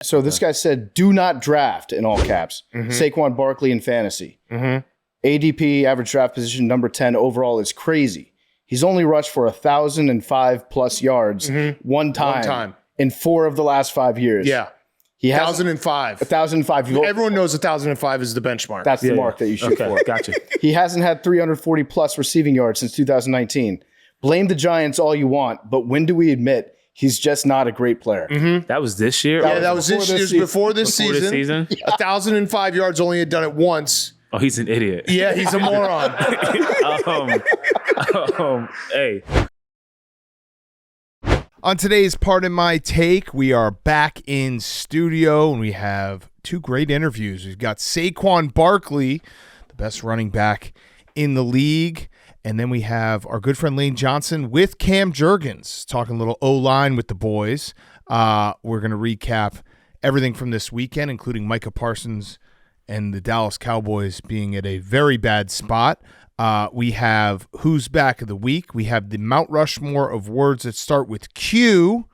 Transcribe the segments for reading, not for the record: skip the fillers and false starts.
So this guy said, do not draft, in all caps, Saquon Barkley in fantasy. ADP, average draft position, number 10 overall is crazy. He's only rushed for 1,005 plus yards one time in 4 of the last 5 years. Yeah. He has 1,005. 1,005. Everyone knows 1,005 is the benchmark. That's the mark that you shoot for. Gotcha. He hasn't had 340 plus receiving yards since 2019. Blame the Giants all you want, but when do we admit he's just not a great player? That was this year? Yeah, that was this year. Before this season. 1,005 yards, only had done it once. Oh, he's an idiot. Yeah, he's a moron. Hey. On today's Pardon My Take, we are back in studio, and we have 2 great interviews. We've got Saquon Barkley, the best running back in the league, and then we have our good friend Lane Johnson with Cam Jurgens, talking a little O-line with the boys. We're going to recap everything from this weekend, including Micah Parsons and the Dallas Cowboys being at a very bad spot. We have Who's Back of the Week. We have the Mount Rushmore of words that start with Q.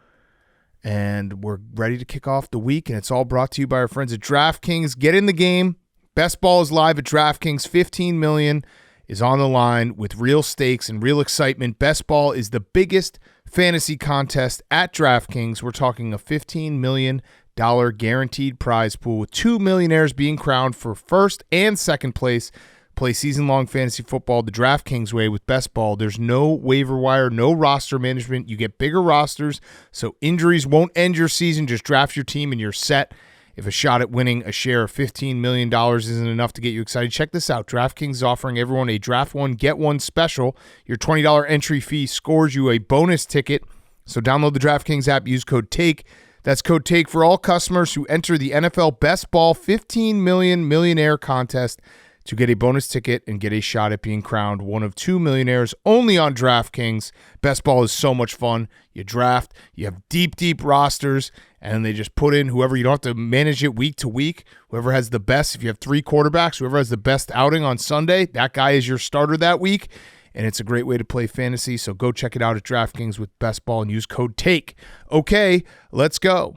And we're ready to kick off the week, and it's all brought to you by our friends at DraftKings. Get in the game. Best ball is live at DraftKings. $15 million is on the line with real stakes and real excitement. Best ball is the biggest fantasy contest at DraftKings. We're talking a $15 million guaranteed prize pool with 2 millionaires being crowned for first and second place. Play season-long fantasy football the DraftKings way with Best Ball. There's no waiver wire, no roster management. You get bigger rosters, so injuries won't end your season. Just draft your team and you're set. If a shot at winning a share of $15 million isn't enough to get you excited, check this out. DraftKings is offering everyone a draft one, get one special. Your $20 entry fee scores you a bonus ticket. So download the DraftKings app, use code TAKE. That's code TAKE for all customers who enter the NFL Best Ball $15 million millionaire contest to get a bonus ticket and get a shot at being crowned one of 2 millionaires only on DraftKings. Best Ball is so much fun. You draft, you have deep rosters, and they just put in whoever. You don't have to manage it week to week. Whoever has the best, if you have 3 quarterbacks, whoever has the best outing on Sunday, that guy is your starter that week, and it's a great way to play fantasy, so go check it out at DraftKings with Best Ball and use code TAKE. Okay, let's go.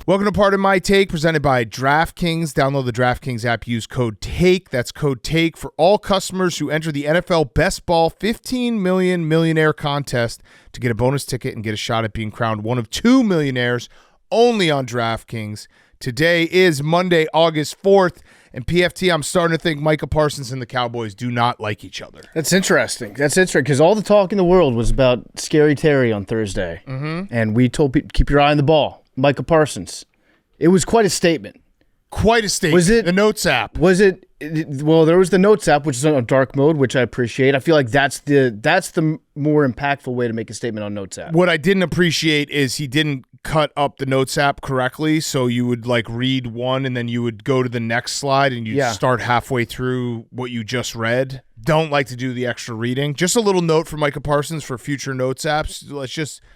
Welcome to Pardon My Take, presented by DraftKings. Download the DraftKings app. Use code TAKE. That's code TAKE for all customers who enter the NFL Best Ball $15 million millionaire contest to get a bonus ticket and get a shot at being crowned one of 2 millionaires only on DraftKings. Today is Monday, August 4th, and PFT, I'm starting to think Micah Parsons and the Cowboys do not like each other. That's interesting. Because all the talk in the world was about Scary Terry on Thursday, and we told people, keep your eye on the ball. Micah Parsons. It was quite a statement. Quite a statement. Was it the Notes app? Was it? Well, there was the Notes app, which is on dark mode, which I appreciate. I feel like that's the more impactful way to make a statement on Notes app. What I didn't appreciate is he didn't cut up the Notes app correctly, so you would like read one and then you would go to the next slide and you'd start halfway through what you just read. Don't like to do the extra reading. Just a little note for Micah Parsons for future Notes apps.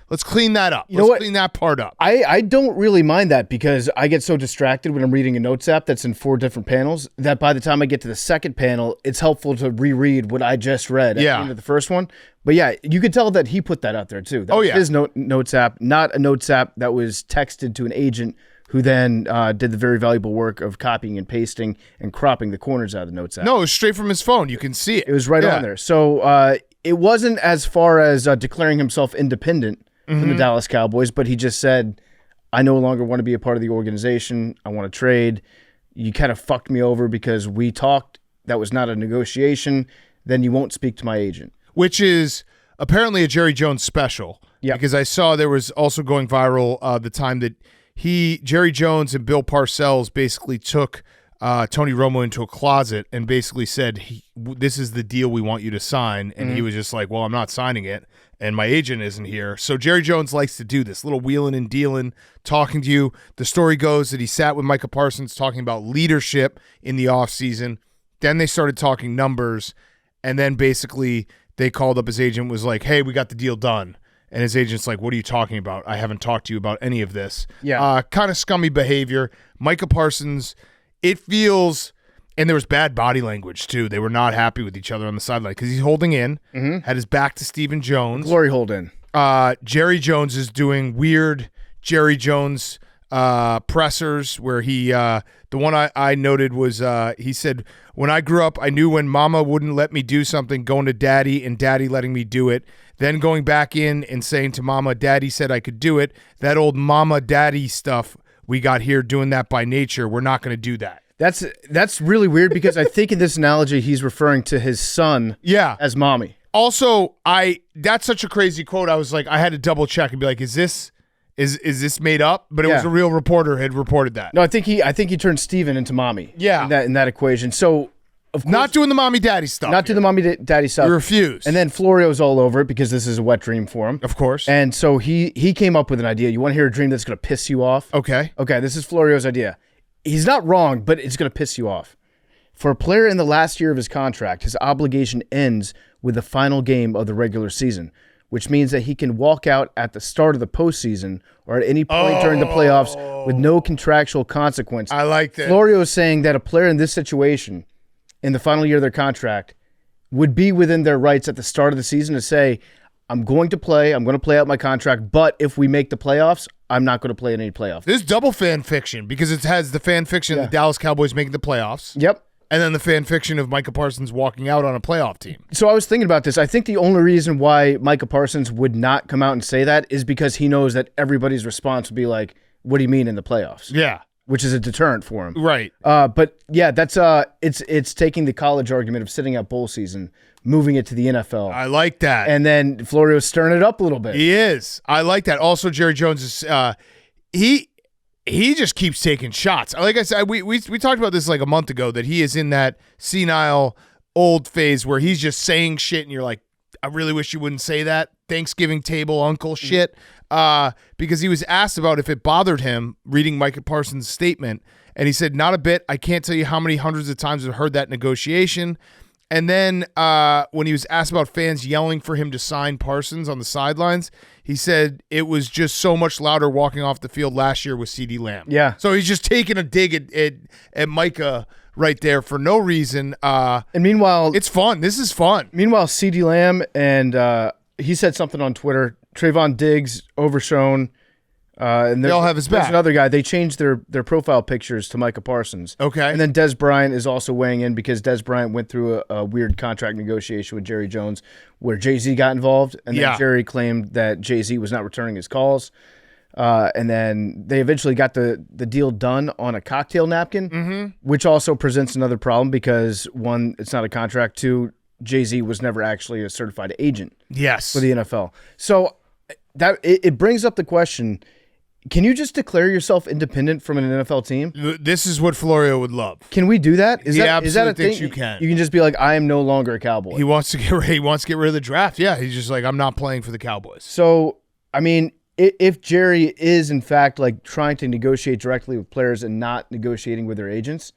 Let's clean that up. Let's clean that part up. I don't really mind that because I get so distracted when I'm reading a Notes app that's in 4 different panels that by the time I get to the second panel, it's helpful to reread what I just read at the end of the first one. But yeah, you could tell that he put that out there too. That was his Notes app, not a Notes app that was texted to an agent who then did the very valuable work of copying and pasting and cropping the corners out of the Notes app. No, it was straight from his phone. You can see it. It was right on there. So it wasn't as far as declaring himself independent from the Dallas Cowboys, but he just said, I no longer want to be a part of the organization. I want to trade. You kind of fucked me over because we talked. That was not a negotiation. Then you won't speak to my agent. Which is apparently a Jerry Jones special. Yeah. Because I saw there was also going viral the time that Jerry Jones and Bill Parcells basically took Tony Romo into a closet and basically said, this is the deal we want you to sign. And he was just like, well, I'm not signing it. and my agent isn't here. So Jerry Jones likes to do this, little wheeling and dealing, talking to you. The story goes that he sat with Micah Parsons talking about leadership in the offseason. Then they started talking numbers, and then basically they called up his agent, was like, hey, we got the deal done. And his agent's like, what are you talking about? I haven't talked to you about any of this. Yeah. Kind of scummy behavior. Micah Parsons, it feels, and there was bad body language too. They were not happy with each other on the sideline because he's holding in, had his back to Stephen Jones. Glory hold in. Jerry Jones is doing weird Jerry Jones pressers where he, the one I noted was he said, when I grew up, I knew when mama wouldn't let me do something, going to daddy and daddy letting me do it. Then going back in and saying to mama, daddy said I could do it. That old mama daddy stuff we got here, doing that by nature. We're not going to do that. That's really weird because I think in this analogy he's referring to his son as mommy. Also, that's such a crazy quote. I was like, I had to double check and be like, is this made up? But it was a real reporter had reported that. No, I think he turned Steven into mommy. Yeah. In that equation. So of course, not doing the mommy daddy stuff. Not doing the mommy daddy stuff. He refused. And then Florio's all over it because this is a wet dream for him. Of course. And so he came up with an idea. You want to hear a dream that's going to piss you off? Okay. Okay, this is Florio's idea. He's not wrong, but it's going to piss you off. For a player in the last year of his contract, his obligation ends with the final game of the regular season, which means that he can walk out at the start of the postseason or at any point during the playoffs with no contractual consequence. I like that. Florio is saying that a player in this situation, in the final year of their contract, would be within their rights at the start of the season to say, I'm going to play out my contract, but if we make the playoffs, I'm not going to play in any playoff. This is double fan fiction because it has the fan fiction of the Dallas Cowboys making the playoffs. Yep. And then the fan fiction of Micah Parsons walking out on a playoff team. So I was thinking about this. I think the only reason why Micah Parsons would not come out and say that is because he knows that everybody's response would be like, what do you mean in the playoffs? Yeah. Which is a deterrent for him. Right. But yeah, that's it's taking the college argument of sitting out bowl season, moving it to the NFL. I like that. And then Florio's stirring it up a little bit. He is. I like that. Also, Jerry Jones is he just keeps taking shots. Like I said, we talked about this like a month ago, that he is in that senile old phase where he's just saying shit and you're like, I really wish you wouldn't say that. Thanksgiving table uncle shit. Because he was asked about if it bothered him reading Micah Parsons' statement, and he said, not a bit. I can't tell you how many hundreds of times I've heard that negotiation. And then when he was asked about fans yelling for him to sign Parsons on the sidelines, he said it was just so much louder walking off the field last year with CeeDee Lamb. Yeah. So he's just taking a dig at Micah right there for no reason. And meanwhile, it's fun. This is fun. Meanwhile, CeeDee Lamb and he said something on Twitter. Trayvon Diggs, Overshown. And they all have his back. There's another guy. They changed their profile pictures to Micah Parsons. Okay. And then Des Bryant is also weighing in because Des Bryant went through a weird contract negotiation with Jerry Jones where Jay-Z got involved. And then Jerry claimed that Jay-Z was not returning his calls. And then they eventually got the deal done on a cocktail napkin, which also presents another problem because, one, it's not a contract. Two, Jay-Z was never actually a certified agent for the NFL. So that it brings up the question, can you just declare yourself independent from an NFL team? This is what Florio would love. Can we do that? He absolutely thinks you can. You can just be like, I am no longer a Cowboy. He wants to get rid of the draft. Yeah, he's just like, I'm not playing for the Cowboys. So, I mean, if Jerry is in fact like trying to negotiate directly with players and not negotiating with their agents,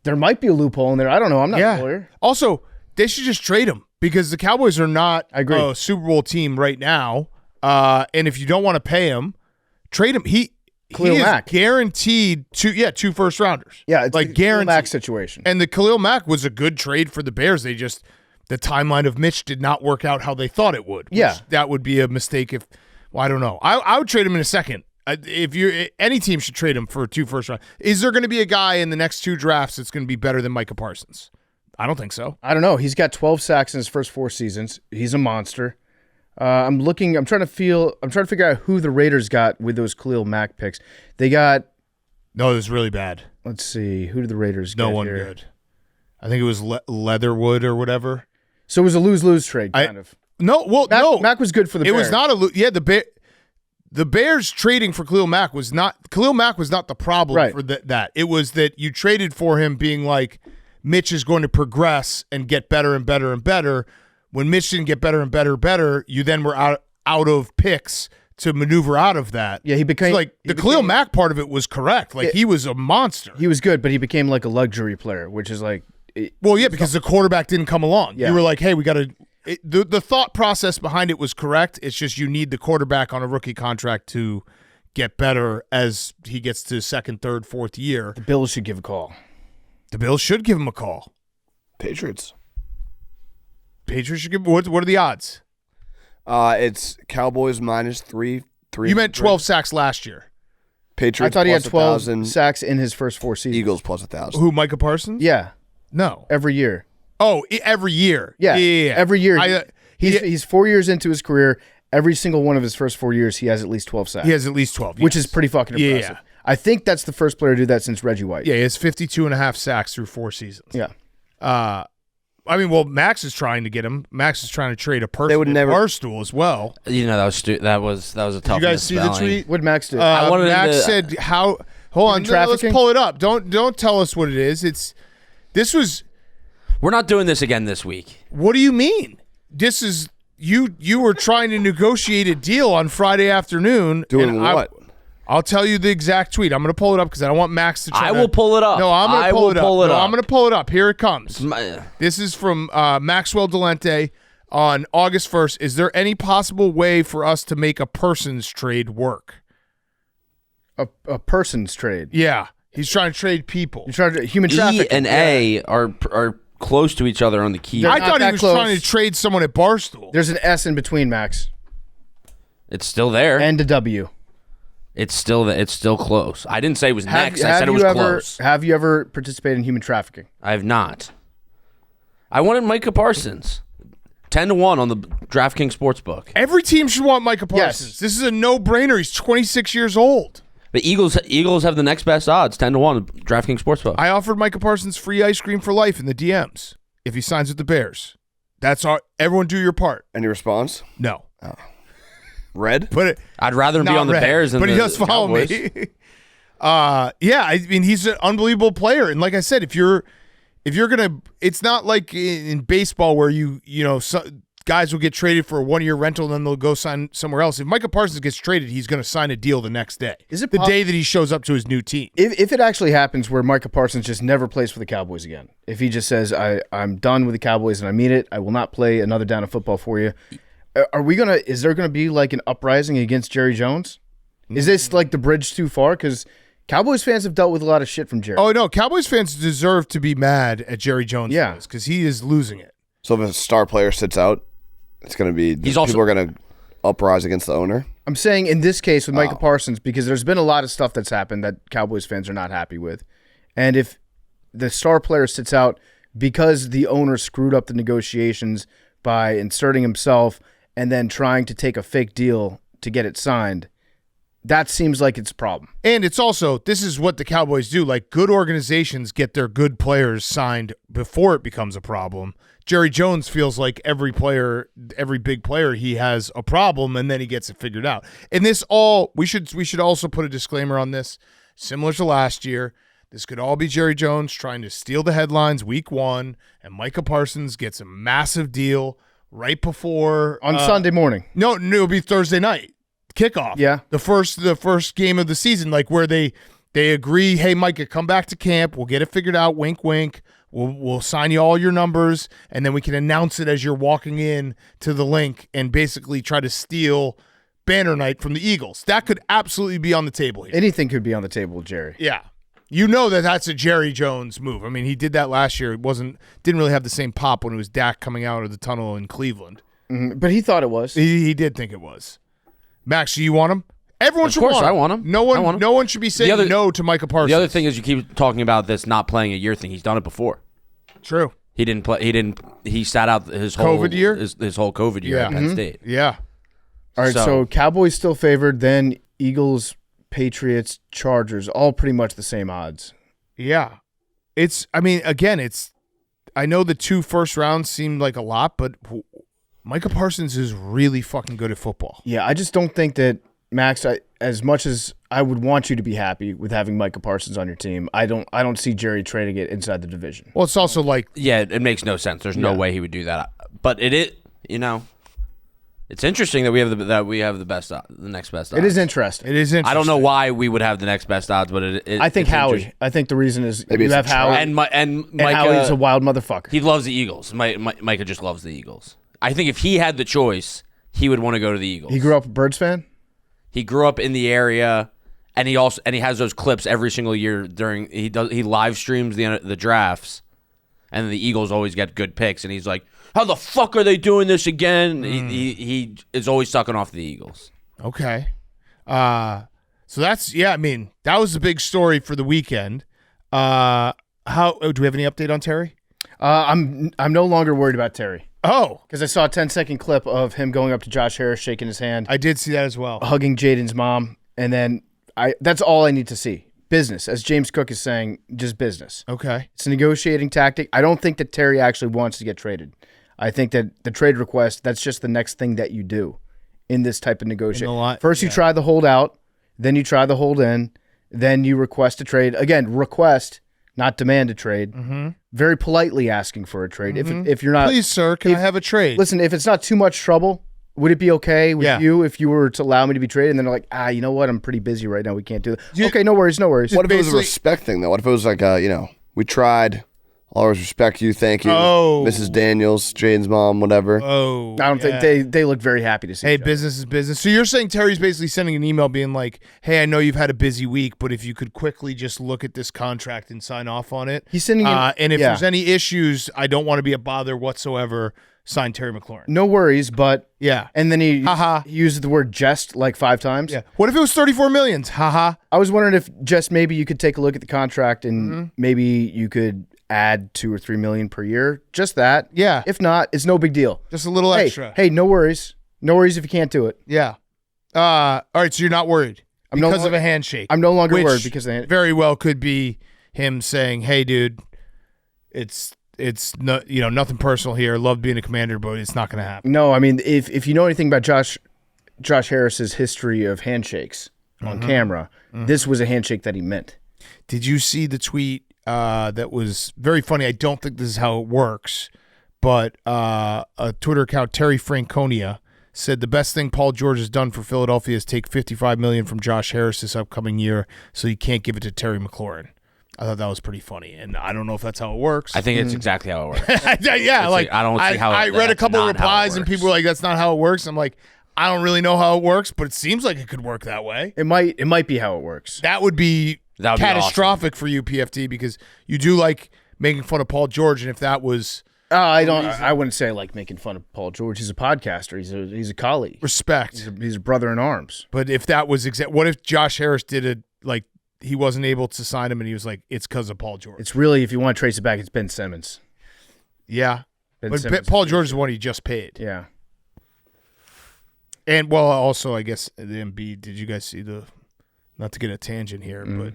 there might be a loophole in there. I don't know. I'm not a lawyer. Also, they should just trade him because the Cowboys are not a Super Bowl team right now. And if you don't want to pay him, trade him. He is guaranteed two first rounders. Yeah, it's like guaranteed. Khalil Mack situation. And the Khalil Mack was a good trade for the Bears. The timeline of Mitch did not work out how they thought it would. That would be a mistake if. Well, I don't know. I would trade him in a second. Any team should trade him for 2 first round. Is there going to be a guy in the next 2 drafts that's going to be better than Micah Parsons? I don't think so. I don't know. He's got 12 sacks in his first 4 seasons. He's a monster. I'm trying to figure out who the Raiders got with those Khalil Mack picks. They got. No, it was really bad. Let's see. Who did the Raiders get? No one here? good. I think it was Leatherwood or whatever. So it was a lose-lose trade, kind of. No, well, no. Mack was good for the Bears. It was not the Bears trading for Khalil Mack was not the problem for that. It was that you traded for him being like, Mitch is going to progress and get better and better and better. when Michigan get better and better, you then were out of picks to maneuver out of that. Yeah, he became the Khalil Mack part of it was correct. Like he was a monster. He was good, but he became like a luxury player, which is like. Because the quarterback didn't come along. Yeah. You were like, hey, we got to. The thought process behind it was correct. It's just you need the quarterback on a rookie contract to get better as he gets to second, third, fourth year. The Bills should give a call. The Bills should give him a call. Patriots should give. What are the odds? It's Cowboys -3. You meant 12 sacks last year. Patriots. I thought he had plus 12 1,000. sacks in his first 4 seasons. Eagles plus 1,000. Who, Micah Parsons? Yeah, No. every year. Oh, every year. Yeah, every year. He's 4 years into his career. Every single one of his first 4 years, he has at least 12 sacks. He has at least 12. Which is pretty fucking impressive. Yeah. I think that's the first player to do that since Reggie White. Yeah, he has 52.5 sacks through 4 seasons. Yeah. Max is trying to get him. Max is trying to trade a person. They would never Barstool as well. You know, that was a tough. Did you guys see the tweet? What did Max do? I wanted Max to- said how. Hold on, let's trafficking? pull it up. Don't tell us what it is. This was. We're not doing this again this week. What do you mean? This is you were trying to negotiate a deal on Friday afternoon. Doing and what? I'll tell you the exact tweet. I'm going to pull it up because I don't want Max to try I will pull it up. No, I'm going to pull it up. Pull it No, up. I'm going to pull it up. Here it comes. My- This is from Maxwell Delente on August 1st. Is there any possible way for us to make a person's trade work? A person's trade. Yeah. He's trying to trade people. You're trying to human trafficking. E and A are close to each other on the key. They're I not thought he that was close. trying to trade someone at Barstool. There's an S in between, Max, It's still there. and a W. It's still close. I didn't say it was next. I said it was close. Have you ever participated in human trafficking? I have not. I wanted Micah Parsons. 10-1 on the DraftKings Sportsbook. Every team should want Micah Parsons. Yes. This is a no-brainer. He's 26 years old. The Eagles have the next best odds, 10-1 on DraftKings Sportsbook. I offered Micah Parsons free ice cream for life in the DMs if he signs with the Bears. That's all. Everyone do your part. Any response? No. Red? But I'd rather him be not on the red, Bears than but the he does follow Cowboys. me. Yeah, I mean he's an unbelievable player, and like I said, if you're gonna, it's not like in baseball where you know guys will get traded for a 1-year rental and then they'll go sign somewhere else. If Micah Parsons gets traded, he's going to sign a deal the next day. Is it the day that he shows up to his new team? If it actually happens where Micah Parsons just never plays for the Cowboys again, if he just says, I'm done with the Cowboys and I mean it, I will not play another down of football for you, is there going to be like an uprising against Jerry Jones? Is this like the bridge too far? Because Cowboys fans have dealt with a lot of shit from Jerry. Oh, no. Cowboys fans deserve to be mad at Jerry Jones because he is losing it. So if a star player sits out, it's going to be people are going to uprise against the owner. I'm saying in this case with Micah Parsons, because there's been a lot of stuff that's happened that Cowboys fans are not happy with. And if the star player sits out because the owner screwed up the negotiations by inserting himself and then trying to take a fake deal to get it signed, that seems like it's a problem. And it's also, this is what the Cowboys do. Like, good organizations get their good players signed before it becomes a problem. Jerry Jones feels like every big player, he has a problem, and then he gets it figured out. And this all, we should also put a disclaimer on this, similar to last year. This could all be Jerry Jones trying to steal the headlines week 1, and Micah Parsons gets a massive deal right before On Sunday morning. No, it'll be Thursday night kickoff. Yeah, the first game of the season, like where they agree, hey Micah, come back to camp, we'll get it figured out. Wink, wink. We'll sign you all your numbers, and then we can announce it as you're walking in to the link and basically try to steal banner night from the Eagles. That could absolutely be on the table here. anything could be on the table with Jerry. Yeah. You know that's a Jerry Jones move. I mean, he did that last year. It didn't really have the same pop when it was Dak coming out of the tunnel in Cleveland. Mm-hmm. But he thought it was. He did think it was. Max, do you want him? Everyone should course, want him. I want him. No I want one, him. no one should be saying no to Micah Parsons. The other thing is you keep talking about this not playing a year thing. He's done it before. True. He didn't play. He sat out his whole COVID year? His whole COVID year at Penn State. Yeah. All right, so Cowboys still favored, then Eagles, Patriots, Chargers, all pretty much the same odds. Yeah. I know the 2 first rounds seemed like a lot, but Micah Parsons is really fucking good at football. Yeah, I just don't think that, Max, as much as I would want you to be happy with having Micah Parsons on your team, I don't see Jerry trading it inside the division. Well, it's also like, Yeah, it makes no sense. There's no way he would do that. But You know, it's interesting that we have the next best odds. It is interesting. It is interesting. I don't know why we would have the next best odds, but I think Howie. I think the reason is Maybe you have Howie, and Micah, Howie's a wild motherfucker. He loves the Eagles. Micah just loves the Eagles. I think if he had the choice, he would want to go to the Eagles. He grew up a Birds fan. He grew up in the area, and he has those clips every single year during he live streams the drafts, and the Eagles always get good picks, and he's like, how the fuck are they doing this again? He is always sucking off the Eagles. Okay. So that's, I mean, that was the big story for the weekend. Do we have any update on Terry? I'm no longer worried about Terry. Oh. Because I saw a 10-second clip of him going up to Josh Harris, shaking his hand. I did see that as well. Hugging Jaden's mom. And then that's all I need to see. Business. As James Cook is saying, just business. Okay. It's a negotiating tactic. I don't think that Terry actually wants to get traded. I think that the trade request, that's just the next thing that you do in this type of negotiation. First you try the hold out, then you try the hold in, then you request a trade. Again, request, not demand a trade. Mm-hmm. Very politely asking for a trade. Mm-hmm. If you're not, please, sir, can I have a trade? Listen, if it's not too much trouble, would it be okay with you if you were to allow me to be traded? And then they're like, you know what? I'm pretty busy right now. We can't do that. Okay, no worries. What if it was a respect thing, though? What if it was like, we tried. Always respect you. Thank you. Mrs. Daniels, Jaden's mom, whatever. I don't think they look very happy to see each other. Business is business. So you're saying Terry's basically sending an email being like, hey, I know you've had a busy week, but if you could quickly just look at this contract and sign off on it. He's sending and if there's any issues, I don't want to be a bother whatsoever. Sign Terry McLaurin. No worries, but yeah. And then he used the word just like 5 times. Yeah. What if it was $34 million? I was wondering if just maybe you could take a look at the contract and maybe you could add $2 or $3 million per year. Just that. Yeah. If not, it's no big deal. Just a little extra. Hey, no worries. No worries if you can't do it. Yeah. All right, so you're not worried because of a handshake. I'm no longer worried because of the handshake. Very well could be him saying, hey, dude, it's no, nothing personal here. Love being a commander, but it's not going to happen. No, I mean, if you know anything about Josh Harris's history of handshakes on camera, this was a handshake that he meant. Did you see the tweet that was very funny? I don't think this is how it works, but a Twitter account, Terry Franconia, said the best thing Paul George has done for Philadelphia is take $55 million from Josh Harris this upcoming year, so you can't give it to Terry McLaurin. I thought that was pretty funny, and I don't know if that's how it works. I think it's exactly how it works. Yeah, like I don't see how I read a couple of replies and people were like, "That's not how it works." I'm like, I don't really know how it works, but it seems like it could work that way. It might be how it works. That would be catastrophic for you, PFT, because you do like making fun of Paul George, and if that was, I wouldn't say I like making fun of Paul George. He's a podcaster. He's a colleague. Respect. He's a brother in arms. But if that was what if Josh Harris did it like? He wasn't able to sign him, and he was like, it's because of Paul George. It's really, if you want to trace it back, it's Ben Simmons. Yeah. But Paul George is the one he just paid. Yeah. And, well, also, I guess, the Embiid, did you guys see not to get a tangent here, but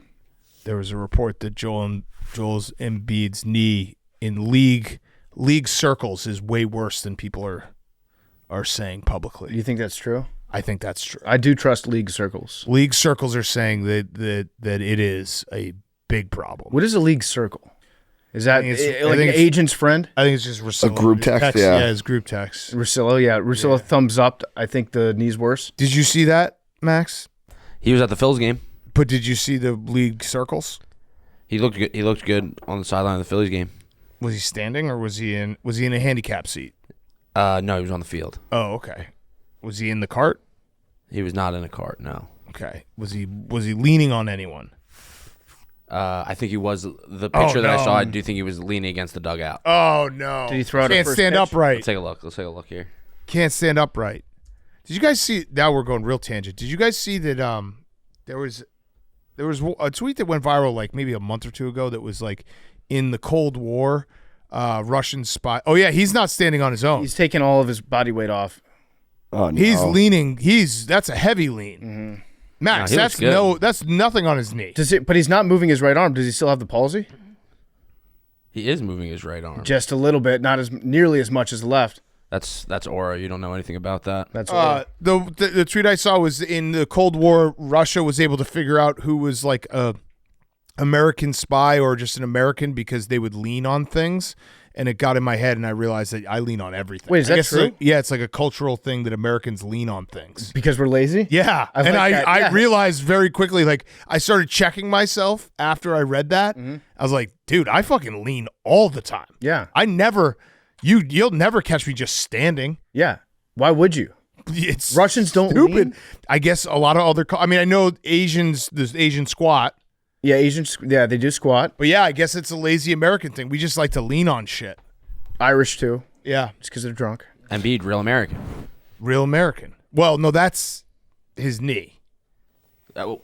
there was a report that Joel Embiid's knee in league circles is way worse than people are saying publicly. Do you think that's true? I think that's true. I do trust league circles. League circles are saying that it is a big problem. What is a league circle? Is that like an agent's friend? I think it's just Russillo. A group text, yeah. Yeah, it's group text. Russillo thumbs up. I think the knee's worse. Did you see that, Max? He was at the Phillies game. But did you see the league circles? He looked good. He looked good on the sideline of the Phillies game. Was he standing or was he in a handicap seat? No, he was on the field. Oh, okay. Was he in the cart? He was not in a cart, no. Okay. Was he leaning on anyone? I think he was. The picture that I saw, I do think he was leaning against the dugout. Oh, no. Did he throw it? Can't stand upright. Let's take a look. Let's take a look here. Can't stand upright. Did you guys see? Now we're going real tangent. Did you guys see that there was a tweet that went viral like maybe a month or two ago that was like in the Cold War, Russian spy. Oh, yeah. He's not standing on his own. He's taking all of his body weight off. Oh, no. He's leaning. That's a heavy lean. Mm-hmm. Max, that's nothing on his knee. But he's not moving his right arm. Does he still have the palsy? He is moving his right arm. Just a little bit, not as nearly as much as the left. That's aura. You don't know anything about that. That's aura. The tweet I saw was in the Cold War, Russia was able to figure out who was like a American Spy or just an American because they would lean on things, and it got in my head, and I realized that I lean on everything. Wait, is that true? It's like a cultural thing that Americans lean on things. Because we're lazy? Yeah. I realized very quickly, like, I started checking myself after I read that. Mm-hmm. I was like, dude, I fucking lean all the time. Yeah. You'll never catch me just standing. Yeah. Why would you? It's Russians don't stupid. lean? I guess a lot of other, I know Asians, there's Asian squat. Yeah, they do squat. But yeah, I guess it's a lazy American thing. We just like to lean on shit. Irish too. Yeah. Just because they're drunk. Embiid, real American. Real American. Well, no, that's his knee.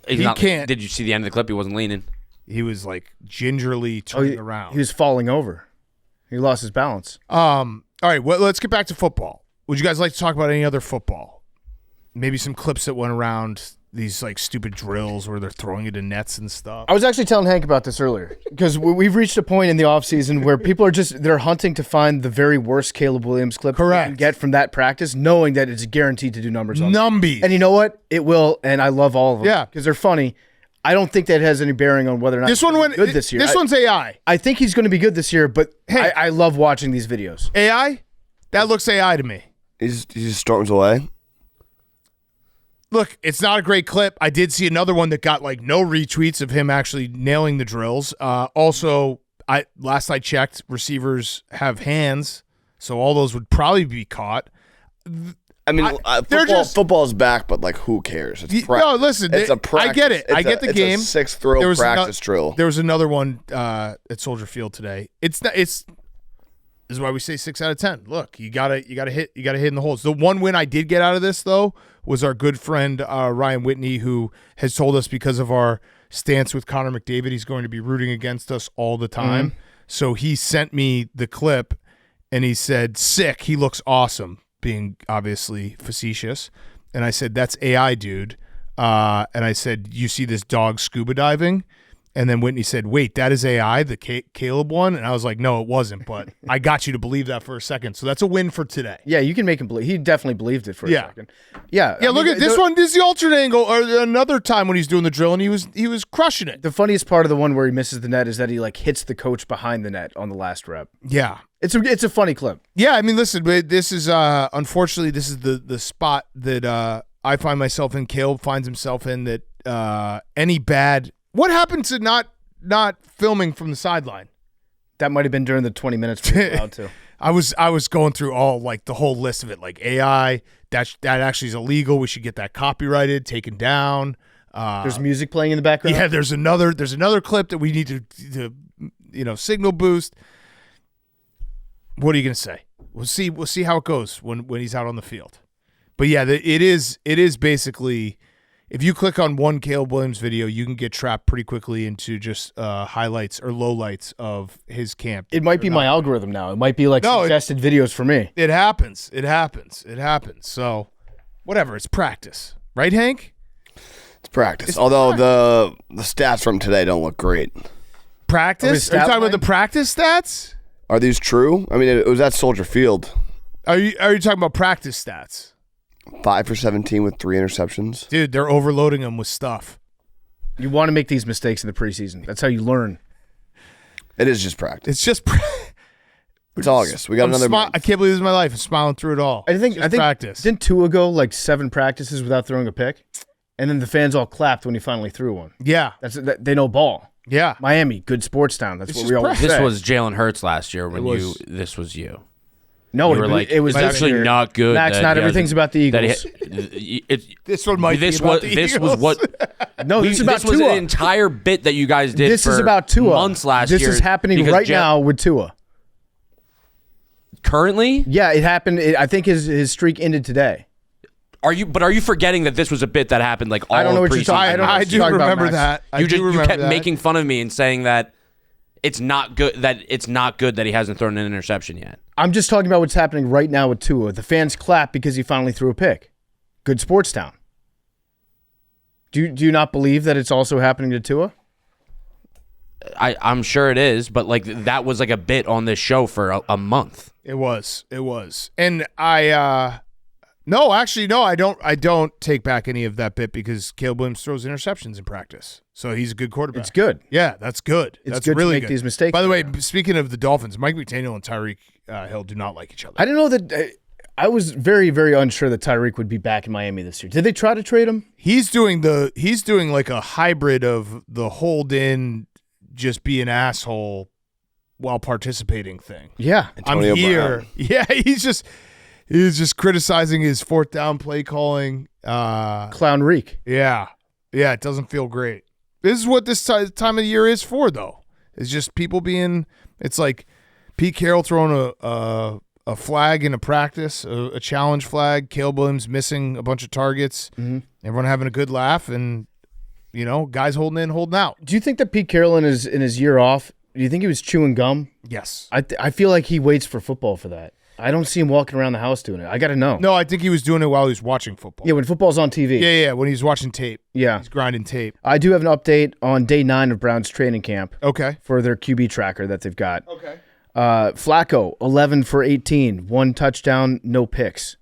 He can't. Did you see the end of the clip? He wasn't leaning. He was like gingerly turning around. He was falling over. He lost his balance. All right, well, let's get back to football. Would you guys like to talk about any other football? Maybe some clips that went around, these like stupid drills where they're throwing it in nets and stuff. I was actually telling Hank about this earlier because we've reached a point in the offseason where people are they're hunting to find the very worst Caleb Williams clip they can get from that practice, knowing that it's guaranteed to do numbers on Numbies. And you know what? It will, and I love all of them. Yeah. Because they're funny. I don't think that has any bearing on whether or not this one went good this year. This one's AI. I think he's going to be good this year, but hey, I love watching these videos. AI? That looks AI to me. He just storms away. Look, it's not a great clip. I did see another one that got like no retweets of him actually nailing the drills. Also, last I checked, receivers have hands, so all those would probably be caught. I mean, football's back, but like, who cares? It's no, listen, it's a practice. I get it. I get the game. It's a 6-throw practice drill. There was another one at Soldier Field today. This is why we say 6 out of 10. Look, you gotta hit in the holes. The one win I did get out of this though was our good friend Ryan Whitney, who has told us because of our stance with Connor McDavid, he's going to be rooting against us all the time. Mm-hmm. So he sent me the clip, and he said, "Sick. He looks awesome," being obviously facetious. And I said, "That's AI, dude." And I said, "You see this dog scuba diving?" And then Whitney said, "Wait, that is AI, the Caleb one?" And I was like, "No, it wasn't, but I got you to believe that for a second." So that's a win for today. Yeah, you can make him believe. He definitely believed it for a second. Yeah. Yeah, look at this one. This is the alternate angle. Or another time when he's doing the drill, and he was crushing it. The funniest part of the one where he misses the net is that he like hits the coach behind the net on the last rep. Yeah. It's a funny clip. Yeah, I mean, listen, this is unfortunately this is the spot that I find myself in. Caleb finds himself in. That any bad. What happened to not filming from the sideline? That might have been during the 20 minutes we were allowed to. I was going through all like the whole list of it, like AI. That actually is illegal. We should get that copyrighted, taken down. There's music playing in the background. Yeah, there's another clip that we need to signal boost. What are you gonna say? We'll see how it goes when he's out on the field. But yeah, it is basically. If you click on one Caleb Williams video, you can get trapped pretty quickly into just highlights or lowlights of his camp. It might be my algorithm now. It might be like suggested videos for me. It happens. So, whatever. It's practice. Right, Hank? It's practice. Although the stats from today don't look great. Practice? Are you talking about the practice stats? Are these true? I mean, it was at Soldier Field. Are you talking about practice stats? 5 for 17 with 3 interceptions. Dude, they're overloading them with stuff. You want to make these mistakes in the preseason. That's how you learn. It is just practice. It's just It's August. We got another month. I can't believe this is my life. I'm smiling through it all. I think practice. Didn't Tua go like 7 practices without throwing a pick? And then the fans all clapped when he finally threw one. Yeah. They know ball. Yeah. Miami, good sports town. That's what we always say. This was Jalen Hurts last year this was you. No, it was actually not good. Max, not everything's about the Eagles. This one might be about the Eagles. This was what. No, this is about Tua. This was an entire bit that you guys did. This is about Tua. Months last year. This is happening right now with Tua. Currently? Yeah, it happened. I think his streak ended today. Are you forgetting that this was a bit that happened like all I don't know of what you're talking about. I do remember that. You kept making fun of me and saying that it's not good that he hasn't thrown an interception yet. I'm just talking about what's happening right now with Tua. The fans clap because he finally threw a pick. Good sports town. Do you not believe that it's also happening to Tua? I'm sure it is, but like that was like a bit on this show for a month. It was. And I No, actually, no. I don't take back any of that bit because Caleb Williams throws interceptions in practice, so he's a good quarterback. It's good. Yeah, that's good. It's that's good really to make good. these mistakes. By the way, speaking of the Dolphins, Mike McDaniel and Tyreek Hill do not like each other. I didn't know that. I was very, very unsure that Tyreek would be back in Miami this year. Did they try to trade him? He's doing like a hybrid of the hold in, just be an asshole while participating thing. Yeah, Antonio I'm here. Brown. Yeah, he's just criticizing his fourth down play calling. Clown Reek. Yeah, it doesn't feel great. This is what this time of the year is for, though. It's just people being. It's like Pete Carroll throwing a flag in a practice, a challenge flag. Caleb Williams missing a bunch of targets. Mm-hmm. Everyone having a good laugh, and guys holding in, holding out. Do you think that Pete Carroll in his year off? Do you think he was chewing gum? Yes. I feel like he waits for football for that. I don't see him walking around the house doing it. I got to know. No, I think he was doing it while he was watching football. Yeah, when football's on TV. Yeah, when he's watching tape. Yeah. He's grinding tape. I do have an update on day 9 of Brown's training camp. Okay. For their QB tracker that they've got. Okay. Flacco, 11 for 18, 1 touchdown, no picks.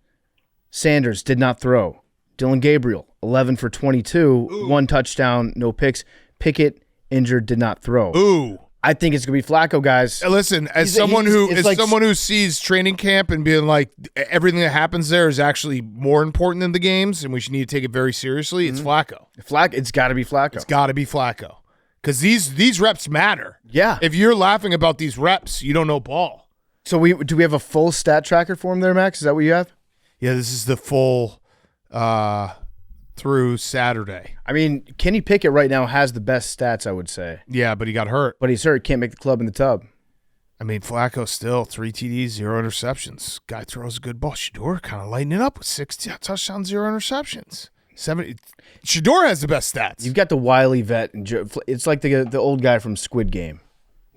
Sanders did not throw. Dylan Gabriel, 11 for 22, 1 touchdown, no picks. Pickett, injured, did not throw. Ooh. I think it's going to be Flacco, guys. Listen, as someone who sees training camp and being like everything that happens there is actually more important than the games and we should need to take it very seriously, it's Flacco. It's got to be Flacco. It's got to be Flacco. Because these reps matter. Yeah. If you're laughing about these reps, you don't know ball. So do we have a full stat tracker for him there, Max? Is that what you have? Yeah, this is the full through Saturday. I mean, Kenny Pickett right now has the best stats, I would say. Yeah, but he got hurt. But he's hurt. Can't make the club in the tub. I mean, Flacco still 3 TDs, 0 interceptions. Guy throws a good ball. Shador kind of lighting it up with 6 touchdowns, 0 interceptions. 70. Shador has the best stats. You've got the wily vet. And it's like the old guy from Squid Game.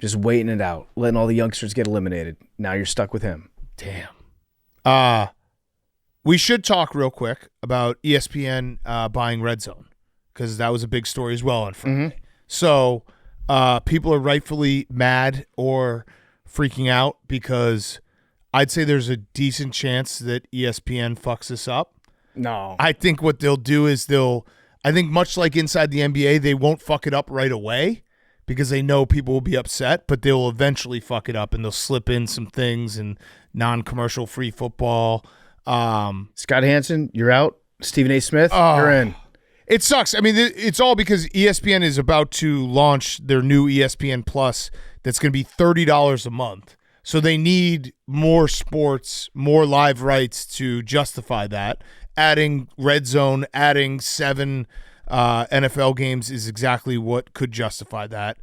Just waiting it out, letting all the youngsters get eliminated. Now you're stuck with him. Damn. We should talk real quick about ESPN buying Redzone because that was a big story as well on Friday. Mm-hmm. So people are rightfully mad or freaking out because I'd say there's a decent chance that ESPN fucks this up. No. I think what they'll do is I think much like inside the NBA, they won't fuck it up right away because they know people will be upset, but they'll eventually fuck it up and they'll slip in some things and non-commercial free football. Scott Hansen, you're out. Stephen A. Smith, you're in. It sucks. I mean, it's all because ESPN is about to launch their new ESPN Plus that's going to be $30 a month. So they need more sports, more live rights to justify that. Adding Redzone, adding 7 NFL games is exactly what could justify that.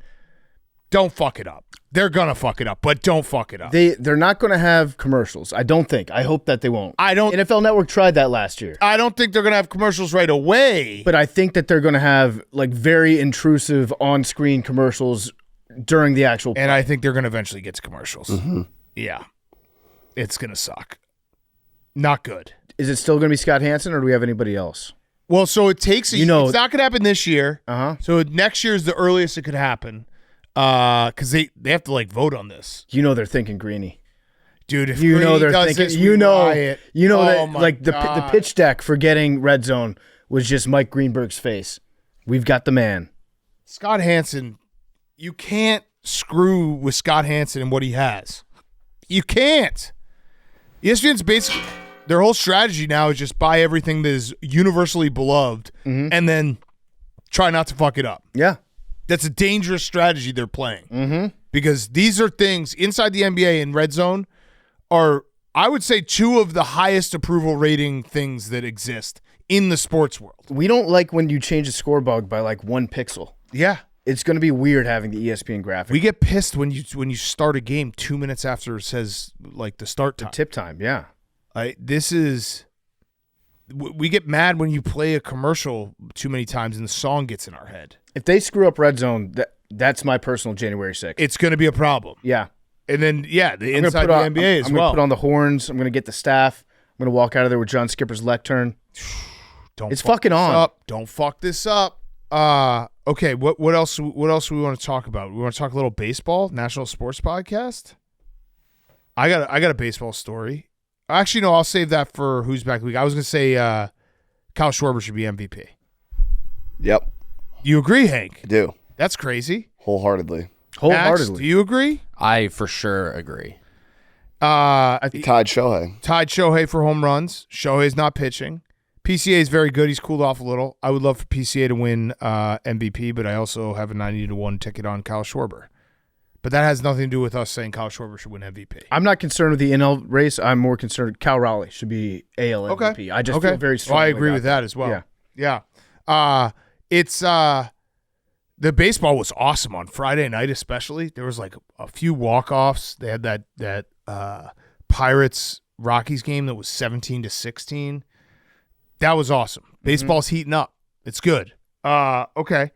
Don't fuck it up. They're going to fuck it up, but don't fuck it up. They're not going to have commercials. I don't think. I hope that they won't. NFL Network tried that last year. I don't think they're going to have commercials right away. But I think that they're going to have like very intrusive on-screen commercials during the actual play. And I think they're going to eventually get to commercials. Mm-hmm. Yeah. It's going to suck. Not good. Is it still going to be Scott Hansen or do we have anybody else? Well, so it takes it's not going to happen this year. Uh-huh. So next year is the earliest it could happen. Because they have to like vote on this. They're thinking Greeny. Dude, if Greeny they're does thinking, this, riot. That like the pitch deck for getting Redzone was just Mike Greenberg's face. We've got the man. Scott Hansen, you can't screw with Scott Hansen and what he has. You can't. ESPN's basically their whole strategy now is just buy everything that is universally beloved and then try not to fuck it up. Yeah. That's a dangerous strategy they're playing because these are things inside the NBA and Redzone are, I would say, 2 of the highest approval rating things that exist in the sports world. We don't like when you change a score bug by like 1 pixel. Yeah. It's going to be weird having the ESPN graphic. We get pissed when you start a game 2 minutes after it says like the start time. The tip time, yeah. We get mad when you play a commercial too many times and the song gets in our head. If they screw up Redzone, that's my personal January 6th. It's going to be a problem. Yeah. And then, the inside the NBA as well. I'm going to put on the horns. I'm going to get the staff. I'm going to walk out of there with John Skipper's lectern. It's fucking on. Don't fuck this up. Okay, what else do we want to talk about? We want to talk a little baseball, National Sports Podcast? I got a baseball story. Actually, no, I'll save that for Who's Back Week. I was going to say Kyle Schwarber should be MVP. Yep. You agree, Hank? I do. That's crazy. Wholeheartedly. Max, do you agree? I for sure agree. Tied Shohei. Tied Shohei for home runs. Shohei's not pitching. PCA is very good. He's cooled off a little. I would love for PCA to win MVP, but I also have a 90-1 ticket on Kyle Schwarber. But that has nothing to do with us saying Kyle Schwarber should win MVP. I'm not concerned with the NL race. I'm more concerned Cal Raleigh should be AL MVP. Okay. I just feel very strong. I agree with that as well. Yeah. It's the baseball was awesome on Friday night, especially. There was like a few walk-offs. They had that Pirates Rockies game that was 17-16. That was awesome. Baseball's heating up. It's good. Okay.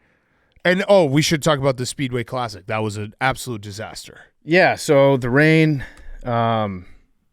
And we should talk about the Speedway Classic. That was an absolute disaster. Yeah, so the rain,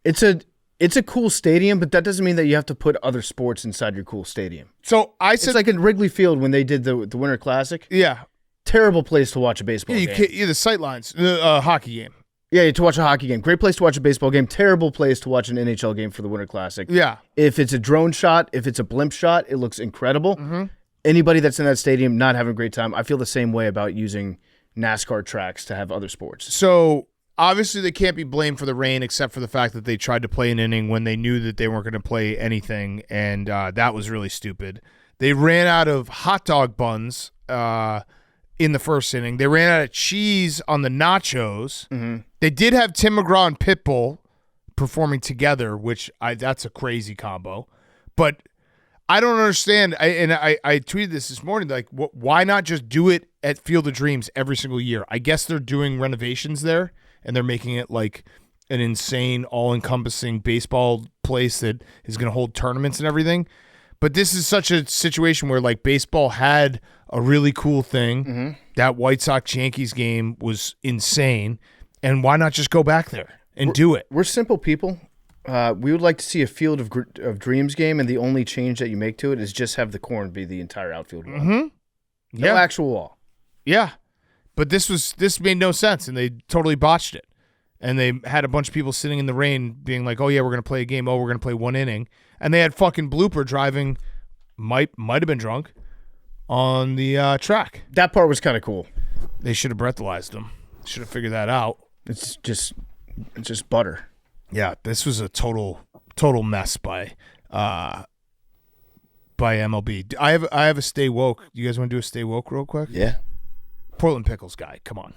it's a cool stadium, but that doesn't mean that you have to put other sports inside your cool stadium. So I said it's like in Wrigley Field when they did the Winter Classic. Yeah. Terrible place to watch a baseball game. The sightlines, the hockey game. Yeah, to watch a hockey game. Great place to watch a baseball game. Terrible place to watch an NHL game for the Winter Classic. Yeah. If it's a drone shot, if it's a blimp shot, it looks incredible. Mm-hmm. Anybody that's in that stadium not having a great time, I feel the same way about using NASCAR tracks to have other sports. So obviously they can't be blamed for the rain except for the fact that they tried to play an inning when they knew that they weren't going to play anything, and that was really stupid. They ran out of hot dog buns in the first inning. They ran out of cheese on the nachos. Mm-hmm. They did have Tim McGraw and Pitbull performing together, which that's a crazy combo. But I don't understand. I tweeted this morning. Like, why not just do it at Field of Dreams every single year? I guess they're doing renovations there, and they're making it like an insane, all-encompassing baseball place that is going to hold tournaments and everything. But this is such a situation where, like, baseball had a really cool thing. Mm-hmm. That White Sox-Yankees game was insane. And why not just go back there and do it? We're simple people. We would like to see a Field of Dreams game, and the only change that you make to it is just have the corn be the entire outfield wall. Mm-hmm. No actual wall. Yeah. But this made no sense, and they totally botched it. And they had a bunch of people sitting in the rain being like, oh, yeah, we're going to play a game. Oh, we're going to play one inning. And they had fucking Blooper driving, might have been drunk, on the track. That part was kind of cool. They should have breathalyzed him. Should have figured that out. It's just butter. Yeah, this was a total mess by MLB. I have a stay woke. You guys want to do a stay woke real quick? Yeah. Portland Pickles guy, come on.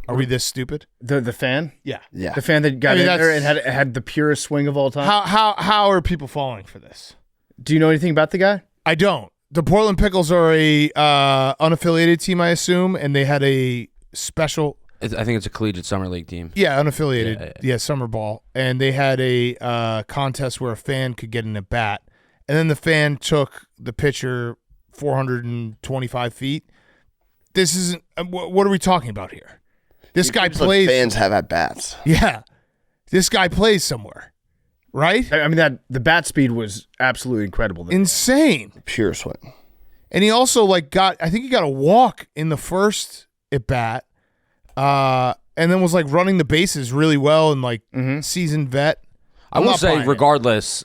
Are we this stupid? The fan? Yeah. The fan that got in there and had the purest swing of all time. How are people falling for this? Do you know anything about the guy? I don't. The Portland Pickles are a unaffiliated team, I assume, and they had a special. I think it's a collegiate summer league team. Yeah, unaffiliated. Yeah, summer ball, and they had a contest where a fan could get in a bat, and then the fan took the pitcher 425 feet. This isn't. What are we talking about here? This guy plays. Fans have at bats. Yeah, this guy plays somewhere, right? I mean the bat speed was absolutely incredible. Insane, pure swing. And he also I think he got a walk in the first at bat, and then was running the bases really well and seasoned vet. I will say, regardless,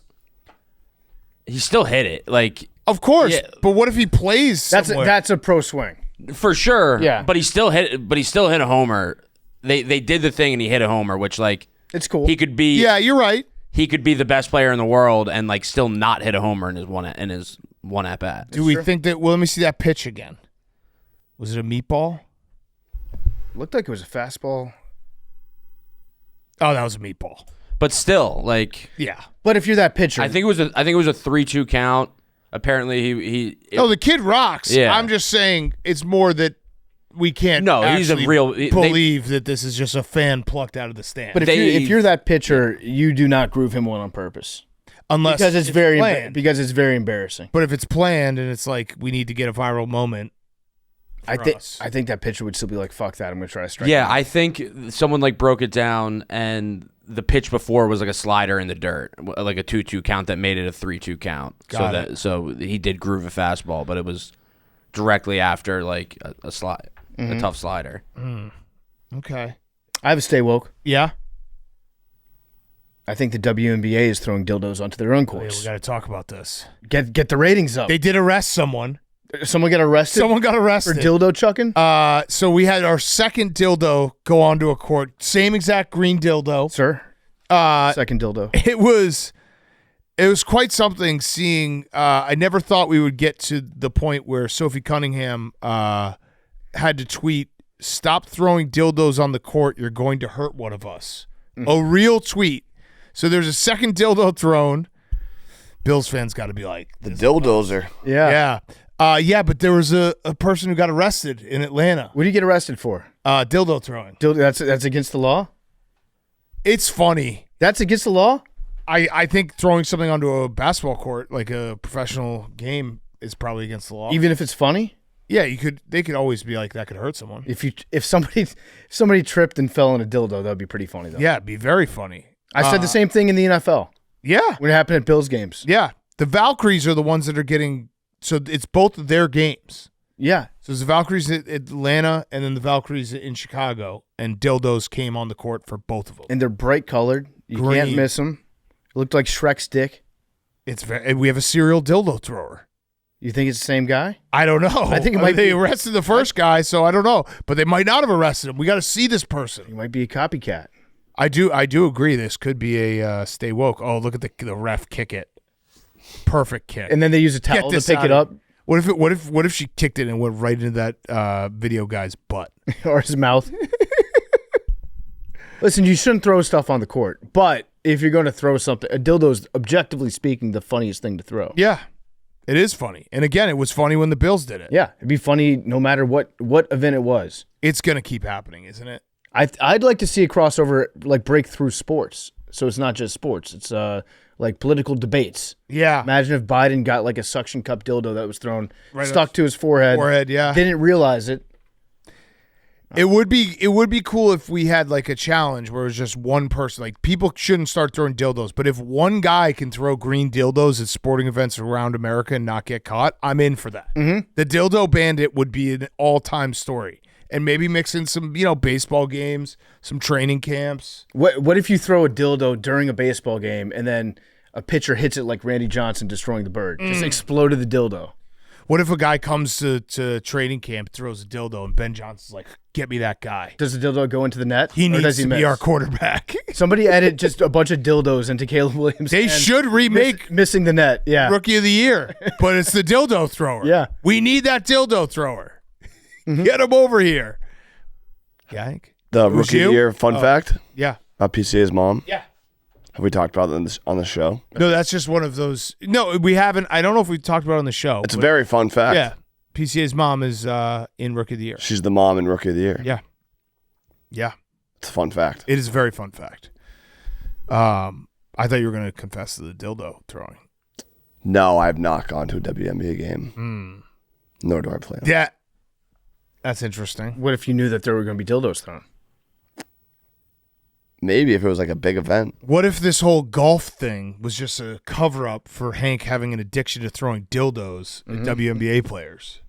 he still hit it. Of course, yeah. But what if he plays somewhere? That's a pro swing. For sure, yeah. But he still hit a homer. They did the thing and he hit a homer, which it's cool. He could be. Yeah, you're right. He could be the best player in the world and still not hit a homer in his one at bat. Do we think that? Well, let me see that pitch again. Was it a meatball? Looked like it was a fastball. Oh, that was a meatball. But still, yeah. But if you're that pitcher, I think it was a 3-2 count. Apparently, the kid rocks. Yeah. I'm just saying it's more that we can't. No, he's a real. Believe that this is just a fan plucked out of the stand. But if you're that pitcher, you do not groove him one on purpose, because it's very embarrassing. But if it's planned and it's we need to get a viral moment, I think that pitcher would still be fuck that. I'm gonna try to strike. Yeah, him. I think someone broke it down and the pitch before was a slider in the dirt, a 2-2 count that made it a 3-2 count. So he did groove a fastball, but it was directly after a slide, a tough slider. Okay. I have a stay woke. Yeah. I think the WNBA is throwing dildos onto their own Yeah, courts. we got to talk about this. Get the ratings up. They did arrest someone. Someone got arrested? Someone got arrested For dildo chucking? So we had our second dildo go onto a court. Same exact green dildo. Sir? Second dildo. It was quite something seeing. I never thought we would get to the point where Sophie Cunningham had to tweet, "Stop throwing dildos on the court. You're going to hurt one of us." Mm-hmm. A real tweet. So there's a second dildo thrown. Bills fans got to be like, the dildos are. Yeah. Yeah, but there was a person who got arrested in Atlanta. What do you get arrested for? Dildo throwing. That's against the law? It's funny. That's against the law? I think throwing something onto a basketball court, like a professional game, is probably against the law. Even if it's funny? Yeah, they could always be like, that could hurt someone. If somebody tripped and fell in a dildo, that would be pretty funny though. Yeah, it'd be very funny. I said the same thing in the NFL. Yeah. When it happened at Bills games. Yeah. The Valkyries are the ones that are getting, so it's both of their games. Yeah. So it's the Valkyries at Atlanta and then the Valkyries in Chicago, and dildos came on the court for both of them. And they're bright colored. You Green. Can't miss them. It looked like Shrek's dick. We have a serial dildo thrower. You think it's the same guy? I don't know. I think it might they be. arrested the first guy, so I don't know. But they might not have arrested him. We got to see this person. He might be a copycat. I do agree. This could be a stay woke. Oh, look at the ref kick it. Perfect kick. And then they use a towel to pick it up. What if she kicked it and went right into that video guy's butt or his mouth? Listen, you shouldn't throw stuff on the court, but if you're going to throw something, a dildo is objectively speaking the funniest thing to throw. Yeah, it is funny. And again, it was funny when the Bills did it. Yeah, it'd be funny no matter what event it was. It's going to keep happening, isn't it? I'd like to see a crossover, like break through sports. So it's not just sports. It's like political debates. Yeah. Imagine if Biden got like a suction cup dildo that was thrown, stuck to his forehead. Yeah. Didn't realize it. It would be cool if we had like a challenge where it was just one person. Like, people shouldn't start throwing dildos, but if one guy can throw green dildos at sporting events around America and not get caught, I'm in for that. Mm-hmm. The dildo bandit would be an all-time story. And maybe mix in some, baseball games, some training camps. What if you throw a dildo during a baseball game and then a pitcher hits it like Randy Johnson destroying the bird? Just exploded the dildo. What if a guy comes to training camp, throws a dildo, and Ben Johnson's like, "Get me that guy." Does the dildo go into the net? He needs to be our quarterback. Somebody edit just a bunch of dildos into Caleb Williams. They should remake missing the net. Yeah, Rookie of the Year, but it's the dildo thrower. Yeah, we need that dildo thrower. Mm-hmm. Get him over here. Yank. The Rookie of the Year fun fact? Yeah. About PCA's mom? Yeah. Have we talked about it on the show? No, that's just one of those. No, we haven't. I don't know if we've talked about it on the show. It's a very fun fact. Yeah. PCA's mom is in Rookie of the Year. She's the mom in Rookie of the Year. Yeah. Yeah. It's a fun fact. It is a very fun fact. I thought you were going to confess to the dildo throwing. No, I have not gone to a WNBA game. Nor do I plan. Yeah. That's interesting. What if you knew that there were going to be dildos thrown? Maybe if it was like a big event. What if this whole golf thing was just a cover-up for Hank having an addiction to throwing dildos at WNBA players?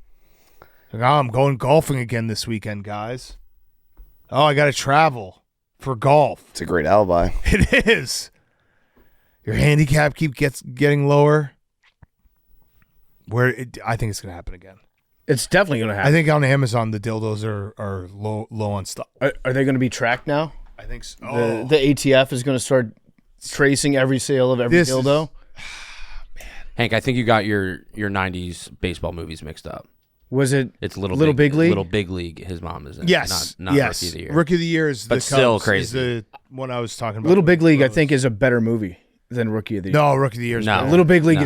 Like, I'm going golfing again this weekend, guys. Oh, I got to travel for golf. It's a great alibi. It is. Your handicap keeps getting lower. I think it's going to happen again. It's definitely going to happen. I think on Amazon the dildos are low on stock. Are they going to be tracked now? I think so. The ATF is going to start tracing every sale of every dildo. Hank, I think you got your 90s baseball movies mixed up. Was it? It's Little Big League. Little Big League. His mom is in. Yes, not yes. Rookie of the Year. Rookie of the Year is, but still crazy. Is the one I was talking about. Little Big League, I think, is a better movie than Rookie of the Year. No, Rookie of the Year is better. Little Big League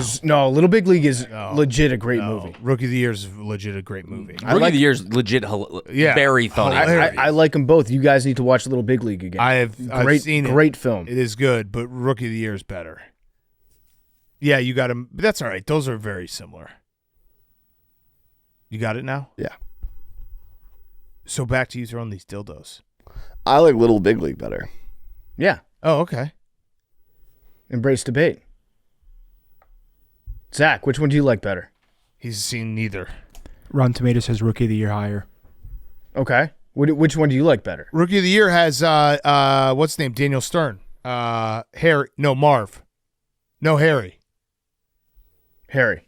is legit a great movie. Rookie of the Year is legit a great movie. Rookie of the Year is legit, very funny. I like them both. You guys need to watch Little Big League again. I've seen it. Great film. It is good, but Rookie of the Year is better. Yeah, you got them. But that's all right. Those are very similar. You got it now? Yeah. So back to you throwing these dildos. I like Little Big League better. Yeah. Oh, okay. Embrace debate. Zach, which one do you like better? He's seen neither. Rotten Tomatoes says Rookie of the Year higher. Okay. Which one do you like better? Rookie of the Year has what's his name? Daniel Stern. Harry. No, Marv. No, Harry. Harry.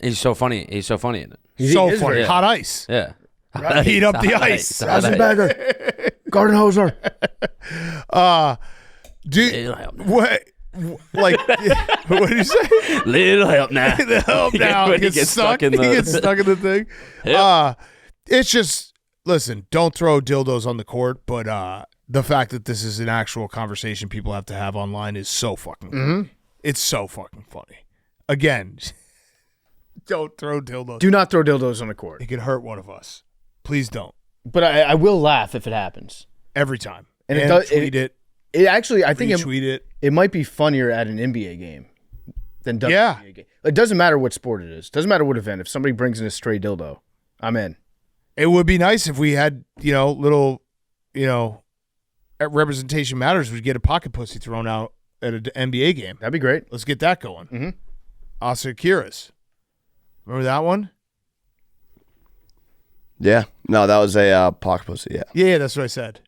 He's so funny. He's so funny in it. So funny. Hot ice. Yeah. Heat up the ice. Eisenberger. Garden Hoser. What? Like, what did you say? Little help now. Help now. He gets stuck in the thing. Yep. It's just, listen, don't throw dildos on the court, but the fact that this is an actual conversation people have to have online is so fucking funny. It's so fucking funny. Again, don't throw dildos. Do not throw dildos on the court. It could hurt one of us. Please don't. But I will laugh if it happens. Every time. And it does, tweet it. It actually, I think it might be funnier at an NBA game than WNBA game. It doesn't matter what sport it is. Doesn't matter what event. If somebody brings in a stray dildo, I'm in. It would be nice if we had, little, at Representation Matters, we'd get a pocket pussy thrown out at an NBA game. That'd be great. Let's get that going. Mm-hmm. Asa Akira's. Remember that one? Yeah. No, that was a pocket pussy, yeah. Yeah, that's what I said.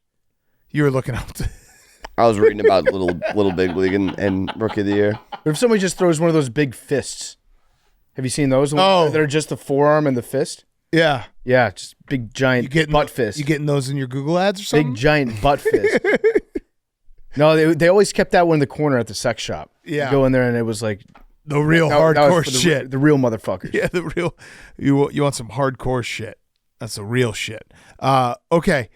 You were looking up to... I was reading about little big league and rookie of the year. But if somebody just throws one of those big fists, have you seen those? Oh, that are just the forearm and the fist. Yeah, just big giant butt fist. You getting those in your Google ads or something? Big giant butt fist. No, they always kept that one in the corner at the sex shop. Yeah, you go in there and it was like the real hardcore shit. The real motherfuckers. Yeah, the real. You want some hardcore shit? That's the real shit. Okay.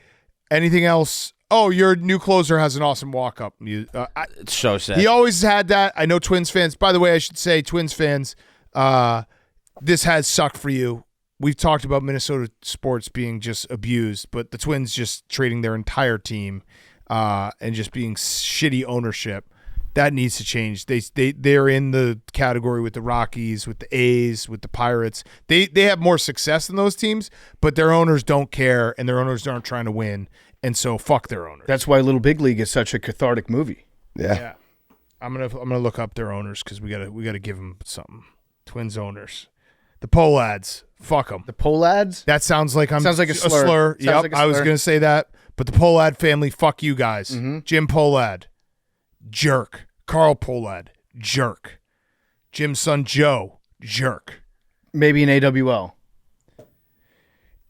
Anything else? Oh, your new closer has an awesome walk-up. It's so sad. He always had that. I know Twins fans. By the way, I should say, Twins fans, this has sucked for you. We've talked about Minnesota sports being just abused, but the Twins just trading their entire team and just being shitty ownership. That needs to change. They're in the category with the Rockies, with the A's, with the Pirates. They have more success than those teams, but their owners don't care, and their owners aren't trying to win. And so fuck their owners. That's why Little Big League is such a cathartic movie. Yeah. I'm gonna look up their owners because we gotta give them something. Twins owners, the Polads. Fuck them. The Polads. That sounds like a slur. Yep, like a slur. I was gonna say that, but the Polad family. Fuck you guys. Mm-hmm. Jim Polad, jerk. Carl Polad, jerk. Jim's son Joe, jerk. Maybe an AWL.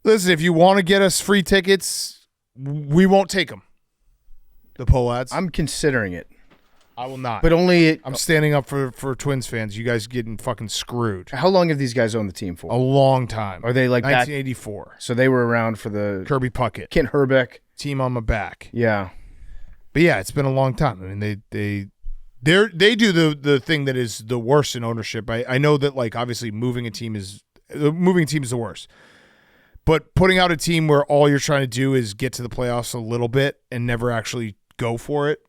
Listen, if you want to get us free tickets. We won't take them. The Polads. I'm considering it. I will not. But only... I'm standing up for Twins fans. You guys getting fucking screwed. How long have these guys owned the team for? A long time. Are they like 1984. So they were around for the... Kirby Puckett. Kent Herbeck. Team on my back. Yeah. But yeah, it's been a long time. I mean, they do the thing that is the worst in ownership. I know that, like, obviously moving a team is the worst. But putting out a team where all you're trying to do is get to the playoffs a little bit and never actually go for it,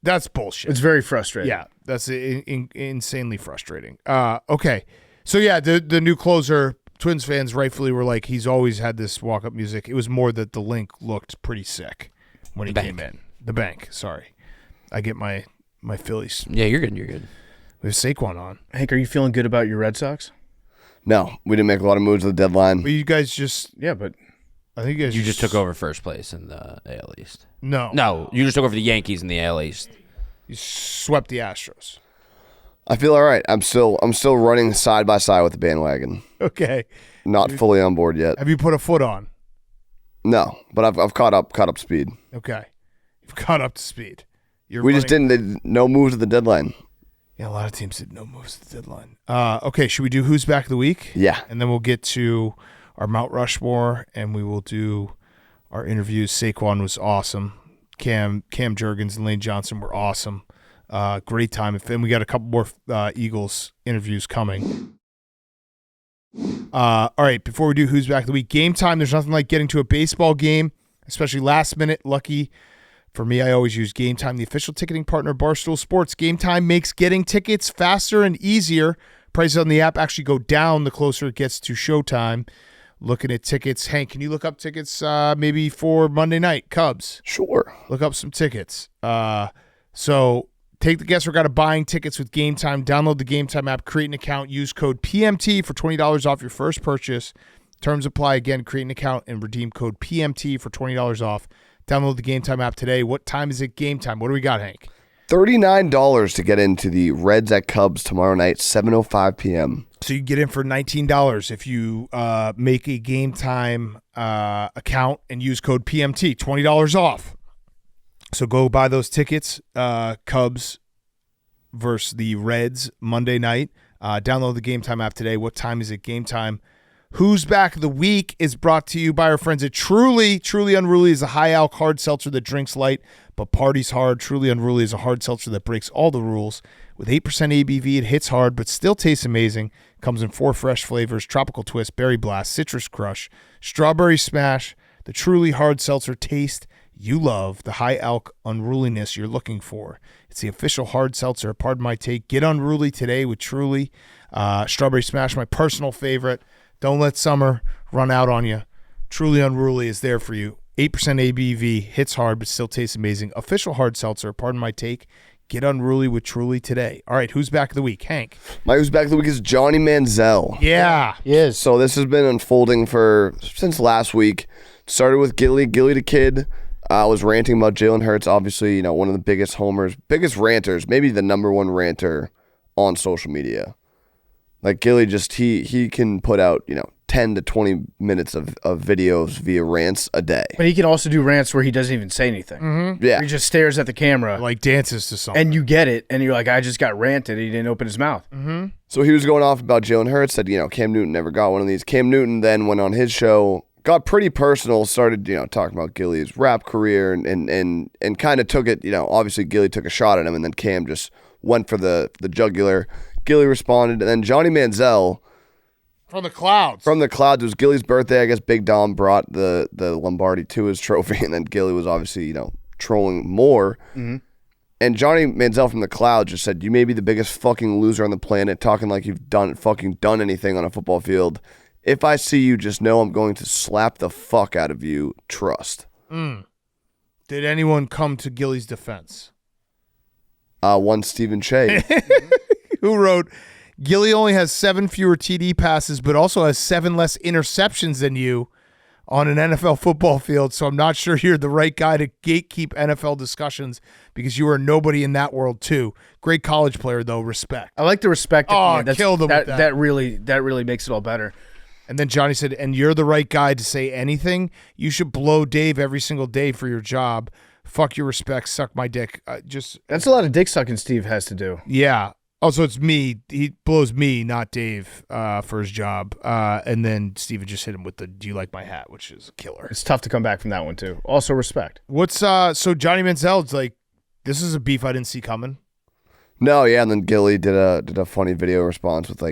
that's bullshit. It's very frustrating. Yeah, that's insanely frustrating. Okay, so yeah, the new closer, Twins fans rightfully were like, he's always had this walk-up music. It was more that the link looked pretty sick when he came in. The bank, sorry. I get my Phillies. Yeah, you're good. We have Saquon on. Hank, are you feeling good about your Red Sox? No, we didn't make a lot of moves at the deadline. But you guys just... Yeah, but... I think you guys just took over first place in the AL East. No, you just took over the Yankees in the AL East. You swept the Astros. I feel all right. I'm still running side by side with the bandwagon. Okay. Not fully on board yet. Have you put a foot on? No, but I've caught up speed. Okay. You've caught up to speed. Just didn't. No moves at the deadline. Yeah, a lot of teams did no moves at the deadline. Okay, should we do Who's Back of the Week? Yeah. And then we'll get to our Mount Rushmore, and we will do our interviews. Saquon was awesome. Cam Jurgens and Lane Johnson were awesome. Great time. And we got a couple more Eagles interviews coming. All right, before we do Who's Back of the Week, game time. There's nothing like getting to a baseball game, especially last minute. Lucky for me, I always use Game Time, the official ticketing partner of Barstool Sports. Game Time makes getting tickets faster and easier. Prices on the app actually go down the closer it gets to showtime. Looking at tickets. Hank, can you look up tickets maybe for Monday night, Cubs? Sure. Look up some tickets. So take the guesswork out of buying tickets with Game Time. Download the Game Time app, create an account, use code PMT for $20 off your first purchase. Terms apply. Again, create an account and redeem code PMT for $20 off. Download the Game Time app today. What time is it game time? What do we got, Hank? $39 to get into the Reds at Cubs tomorrow night, 7:05 p.m. So you get in for $19 if you make a Game Time account and use code PMT, $20 off. So go buy those tickets. Cubs versus the Reds Monday night. Download the Game Time app today. What time is it game time? Who's Back of the Week is brought to you by our friends at Truly. Truly Unruly is a high-alc hard seltzer that drinks light but parties hard. Truly Unruly is a hard seltzer that breaks all the rules. With 8% ABV, it hits hard but still tastes amazing. Comes in 4 fresh flavors: Tropical Twist, Berry Blast, Citrus Crush, Strawberry Smash. The Truly hard seltzer taste you love, the high-alc unruliness you're looking for. It's the official hard seltzer. Pardon my take. Get unruly today with Truly. Strawberry Smash, my personal favorite. Don't let summer run out on you. Truly Unruly is there for you. 8% ABV, hits hard, but still tastes amazing. Official hard seltzer, pardon my take. Get unruly with Truly today. All right, who's back of the week? Hank. My who's back of the week is Johnny Manziel. Yeah. He is. So this has been unfolding since last week. Started with Gilly the Kid. Was ranting about Jalen Hurts. Obviously, one of the biggest homers, biggest ranters, maybe the number one ranter on social media. Like Gilly, just he can put out 10 to 20 minutes of videos via rants a day. But he can also do rants where he doesn't even say anything. Mm-hmm. Yeah, he just stares at the camera, like dances to something, and you get it, and you're like, I just got ranted. He didn't open his mouth. Mm-hmm. So he was going off about Jalen Hurts. Said Cam Newton never got one of these. Cam Newton then went on his show, got pretty personal, started talking about Gilly's rap career, and kind of took it. Obviously Gilly took a shot at him, and then Cam just went for the jugular. Gilly responded, and then Johnny Manziel from the clouds. It was Gilly's birthday. I guess Big Dom brought the Lombardi to his trophy, and then Gilly was obviously trolling more. Mm-hmm. And Johnny Manziel from the clouds just said, "You may be the biggest fucking loser on the planet, talking like you've done anything on a football field. If I see you, just know I'm going to slap the fuck out of you. Trust." Did anyone come to Gilly's defense? One Stephen Che. Who wrote, Gilly only has 7 fewer TD passes, but also has 7 less interceptions than you on an NFL football field, so I'm not sure you're the right guy to gatekeep NFL discussions because you are nobody in that world too. Great college player, though. Respect. I like the respect. Killed him with that. That really makes it all better. And then Johnny said, and you're the right guy to say anything. You should blow Dave every single day for your job. Fuck your respect. Suck my dick. That's a lot of dick sucking Steve has to do. Yeah. Also, it's me. He blows me, not Dave, for his job. And then Steven just hit him with the "Do you like my hat?" which is a killer. It's tough to come back from that one too. Also, respect. What's so Johnny Manziel's like? This is a beef I didn't see coming. No, yeah, and then Gilly did a funny video response with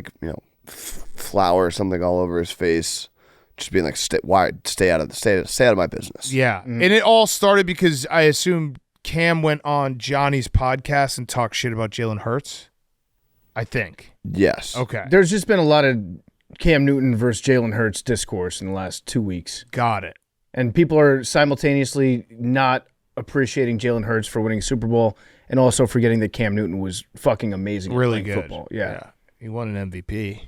flour or something all over his face, just being like, stay out of my business." Yeah, and it all started because I assume Cam went on Johnny's podcast and talked shit about Jalen Hurts. I think. Yes. Okay. There's just been a lot of Cam Newton versus Jalen Hurts discourse in the last 2 weeks. Got it. And people are simultaneously not appreciating Jalen Hurts for winning a Super Bowl and also forgetting that Cam Newton was fucking amazing. Really good. Football. Yeah. He won an MVP.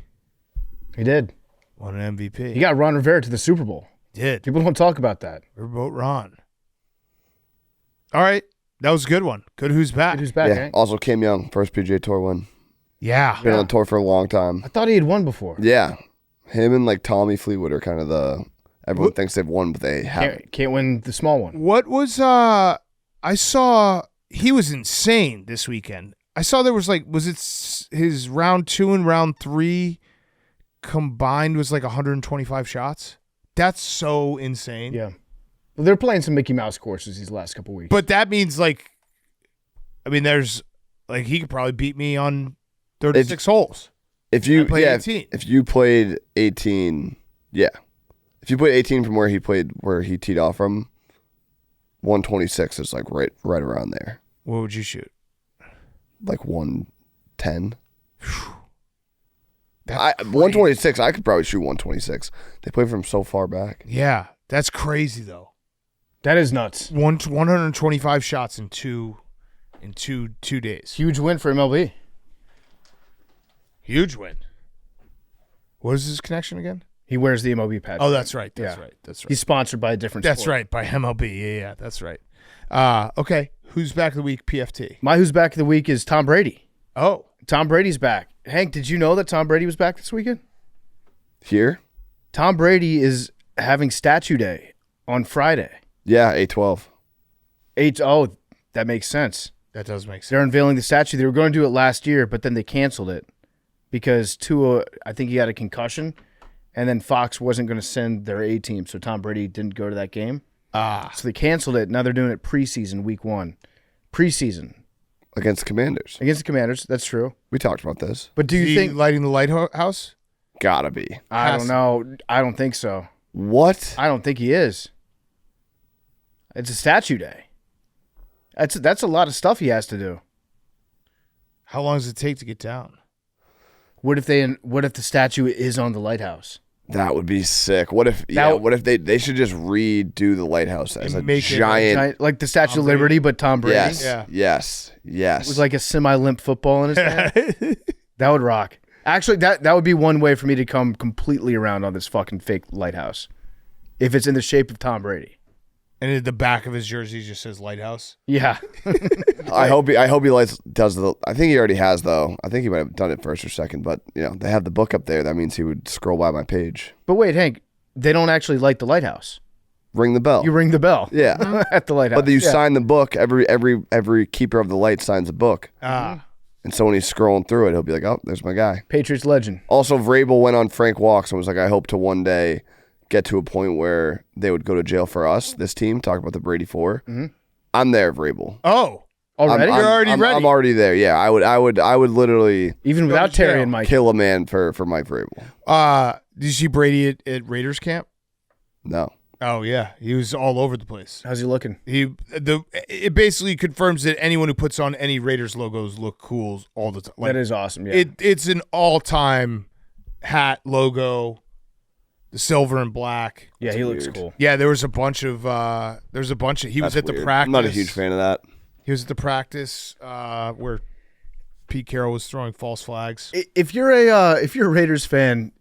He did. Won an MVP. He got Ron Rivera to the Super Bowl. Did. People don't talk about that. Riverboat Ron. All right. That was a good one. Good who's back. Good who's back, Yeah. Hank? Also, Kim Young, first PGA Tour win. Yeah. Been on the tour for a long time. I thought he had won before. Yeah. Him and Tommy Fleetwood are kind of everyone thinks they've won, but they haven't. Can't win the small one. What was I saw he was insane this weekend. I saw there was was it his round 2 and round 3 combined was 125 shots? That's so insane. Yeah. Well, they're playing some Mickey Mouse courses these last couple weeks. But that means there's he could probably beat me on 36 holes. If you played 18. If you played 18, yeah. If you played 18 from where he teed off from, 126 is right around there. What would you shoot? 110. 126. I could probably shoot 126. They play from so far back. Yeah, that's crazy though. That is nuts. 125 shots in two days. Huge win for MLB. Huge win. What is his connection again? He wears the MLB patch. Oh, that's right. That's Yeah. right. That's right. He's sponsored by a different That's sport. right. By MLB. Yeah, that's right. Okay. Who's back of the week? PFT. My who's back of the week is Tom Brady. Oh. Tom Brady's back. Hank, did you know that Tom Brady was back this weekend? Here? Tom Brady is having Statue Day on Friday. Yeah, 8/12. Oh, that makes sense. That does make sense. They're unveiling the statue. They were going to do it last year, but then they canceled it because Tua, I think he had a concussion, and then Fox wasn't going to send their A team, so Tom Brady didn't go to that game. So they canceled it. Now they're doing it preseason, week 1. Preseason. Against the Commanders. Against the Commanders. That's true. We talked about this. But do Is you he think... lighting the lighthouse? Gotta be. I don't know. I don't think so. What? I don't think he is. It's a statue day. That's a lot of stuff he has to do. How long does it take to get down? What if the statue is on the lighthouse? That would be sick. What if they should just redo the lighthouse as a make it giant Like the Statue of Liberty, but Tom Brady? Yes. Yeah. Yes. Yes. It was like a semi-limp football in his hand. That would rock. Actually, that would be one way for me to come completely around on this fucking fake lighthouse. If it's in the shape of Tom Brady. And at the back of his jersey just says lighthouse. Yeah. I hope he does the. I think he already has though. I think he might have done it first or second, but they have the book up there. That means he would scroll by my page. But wait, Hank, they don't actually light the lighthouse. Ring the bell. You ring the bell. Yeah. At the lighthouse. But you sign the book. Every keeper of the light signs a book. And so when he's scrolling through it, he'll be like, "Oh, there's my guy." Patriots legend. Also, Vrabel went on Frank Walks and was like, "I hope to one day get to a point where they would go to jail for us, this team." Talk about the Brady 4. Mm-hmm. I'm there, Vrabel. Oh, already? You're already ready. I'm already there. Yeah, I would literally Even without Terry and Mike. kill a man for Mike Vrabel. Did you see Brady at Raiders camp? No. Oh yeah, he was all over the place. How's he looking? It basically confirms that anyone who puts on any Raiders logos look cool all the time. Like, that is awesome. Yeah. It's an all-time hat logo, the silver and black. Yeah, he looks cool. Yeah, there was a bunch of. He was at the practice. I'm not a huge fan of that. He was at the practice where Pete Carroll was throwing false flags. If you're a Raiders fan,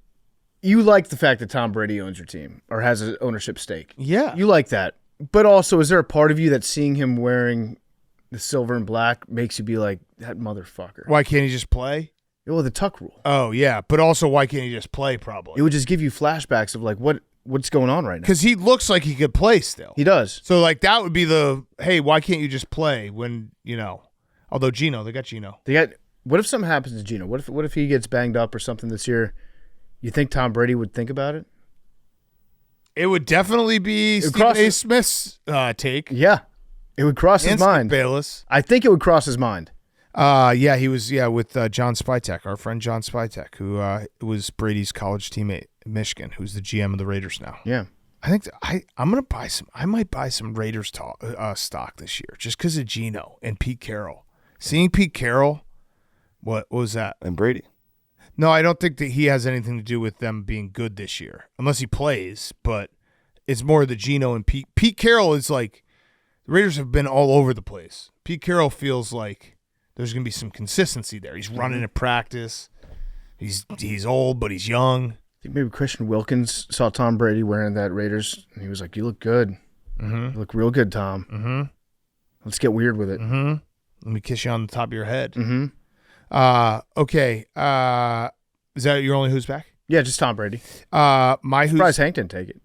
you like the fact that Tom Brady owns your team or has an ownership stake. Yeah. You like that. But also, is there a part of you that seeing him wearing the silver and black makes you be like, that motherfucker? Why can't he just play? Well, the tuck rule. Oh, yeah. But also, why can't he just play, probably? It would just give you flashbacks of like, what's going on right now? Because he looks like he could play still. He does. So, like, that would be hey, why can't you just play when, although Geno, they got Geno. What if something happens to Geno? What if he gets banged up or something this year? You think Tom Brady would think about it? It would definitely be Stephen A. Smith's take. Yeah. It would cross his mind. Bayless. I think it would cross his mind. Yeah, he was with John Spytek, our friend John Spytek, who was Brady's college teammate in Michigan, who's the GM of the Raiders now. Yeah. I think I'm gonna buy some. I might buy some Raiders stock this year just because of Geno and Pete Carroll. Seeing Pete Carroll, what was that? And Brady. No, I don't think that he has anything to do with them being good this year, unless he plays. But it's more the Geno and Pete. Pete Carroll is like the Raiders have been all over the place. Pete Carroll feels like there's gonna be some consistency there. He's running at practice. He's old, but he's young. I think maybe Christian Wilkins saw Tom Brady wearing that Raiders, and he was like, "You look good. You look real good, Tom. Let's get weird with it. Let me kiss you on the top of your head." Okay. Is that your only who's back? Yeah, just Tom Brady. My who's Surprised Hank didn't take it.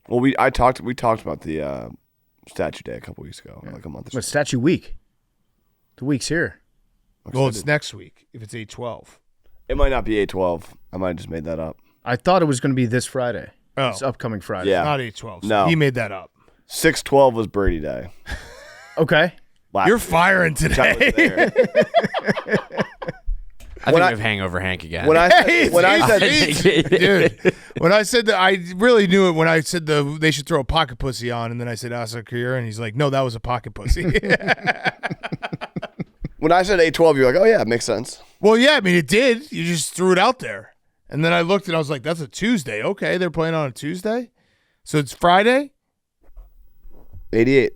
Well, we talked about the Statue Day a couple weeks ago, like a month or so. But Statue Week. The week's here. Well, it's next week if it's 8/12. It might not be 8/12. I might have just made that up. I thought it was going to be this Friday. Oh. This upcoming Friday. Yeah. Not 8/12. No. He made that up. 6/12 was Brady Day. Okay. You're firing today. I think we have Hangover Hank again. When I said Dude, when I said that, I really knew it when I said they should throw a pocket pussy on, and then I said Asa Kira, and he's like, no, that was a pocket pussy. when I said 8/12, you're like, oh yeah, it makes sense. Well, yeah, I mean, it did. You just threw it out there. And then I looked and I was like, that's a Tuesday. Okay, they're playing on a Tuesday? So it's Friday? 88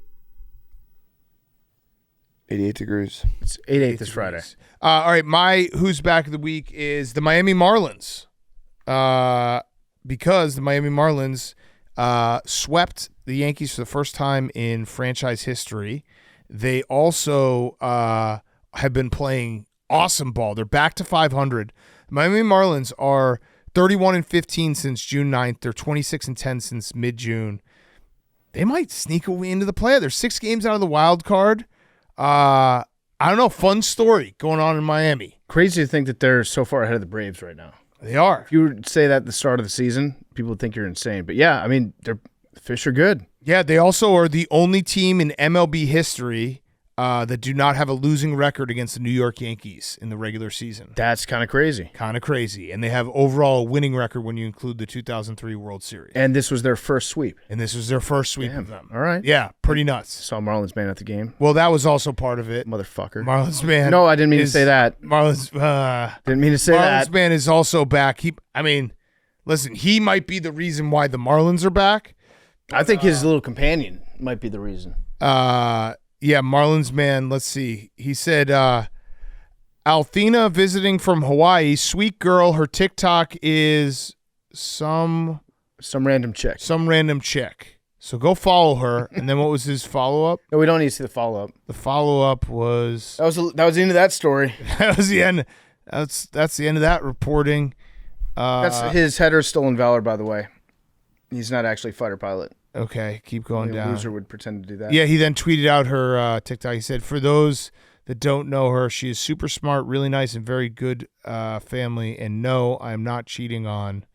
degrees. It's 8/8 this Friday. All right, my who's back of the week is the Miami Marlins. because the Miami Marlins swept the Yankees for the first time in franchise history. They also have been playing awesome ball. They're back to 500. The Miami Marlins are 31-15 since June 9th. They're 26-10 since mid-June. They might sneak away into the play. They're 6 games out of the wild card. I don't know. Fun story going on in Miami. Crazy to think that they're so far ahead of the Braves right now. They are. If you would say that at the start of the season, people would think you're insane. But yeah, I mean, the fish are good. Yeah, they also are the only team in MLB history that do not have a losing record against the New York Yankees in the regular season. That's kind of crazy. And they have overall a winning record when you include the 2003 World Series. And this was their first sweep. Of them. All right. Yeah, pretty nuts. Saw Marlins man at the game. Well, that was also part of it. Motherfucker. Marlins man. No, I didn't mean to say that. Didn't mean to say that. Marlins man is also back. Listen, he might be the reason why the Marlins are back. I think his little companion might be the reason. Yeah, Marlins man, let's see. He said, Althena visiting from Hawaii, sweet girl. Her TikTok is some random chick. So go follow her. And then what was his follow-up? No, we don't need to see the follow-up. The follow-up was... That was the end of that story. That was the end. That's the end of that reporting. That's his header's stolen valor, by the way. He's not actually a fighter pilot. Okay, keep going down. A loser would pretend to do that. Yeah, he then tweeted out her TikTok. He said, for those that don't know her, she is super smart, really nice, and very good family. And no, I'm not cheating on...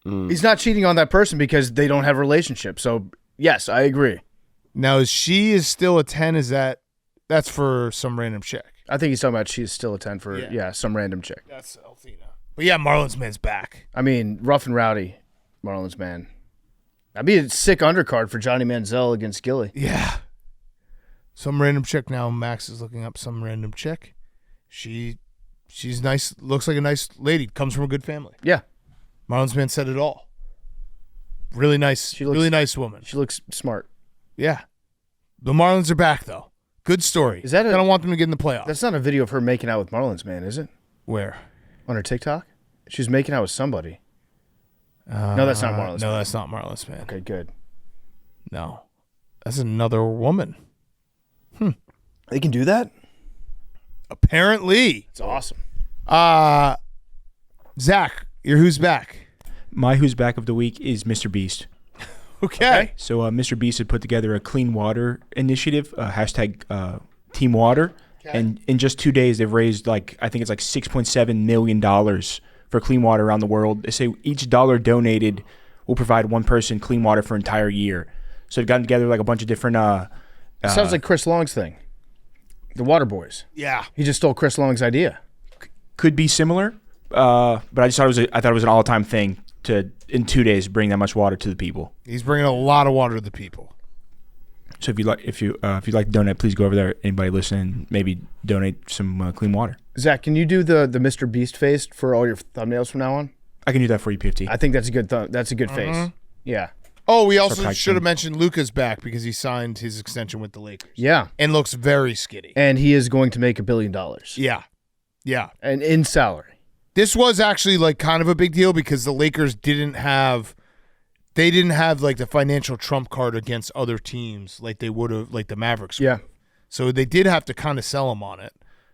He's not cheating on that person because they don't have a relationship. So, yes, I agree. Now, she is still a 10. That's for some random chick? I think he's talking about she's still a 10 for, some random chick. That's Althena. But yeah, Marlins man's back. I mean, rough and rowdy Marlins man. That'd be a sick undercard for Johnny Manziel against Gilly. Yeah. Some random chick now. Max is looking up some random chick. She's nice. Looks like a nice lady. Comes from a good family. Yeah. Marlins man said it all. Really nice. Really nice woman. She looks smart. Yeah. The Marlins are back though. Good story. Is that? I don't want them to get in the playoffs. That's not a video of her making out with Marlins man, is it? Where? On her TikTok. She's making out with somebody. No, that's not Marlins. No, that's not Marlins man. Okay, good. No, that's another woman. They can do that? Apparently. It's awesome. Zach, your who's back? My who's back of the week is Mr. Beast. Okay. So Mr. Beast had put together a clean water initiative, hashtag Team Water. Okay. And in just 2 days, they've raised I think it's $6.7 million for clean water around the world. They say each dollar donated will provide one person clean water for an entire year. So they've gotten together a bunch of different... It sounds like Chris Long's thing. The Water Boys. Yeah. He just stole Chris Long's idea. Could be similar, but I just thought it was an all-time thing to, in 2 days, bring that much water to the people. He's bringing a lot of water to the people. So if you'd like to donate, please go over there. Anybody listening, maybe donate some clean water. Zach, can you do the Mr. Beast face for all your thumbnails from now on? I can do that for you, PFT. I think that's a good face. Yeah. Oh, we also should have mentioned Luka's back because he signed his extension with the Lakers. Yeah. And looks very skinny. And he is going to make $1 billion. Yeah. Yeah. And in salary. This was actually kind of a big deal because the Lakers didn't have the financial trump card against other teams like they would have, like the Mavericks. Yeah. So they did have to kind of sell him on it.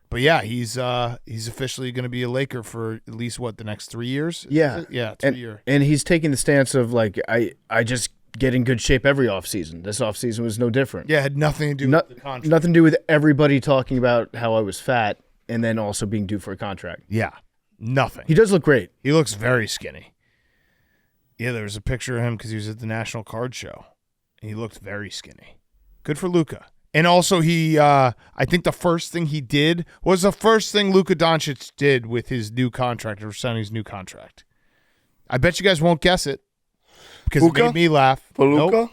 But yeah, he's officially going to be a Laker for at least the next 3 years? Yeah. Yeah, 2 years. And he's taking the stance of I just get in good shape every offseason. This offseason was no different. Yeah, it had nothing to do with the contract. Nothing to do with everybody talking about how I was fat and then also being due for a contract. Yeah. Nothing. He does look great. He looks very skinny. Yeah, there was a picture of him because he was at the National Card Show. And he looked very skinny. Good for Luka. And also I think the first thing he did was the first thing Luka Doncic did with his new contract or signing his new contract. I bet you guys won't guess it because it made me laugh. For Luka? Nope.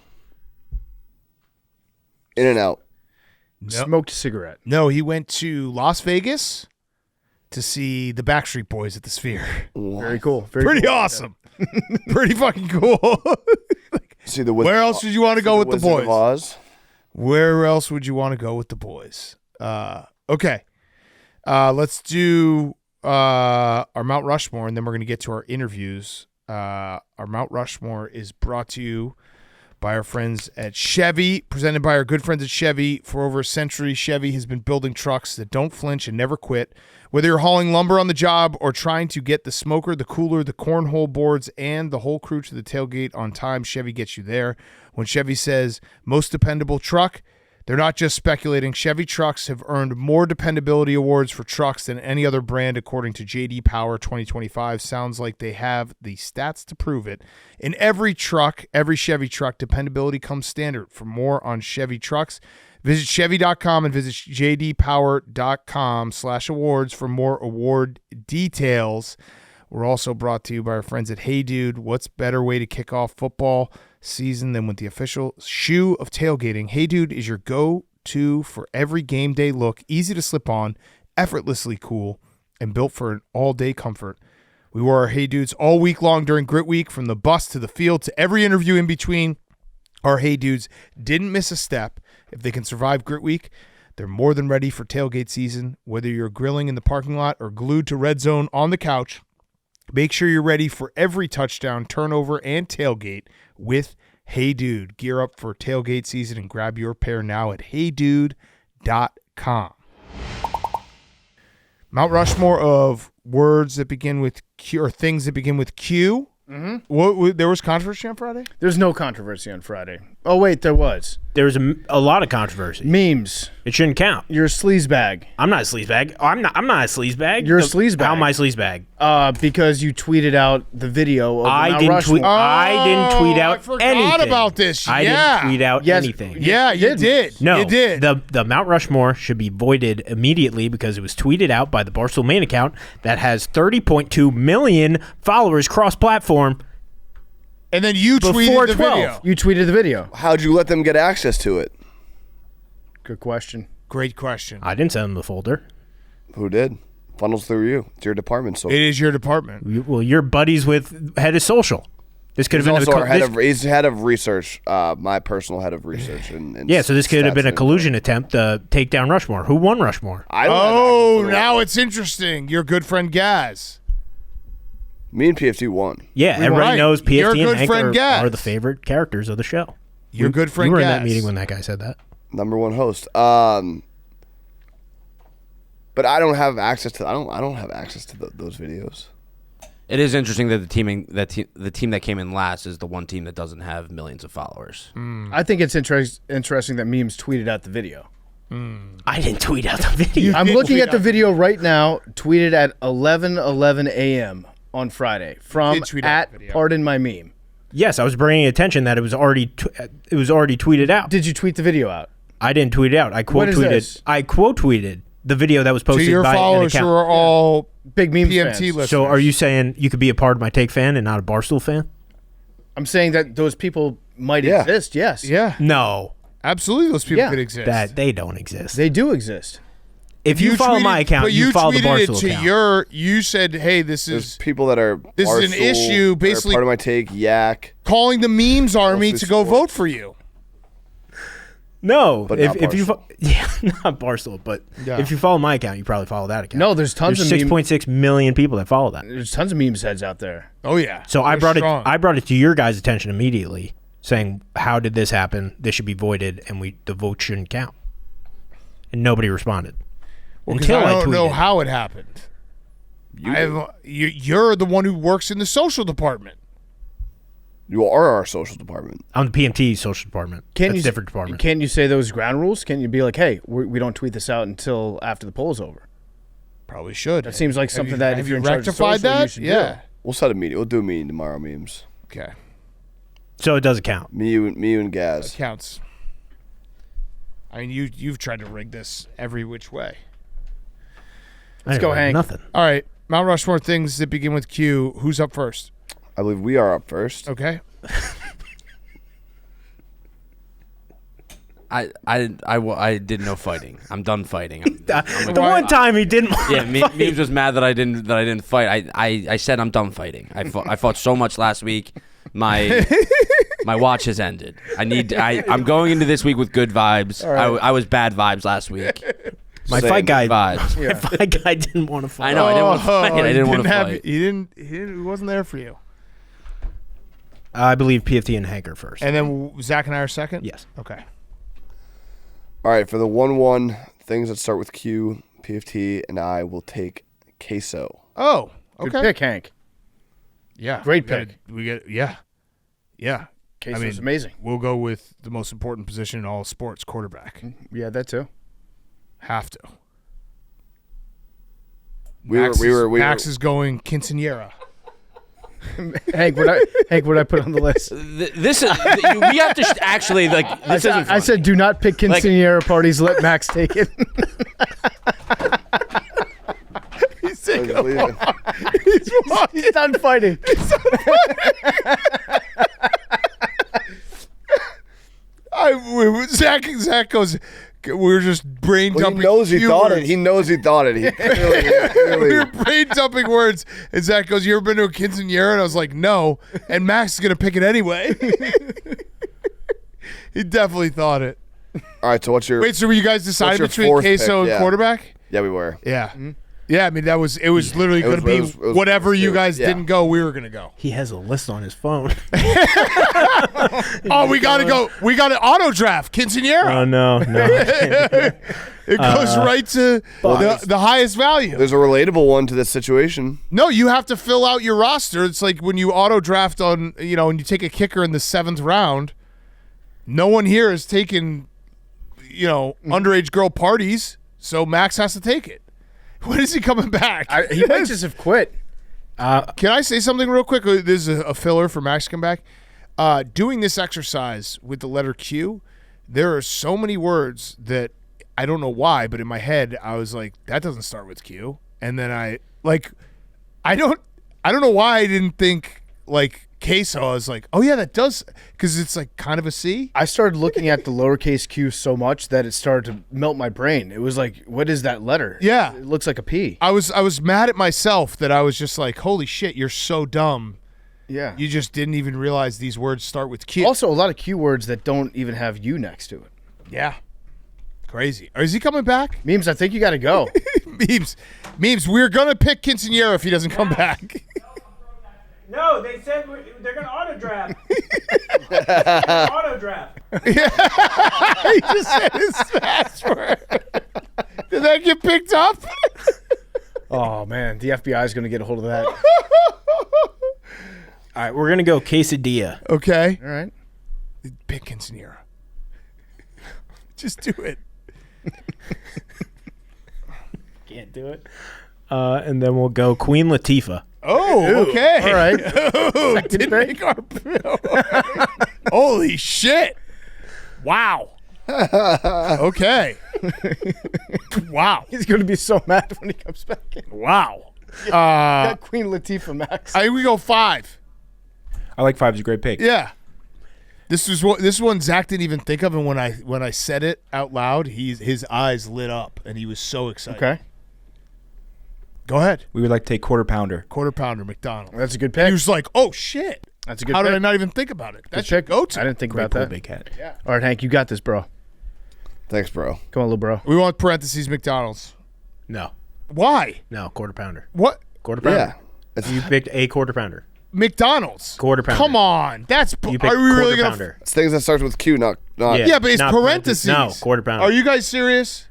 In and out. Nope. Smoked a cigarette. No, he went to Las Vegas to see the Backstreet Boys at the Sphere. What? Very cool. Pretty awesome. Pretty fucking cool. See the Where else would you want to go with the Wizard boys? of Oz? Where else would you want to go with the boys? Okay. Let's do our Mount Rushmore, and then we're going to get to our interviews. Our Mount Rushmore is brought to you by our friends at Chevy, presented by our good friends at Chevy. For over a century, Chevy has been building trucks that don't flinch and never quit. Whether you're hauling lumber on the job or trying to get the smoker, the cooler, the cornhole boards, and the whole crew to the tailgate on time, Chevy gets you there. When Chevy says most dependable truck, they're not just speculating. Chevy trucks have earned more dependability awards for trucks than any other brand, according to J.D. Power 2025. Sounds like they have the stats to prove it. In every truck, every Chevy truck, dependability comes standard. For more on Chevy trucks, visit Chevy.com and visit jdpower.com/awards for more award details. We're also brought to you by our friends at Hey Dude. What's better way to kick off football season than with the official shoe of tailgating? Hey Dude is your go-to for every game day look, easy to slip on, effortlessly cool, and built for an all-day comfort. We wore our Hey Dudes all week long during Grit Week, from the bus to the field to every interview in between. Our Hey Dudes didn't miss a step. If they can survive Grit Week, they're more than ready for tailgate season. Whether you're grilling in the parking lot or glued to Redzone on the couch, make sure you're ready for every touchdown, turnover, and tailgate with Hey Dude. Gear up for tailgate season and grab your pair now at heydude.com. Mount Rushmore of words that begin with Q, or things that begin with Q. Mm-hmm. There was controversy on Friday? There's no controversy on Friday. Oh, wait, there was. There was a lot of controversy. Memes. It shouldn't count. You're a sleazebag. I'm not a sleazebag. I'm not a sleazebag. You're a sleazebag. How am I a sleazebag? Because you tweeted out the video of I Mount didn't Rushmore. tweet. I didn't tweet out I forgot anything. about this. I didn't tweet out anything. Yeah, you did. No, you did. The Mount Rushmore should be voided immediately because it was tweeted out by the Barstool main account that has 30.2 million followers cross-platform. And then you tweeted the video. You tweeted the video. How'd you let them get access to it? Good question. Great question. I didn't send them the folder. Who did? Funnels through you. It's your department. So it is your department. Well, you're buddies with head of social. This could have been also our he's head of research, my personal head of research. And yeah, so this could have been a collusion attempt to take down Rushmore. Who won Rushmore? Now it's interesting. Your good friend Gaz. Me and PFT won. Yeah, everybody knows PFT and Hank are the Gaz. favorite characters of the show. Your good friend You were Gaz. in that meeting when that guy said that. Number one host. But I don't have access to. I don't have access to those videos. It is interesting that the team that came in last is the one team that doesn't have millions of followers. I think it's interesting that Memes tweeted out the video. I didn't tweet out the video. I'm looking at the video right now, tweeted at 11:11 a.m. on Friday from at Pardon My Meme. Yes, I was bringing attention that it was already tweeted out. Did you tweet the video out? I didn't tweet it out. I quote tweeted the video that was posted to your by followers an account. who are all big Memes PMT fans. listeners. So are you saying you could be a Pardon My Take fan and not a Barstool fan? I'm saying that those people might exist, yes. Yeah. No. Absolutely those people could exist. That they don't exist. They do exist. If you follow my account, you follow the Barstool account. You said, hey, this There's is people that are this is an Barstool, issue, basically Part of My Take, Yak. calling the memes army to go vote for you. No, But if not you Barstool. not Barstool, but if you follow my account, you probably follow that account. No, there's tons There's of 6.6 million people that follow that. There's tons of Memes heads out there. Oh yeah. So I They're brought strong. it to your guys' attention immediately, saying, "How did this happen? This should be voided, and the vote shouldn't count." And nobody responded. Until I don't know how it happened. You're the one who works in the social department. You are our social department. I'm the PMT social department. That's a different department. Can't you say those ground rules? Can you be like, hey, we don't tweet this out until after the poll's over? Probably should. That seems like something that if you're in rectified charge of social, that, you should yeah. We'll set a meeting. We'll do a meeting tomorrow, Memes. Okay. So it doesn't count. Me, you, and Gaz. That counts. I mean, you've tried to rig this every which way. Let's go, Hank. Nothing. All right, Mount Rushmore things that begin with Q. Who's up first? I believe we are up first. Okay. I did no fighting. I'm done fighting. The one time he didn't. Yeah, Memes was mad that I didn't fight. I said I'm done fighting. I fought so much last week. My watch has ended. I'm going into this week with good vibes. Right. I was bad vibes last week. My Same fight guy. vibes. My fight guy didn't want to fight. I know. I didn't want to fight. I didn't want to fight. He wasn't there for you. I believe PFT and Hank are first. And then Zach and I are second? Yes. Okay. All right, for the 1-1, things that start with Q, PFT and I will take queso. Oh, okay. Good pick, Hank. Yeah. Great pick. Yeah. Queso's amazing. We'll go with the most important position in all sports, quarterback. Yeah, that too. Have to. Max is going quinceañera. Hank, what I put on the list? This is we have to actually like. This isn't funny. I said, do not pick quinceañera parties. Let Max take it. He's taking a walk. He's done fighting. Zach goes. We were just brain dumping. He knows he thought words. it. He knows he thought it. He clearly. We were brain dumping words, and Zach goes, "You ever been to a quinceañera?" And I was like, "No." And Max is gonna pick it anyway. He definitely thought it. All right, so what's your? Wait, so were you guys decided your between fourth queso pick? and quarterback? Yeah, we were. Yeah. Mm-hmm. Yeah, I mean it was literally going to be it was whatever you guys didn't go, we were going to go. He has a list on his phone. Oh, we got to go. We got an auto draft, quinceañera. Oh no. It goes right to the highest value. There's a relatable one to this situation. No, you have to fill out your roster. It's like when you auto draft on, and you take a kicker in the 7th round. No one here has taken, underage girl parties, so Max has to take it. When is he coming back? He might just have quit. Can I say something real quick? This is a filler for Max to come back. Doing this exercise with the letter Q, there are so many words that I don't know why, but in my head I was like, that doesn't start with Q. And then I don't know why I didn't think like queso. I was like, oh yeah, that does, because it's like kind of a C. I started looking at the lowercase q so much that it started to melt my brain. It was like, what is that letter? Yeah. It looks like a P. I was mad at myself that I was just like, holy shit, you're so dumb. Yeah. You just didn't even realize these words start with Q. Also, a lot of Q words that don't even have U next to it. Yeah. Crazy. Is he coming back? Memes, I think you got to go. Memes, we're going to pick quinceañera if he doesn't come back. No, they said they're going to auto draft. Auto draft. He just said his password. Did that get picked up? Oh, man. The FBI is going to get a hold of that. All right, we're gonna go quesadilla. Okay. All right. Pick quinceañera. Just do it. Can't do it. And then we'll go Queen Latifah. Oh, okay. All right. Didn't make our Holy shit. Wow. Okay. Wow. He's going to be so mad when he comes back in. Wow. Got Queen Latifah, Max. I think we go 5. I like 5 is a great pick. Yeah. This is one Zach didn't even think of, and when I said it out loud, his eyes lit up and he was so excited. Okay. Go ahead. We would like to take quarter pounder. Quarter pounder, McDonald's. That's a good pick. He was like, oh shit. That's a good How pick. did I not even think about it? Good That's your pick. go-to. I didn't think Great about pull, that. big head. Yeah. All right, Hank, you got this, bro. Thanks, bro. Come on, little bro. We want parentheses McDonald's. No, Why? quarter pounder. What? Quarter pounder. Yeah. You picked a quarter pounder. McDonald's. Quarter pounder. Come on. That's You picked are we really quarter gonna pounder. It's things that starts with Q, not. Yeah, but it's not parentheses. No, quarter pounder. Are you guys serious?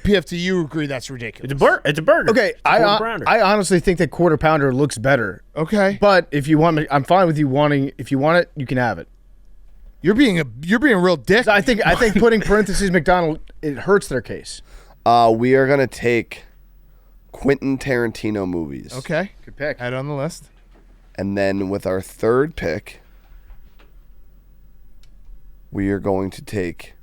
PFT, you agree that's ridiculous. It's a burger. Okay, It's a quarter pounder. I honestly think that quarter pounder looks better. Okay. But if you want me, I'm fine with you wanting. If you want it, you can have it. You're being a real dick. I think putting parentheses McDonald, it hurts their case. We are gonna take Quentin Tarantino movies. Okay. Good pick. Add on the list. And then with our third pick, we are going to take,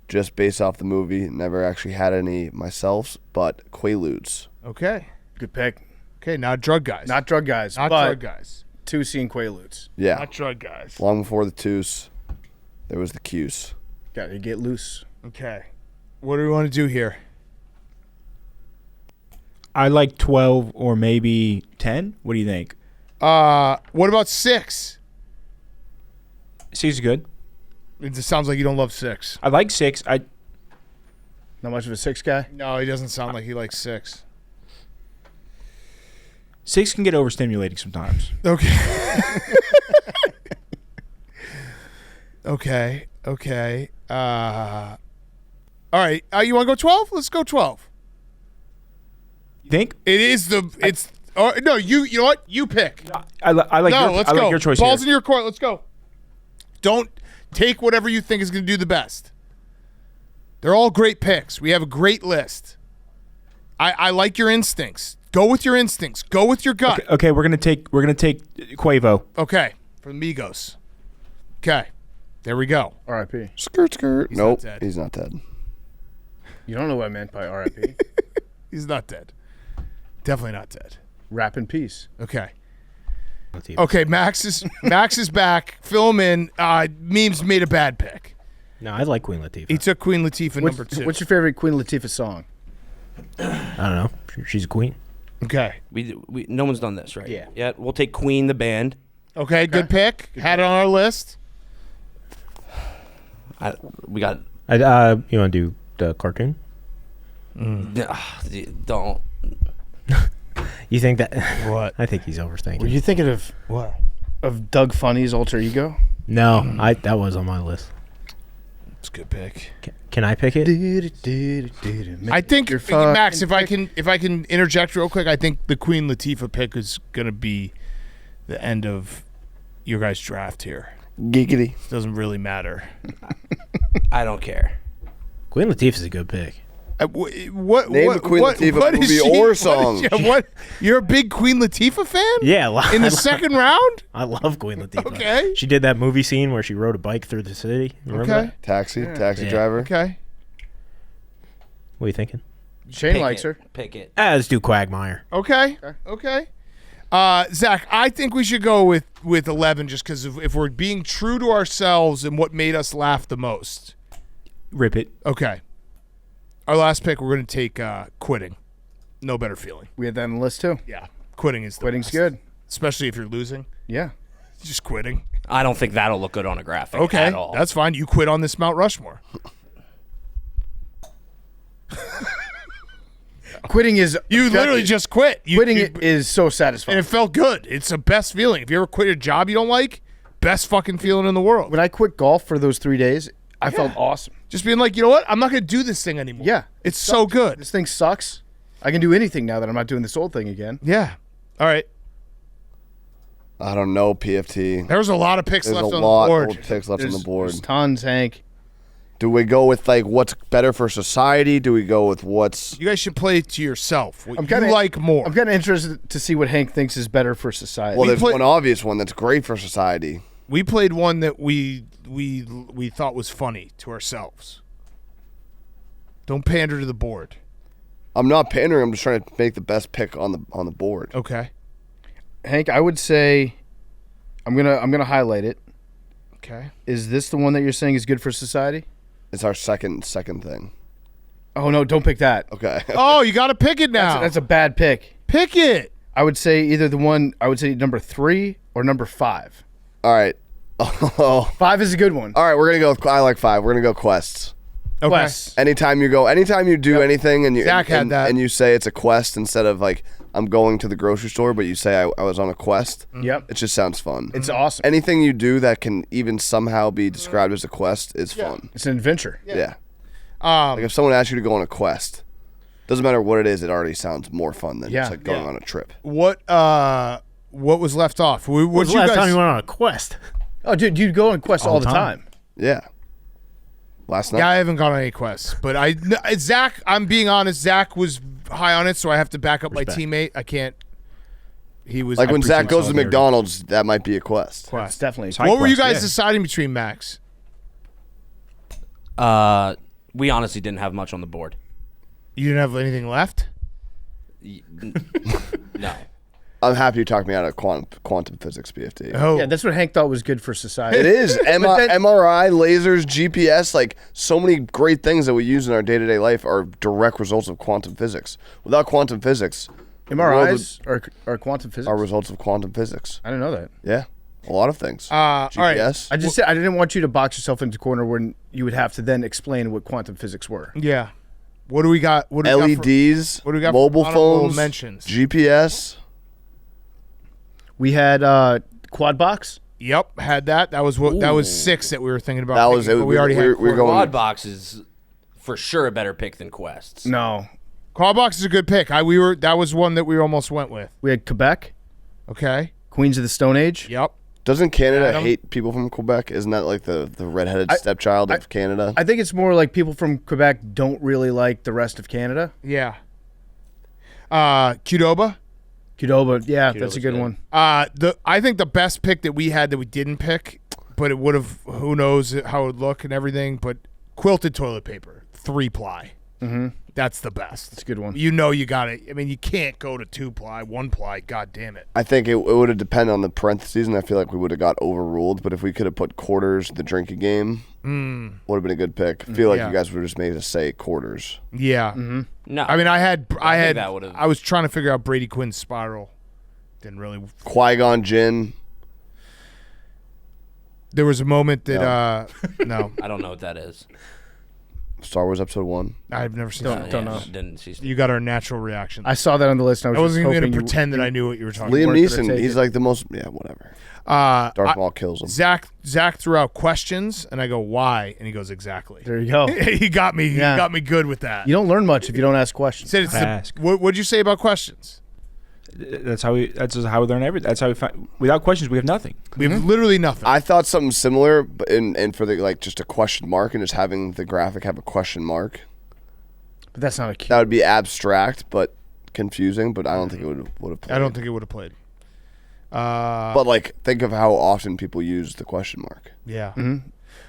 just based off the movie, never actually had any myself, but Quaaludes. Okay. Good pick. Okay, not drug guys. Not drug guys. Not but drug guys. Tusi and Quaaludes. Yeah. Not drug guys. Long before the twos, there was the Q's. Got to get loose. Okay. What do we want to do here? I like 12 or maybe 10. What do you think? What about 6? 6 is good. It just sounds like you don't love 6. I like 6. Not much of a 6 guy? No, he doesn't sound like he likes 6. 6 can get overstimulating sometimes. Okay. Okay. All right. You want to go 12? Let's go 12. You think? It is no, you know what? You pick. I like your choice. Ball's here. in your court. Let's go. Don't take whatever you think is going to do the best. They're all great picks. We have a great list. I like your instincts. Go with your instincts. Go with your gut. Okay, we're gonna take Quavo. Okay, from Migos. Okay, there we go. R.I.P. Skirt. Nope, not dead. he's not dead. You don't know what I meant by R.I.P. He's not dead. Definitely not dead. Rap in peace. Okay. Okay, Max is back. Fill him in. Memes made a bad pick. No, I like Queen Latifah. He took Queen Latifah number 2. What's your favorite Queen Latifah song? I don't know. She's a queen. Okay. We no one's done this, right? Yeah. Yeah. We'll take Queen the band. Okay, good pick. Had it on our list. We got. You want to do the cartoon? Don't. You think that? What? I think he's overthinking. Were you thinking of What? Of Doug Funny's alter ego? No, that was on my list. It's a good pick. Can I pick it? I think Max, if I can interject real quick, I think the Queen Latifah pick is gonna be the end of your guys' draft here. Giggity. Doesn't really matter. I don't care. Queen Latifah's a good pick. What? Name a Queen Latifah movie or song. What? You're a big Queen Latifah fan? Yeah, In the second round? I love Queen Latifah. Okay. She did that movie scene where she rode a bike through the city. Remember Okay. that? Taxi Yeah. driver. Okay. What are you thinking? Shane likes her. Pick it. Let's do Quagmire. Okay. Zach, I think we should go with 11 just because if we're being true to ourselves and what made us laugh the most. Rip it. Okay. Our last pick, we're going to take quitting. No better feeling. We had that on the list too. Yeah. Quitting is the Quitting's best. good. Especially if you're losing. Yeah. Just quitting. I don't think that'll look good on a graphic. Okay. At all. That's fine. You quit on this Mount Rushmore. Quitting is You literally just quit. Quitting is so satisfying. And it felt good. It's the best feeling. If you ever quit a job you don't like, best fucking feeling in the world. When I quit golf for those 3 days, I felt awesome. Just being like, you know what? I'm not going to do this thing anymore. Yeah. It's so good. This thing sucks. I can do anything now that I'm not doing this old thing again. Yeah. All right. I don't know, PFT. There's a lot of picks There's left a on lot the of board. picks left on the board. There's tons, Hank. Do we go with like what's better for society? Do we go with what's You guys should play it to yourself. What kinda- you like more. I'm kind of interested to see what Hank thinks is better for society. well? There's play- one obvious one that's great for society. We played one that we thought was funny to ourselves. Don't pander to the board. I'm not pandering. I'm just trying to make the best pick on the board. Okay. Hank, I would say I'm gonna highlight it. Okay. Is this the one that you're saying is good for society? It's our second thing. Oh no, don't pick that. Okay. Oh, you got to pick it now. That's a bad pick. Pick it. I would say either the one. I would say number 3 or number 5. All right. Oh. 5 is a good one. All right. We're gonna go. I like 5. We're gonna go quests. Okay. Quest. Anytime you do anything and you Zach had that. and you say it's a quest instead of like I'm going to the grocery store, but you say I was on a quest. Yep. It just sounds fun. It's awesome. Anything you do that can even somehow be described as a quest is fun. It's an adventure. Yeah. Like if someone asks you to go on a quest, doesn't matter what it is, it already sounds more fun than just like going on a trip. What was left off? What When's you the last guys? time you went on a quest? Oh, dude, you go on quest all the time. Yeah. Last night. Yeah, I haven't gone on any quests, but Zach. I'm being honest. Zach was high on it, so I have to back up my teammate. I can't. He was Like when Zach goes to solidarity. McDonald's, that might be a quest. It's definitely. What were you quest, guys yeah. deciding between, Max? We honestly didn't have much on the board. You didn't have anything left? No. I'm happy you talked me out of quantum physics, BFT. Oh, Yeah, that's what Hank thought was good for society. It is. MRI, lasers, GPS, like so many great things that we use in our day-to-day life are direct results of quantum physics. Without quantum physics, MRIs are quantum physics. are results of quantum physics. I didn't know that. Yeah. A lot of things. all right. GPS. I just said I didn't want you to box yourself into a corner when you would have to then explain what quantum physics were. Yeah. What do we got? What do we LEDs, What do we got? mobile For honorable phones, mentions. GPS. We had quad box. Yep, had that. That was 6 that we were thinking about. That was picking, it. but we already had. We're going. Quad box is for sure a better pick than Quests. No, Quad box is a good pick. That was one that we almost went with. we had Quebec, Okay. Queens of the Stone Age. Yep. Doesn't Canada Adam? hate people from Quebec? Isn't that like the redheaded stepchild of Canada? I think it's more like people from Quebec don't really like the rest of Canada. Yeah. Qdoba. Qdoba, yeah, that's Qdoba's a good good. one. I think the best pick that we had that we didn't pick, but it would have. Who knows how it would look and everything. But quilted toilet paper, 3-ply. Mm-hmm. That's the best. That's a good one. You know you got it. I mean, you can't go to 2-ply, 1-ply. God damn it. I think it would have depended on the parentheses, and I feel like we would have got overruled. But if we could have put quarters, the drinking game, would have been a good pick. I feel like Yeah. you guys would have just made us say quarters. Yeah. No, I mean, I think that would've- was trying to figure out Brady Quinn's spiral. Didn't really. Qui-Gon Jinn. There was a moment that no, I don't know what that is. Star Wars Episode 1. I've never seen Don't that. know. Didn't see. You got our natural reaction. I saw that on the list. And I I was wasn't just even hoping going to pretend that I knew what you were talking Liam about. Weren't gonna Neeson, take he's it. like the most, whatever. Darth Maul kills him. Zach threw out questions, and I go, why? And he goes, exactly. There you go. He got me. Yeah. He got me good with that. You don't learn much if you don't ask questions. Said it's Ask. what'd you say about questions? That's how we learn everything. That's how we find. Without questions, we have nothing. We have literally nothing. I thought something similar, but and for the just a question mark and just having the graphic have a question mark. But that's not a cue. That would be abstract, but confusing. But I don't think it would have played. I don't think it would have played. But think of how often people use the question mark. Yeah.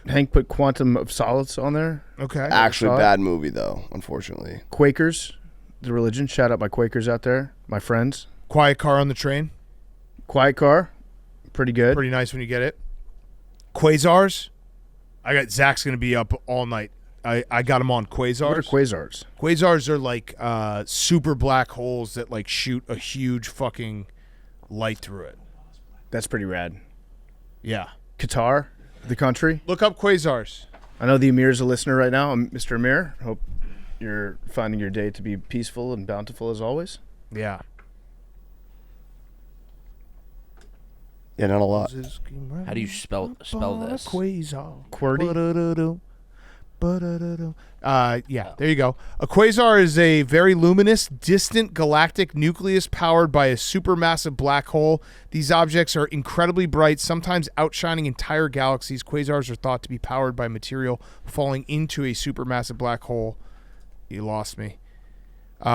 Hank put Quantum of Solace on there. Okay. Actually, saw it. bad movie though. Unfortunately, Quakers, the religion. Shout out my Quakers out there, my friends. Quiet Car on the Train. Quiet Car, pretty good. Pretty nice when you get it. Quasars. I got Zach's going to be up all night. I got him on Quasars. What are quasars? Quasars are like super black holes that shoot a huge fucking light through it. That's pretty rad. Yeah. Qatar, the country. Look up Quasars. I know the Amir's a listener right now. I'm Mr. Amir. Hope you're finding your day to be peaceful and bountiful as always. Yeah. yeah, not a lot. How do you spell this? Quasar. QWERTY? Yeah, there you go. A quasar is a very luminous, distant galactic nucleus powered by a supermassive black hole. These objects are incredibly bright, sometimes outshining entire galaxies. Quasars are thought to be powered by material falling into a supermassive black hole. You lost me.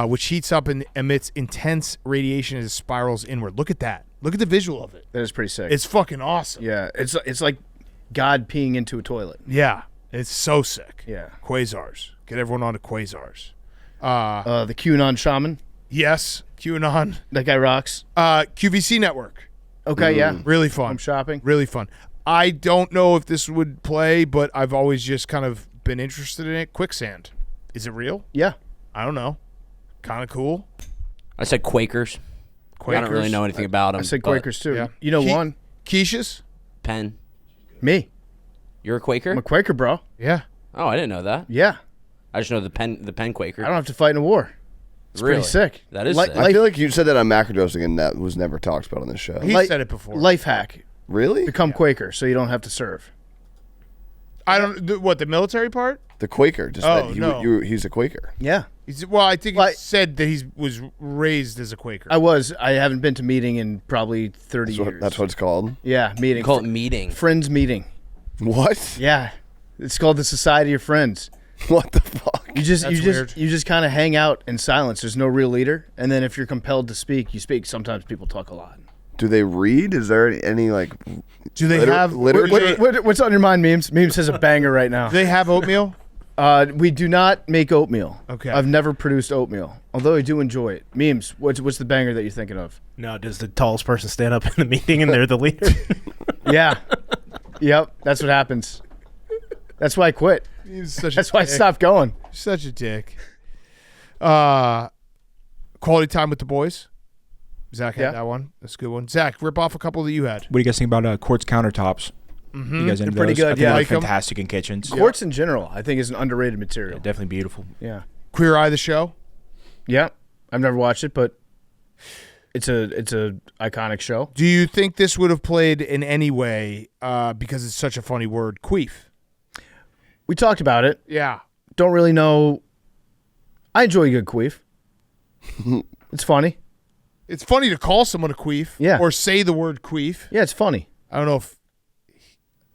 Which heats up and emits intense radiation as it spirals inward. Look at that. Look at the visual of it. That is pretty sick. It's fucking awesome. yeah, it's like God peeing into a toilet. Yeah. It's so sick. Yeah. Quasars. Get everyone on to Quasars. The QAnon shaman. Yes. QAnon. That guy rocks. QVC Network. Okay, yeah. Really fun. I'm shopping. Really fun. I don't know if this would play, but I've always just kind of been interested in it. Quicksand. Is it real? Yeah. I don't know. Kind of cool. I said Quakers. I don't really know anything about them. I said Quakers too. yeah. You know one. Quiches? Penn. Me. You're a Quaker? I'm a Quaker, bro. Yeah. Oh, I didn't know that. Yeah. I just know the Penn Quaker. I don't have to fight in a war. It's Really? pretty sick. That is Li- sick. I feel like you said that on macrodosing, and that was never talked about on this show. He said it before. Life hack. Really? Become Quaker so you don't have to serve. I don't. The military part? The Quaker. Just Oh, that no. he's a Quaker. Yeah. Well, I think Like- he said that he was raised as a Quaker. I haven't been to meeting in probably 30 years. That's what it's called. Yeah, meeting. Call it meeting. Friends meeting. What? Yeah. It's called the Society of Friends. What the fuck? You just weird. you just kind of hang out in silence. There's no real leader, and then if you're compelled to speak, you speak. Sometimes people talk a lot. Do they read? Is there any like? Do they have literature? What's on your mind, Memes? Memes has a banger right now. Do they have oatmeal? We do not make oatmeal. Okay. I've never produced oatmeal, although I do enjoy it. Memes, what's the banger that you're thinking of? No, does the tallest person stand up in the meeting and they're the leader? Yeah. Yep. That's what happens. That's why I quit. That's why I stopped going. Such a dick. Quality time with the boys. Zach had that one. That's a good one. Zach, rip off a couple that you had. What do you guys think about quartz countertops? You guys into They're pretty those? good, I think yeah. they're Like 'em? fantastic in kitchens. Quartz in general, I think, is an underrated material. Definitely beautiful. Yeah. Queer Eye the show? Yeah, I've never watched it, but it's a iconic show. Do you think this would have played in any way because it's such a funny word, queef? We talked about it. Yeah. Don't really know. I enjoy a good queef. It's funny. It's funny to call someone a queef. Yeah. Or say the word queef. Yeah, it's funny. I don't know if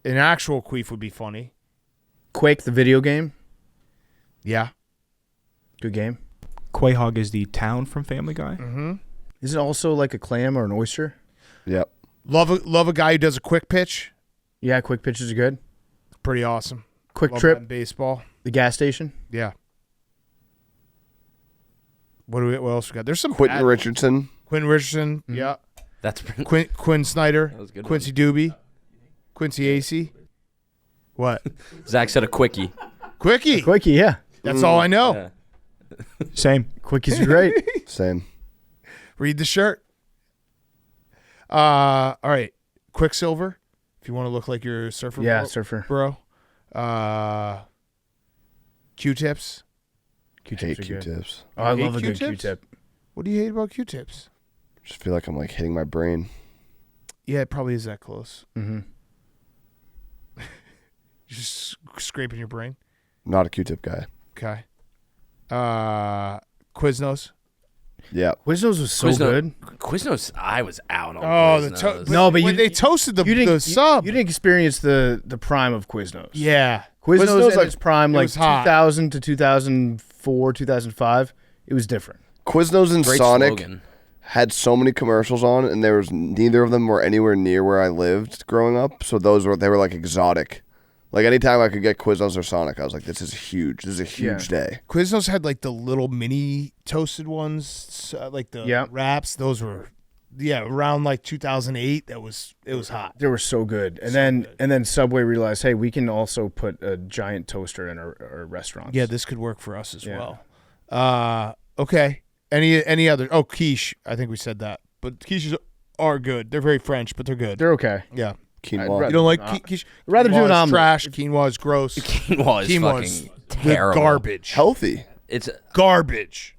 an actual queef would be funny. Quake, the video game. Yeah. Good game. Quahog is the town from Family Guy. Mm-hmm. Is it also like a clam or an oyster? Yep. Love a guy who does a quick pitch. Yeah, quick pitches are good. Pretty awesome. Quick Love trip. that in baseball. The gas station. Yeah. What else we got? There's some Quentin Richardson. Quentin Richardson. Yeah. That's Quinn Snyder. That was a good Quincy Doobie. Quincy Acey. What? Zach said a quickie. Quickie. Quickie, yeah. That's all I know. Yeah. Same. Quickies are great. Same. Read the shirt. All right. Quicksilver. If you want to look like you're a surfer. Yeah, surfer. Bro. Q-tips. Hate Q-tips. Oh, I You love a hate good Q-tips? Q-tip. What do you hate about Q-tips? Just feel like I'm like hitting my brain. Yeah, it probably is that close. Mm-hmm. Just scraping your brain. Not a Q-tip guy. Okay. Quiznos. Yeah. Quiznos was so good. Quiznos, I was out on Quiznos. No, but when they toasted the sub. You didn't experience the prime of Quiznos. Yeah. Quiznos at its prime, it like was hot. 2000 to 2004, 2005. It was different. Quiznos and Great Sonic slogan. had so many commercials on, and there was neither of them were anywhere near where I lived growing up. So they were like exotic. Like anytime I could get Quiznos or Sonic, I was like, this is huge. This is a huge day. Quiznos had like the little mini toasted ones, like the wraps. Those were, around like 2008. It was hot. They were so good. And then Subway realized, hey, we can also put a giant toaster in our restaurants. Yeah, this could work for us as well. Okay. Any other? Oh, quiche. I think we said that. But quiches are good. They're very French, but they're good. They're okay. Yeah. Quinoa. You don't like quiche? Rather do an omelet. Trash. Quinoa is gross. Quinoa is fucking terrible. Garbage. Healthy. It's Garbage.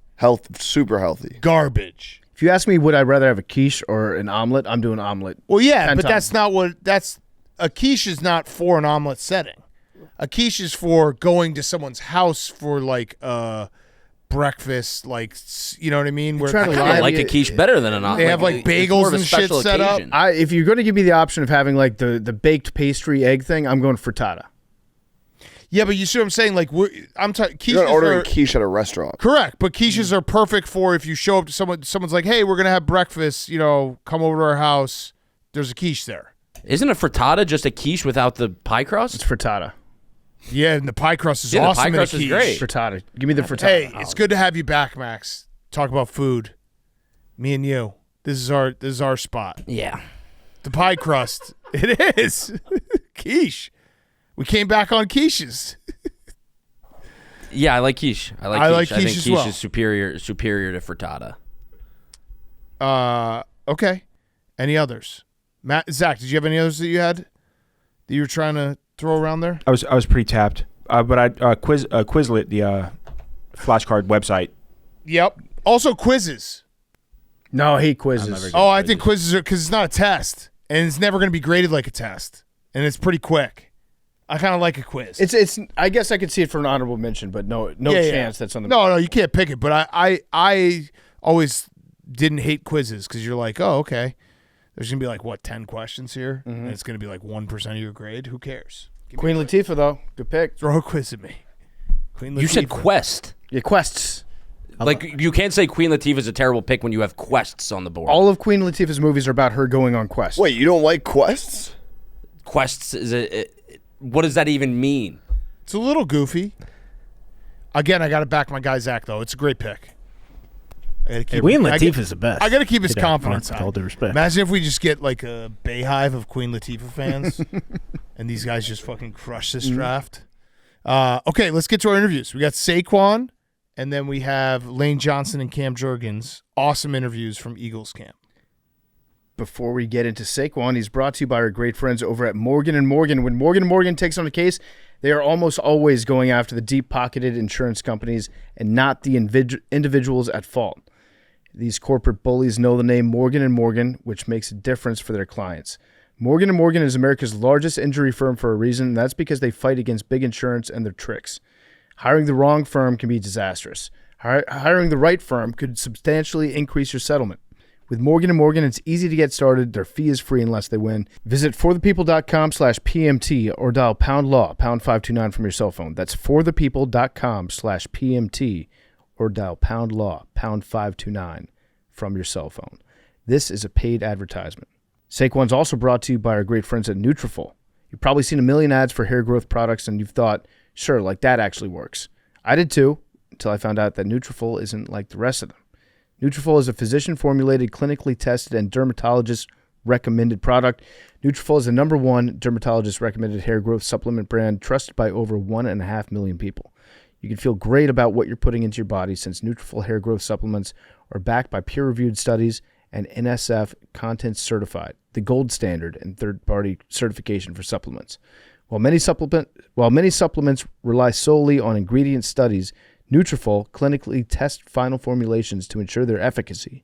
Super healthy. Garbage. If you ask me, would I rather have a quiche or an omelet? I'm doing omelet. Well, yeah, 10 but times. that's not what a quiche is not for an omelet setting. A quiche is for going to someone's house for like breakfast, like, you know what I mean? Where trying to I like a quiche better than an omelet. They have like It's more bagels of a and shit special set up. occasion. If you're going to give me the option of having like the baked pastry egg thing, I'm going frittata. Yeah, but you see what I'm saying? Like, I'm talking quiches. You're not ordering are, quiche at a restaurant. correct, but quiches are perfect for if you show up to someone's like, hey, we're gonna have breakfast. You know, come over to our house. There's a quiche there. Isn't a frittata just a quiche without the pie crust? It's frittata. Yeah, and the pie crust is Yeah, the awesome. pie in a crust is quiche. great. Frittata. Give me the frittata. Hey, it's good to have you back, Max. Talk about food. Me and you. This is our spot. Yeah. The pie crust. It is. Quiche. We came back on quiches. Yeah, I like quiche. I like I quiche. like I think quiche as quiche well. is superior to frittata. Okay. Any others? Zach, did you have any others that you had that you were trying to throw around there? I was pretty tapped. But I Quizlet, the flashcard website. Yep. Also quizzes. No, I hate quizzes. Oh, I think quizzes are because it's not a test, and it's never going to be graded like a test, and it's pretty quick. I kind of like a quiz. It's. I guess I could see it for an honorable mention, but no chance that's on the. No, you can't pick it. But I always didn't hate quizzes because you're like, oh, okay. There's gonna be like 10 questions here, and it's gonna be like 1% of your grade. Who cares? Queen Latifah though, good pick. Throw a quiz at me. Queen Latifah. You said Quest. Yeah, quests. Like, you can't say Queen Latifah is a terrible pick when you have quests on the board. All of Queen Latifah's movies are about her going on quests. Wait, you don't like quests? Quests what does that even mean? It's a little goofy. Again, I got to back my guy Zach though. It's a great pick. Queen Latifah's the best. I got to keep his You know, confidence with high. all due respect. Imagine if we just get like a Bayhive of Queen Latifah fans, and these guys just fucking crush this draft. Okay, let's get to our interviews. We got Saquon, and then we have Lane Johnson and Cam Jurgens. Awesome interviews from Eagles camp. Before we get into Saquon, he's brought to you by our great friends over at Morgan & Morgan. When Morgan & Morgan takes on a case, They are almost always going after the deep-pocketed insurance companies and not the individuals at fault. These corporate bullies know the name Morgan & Morgan, which makes a difference for their clients. Morgan & Morgan is America's largest injury firm for a reason, and that's because they fight against big insurance and their tricks. Hiring the wrong firm can be disastrous. Hiring the right firm could substantially increase your settlement. With Morgan & Morgan, it's easy to get started. Their fee is free unless they win. Visit forthepeople.com/PMT or dial #law, #529 from your cell phone. That's forthepeople.com/PMT or dial #law, #529 from your cell phone. This is a paid advertisement. Saquon's also brought to you by our great friends at Nutrafol. You've probably seen a million ads for hair growth products and you've thought, sure, like that actually works. I did too, until I found out that Nutrafol isn't like the rest of them. Nutrafol is a physician-formulated, clinically tested, and dermatologist-recommended product. Nutrafol is the #1 dermatologist-recommended hair growth supplement brand trusted by over 1.5 million people. You can feel great about what you're putting into your body since Nutrafol hair growth supplements are backed by peer-reviewed studies and NSF content certified, the gold standard and third-party certification for supplements. While many supplements rely solely on ingredient studies, Nutrafol clinically tests final formulations to ensure their efficacy.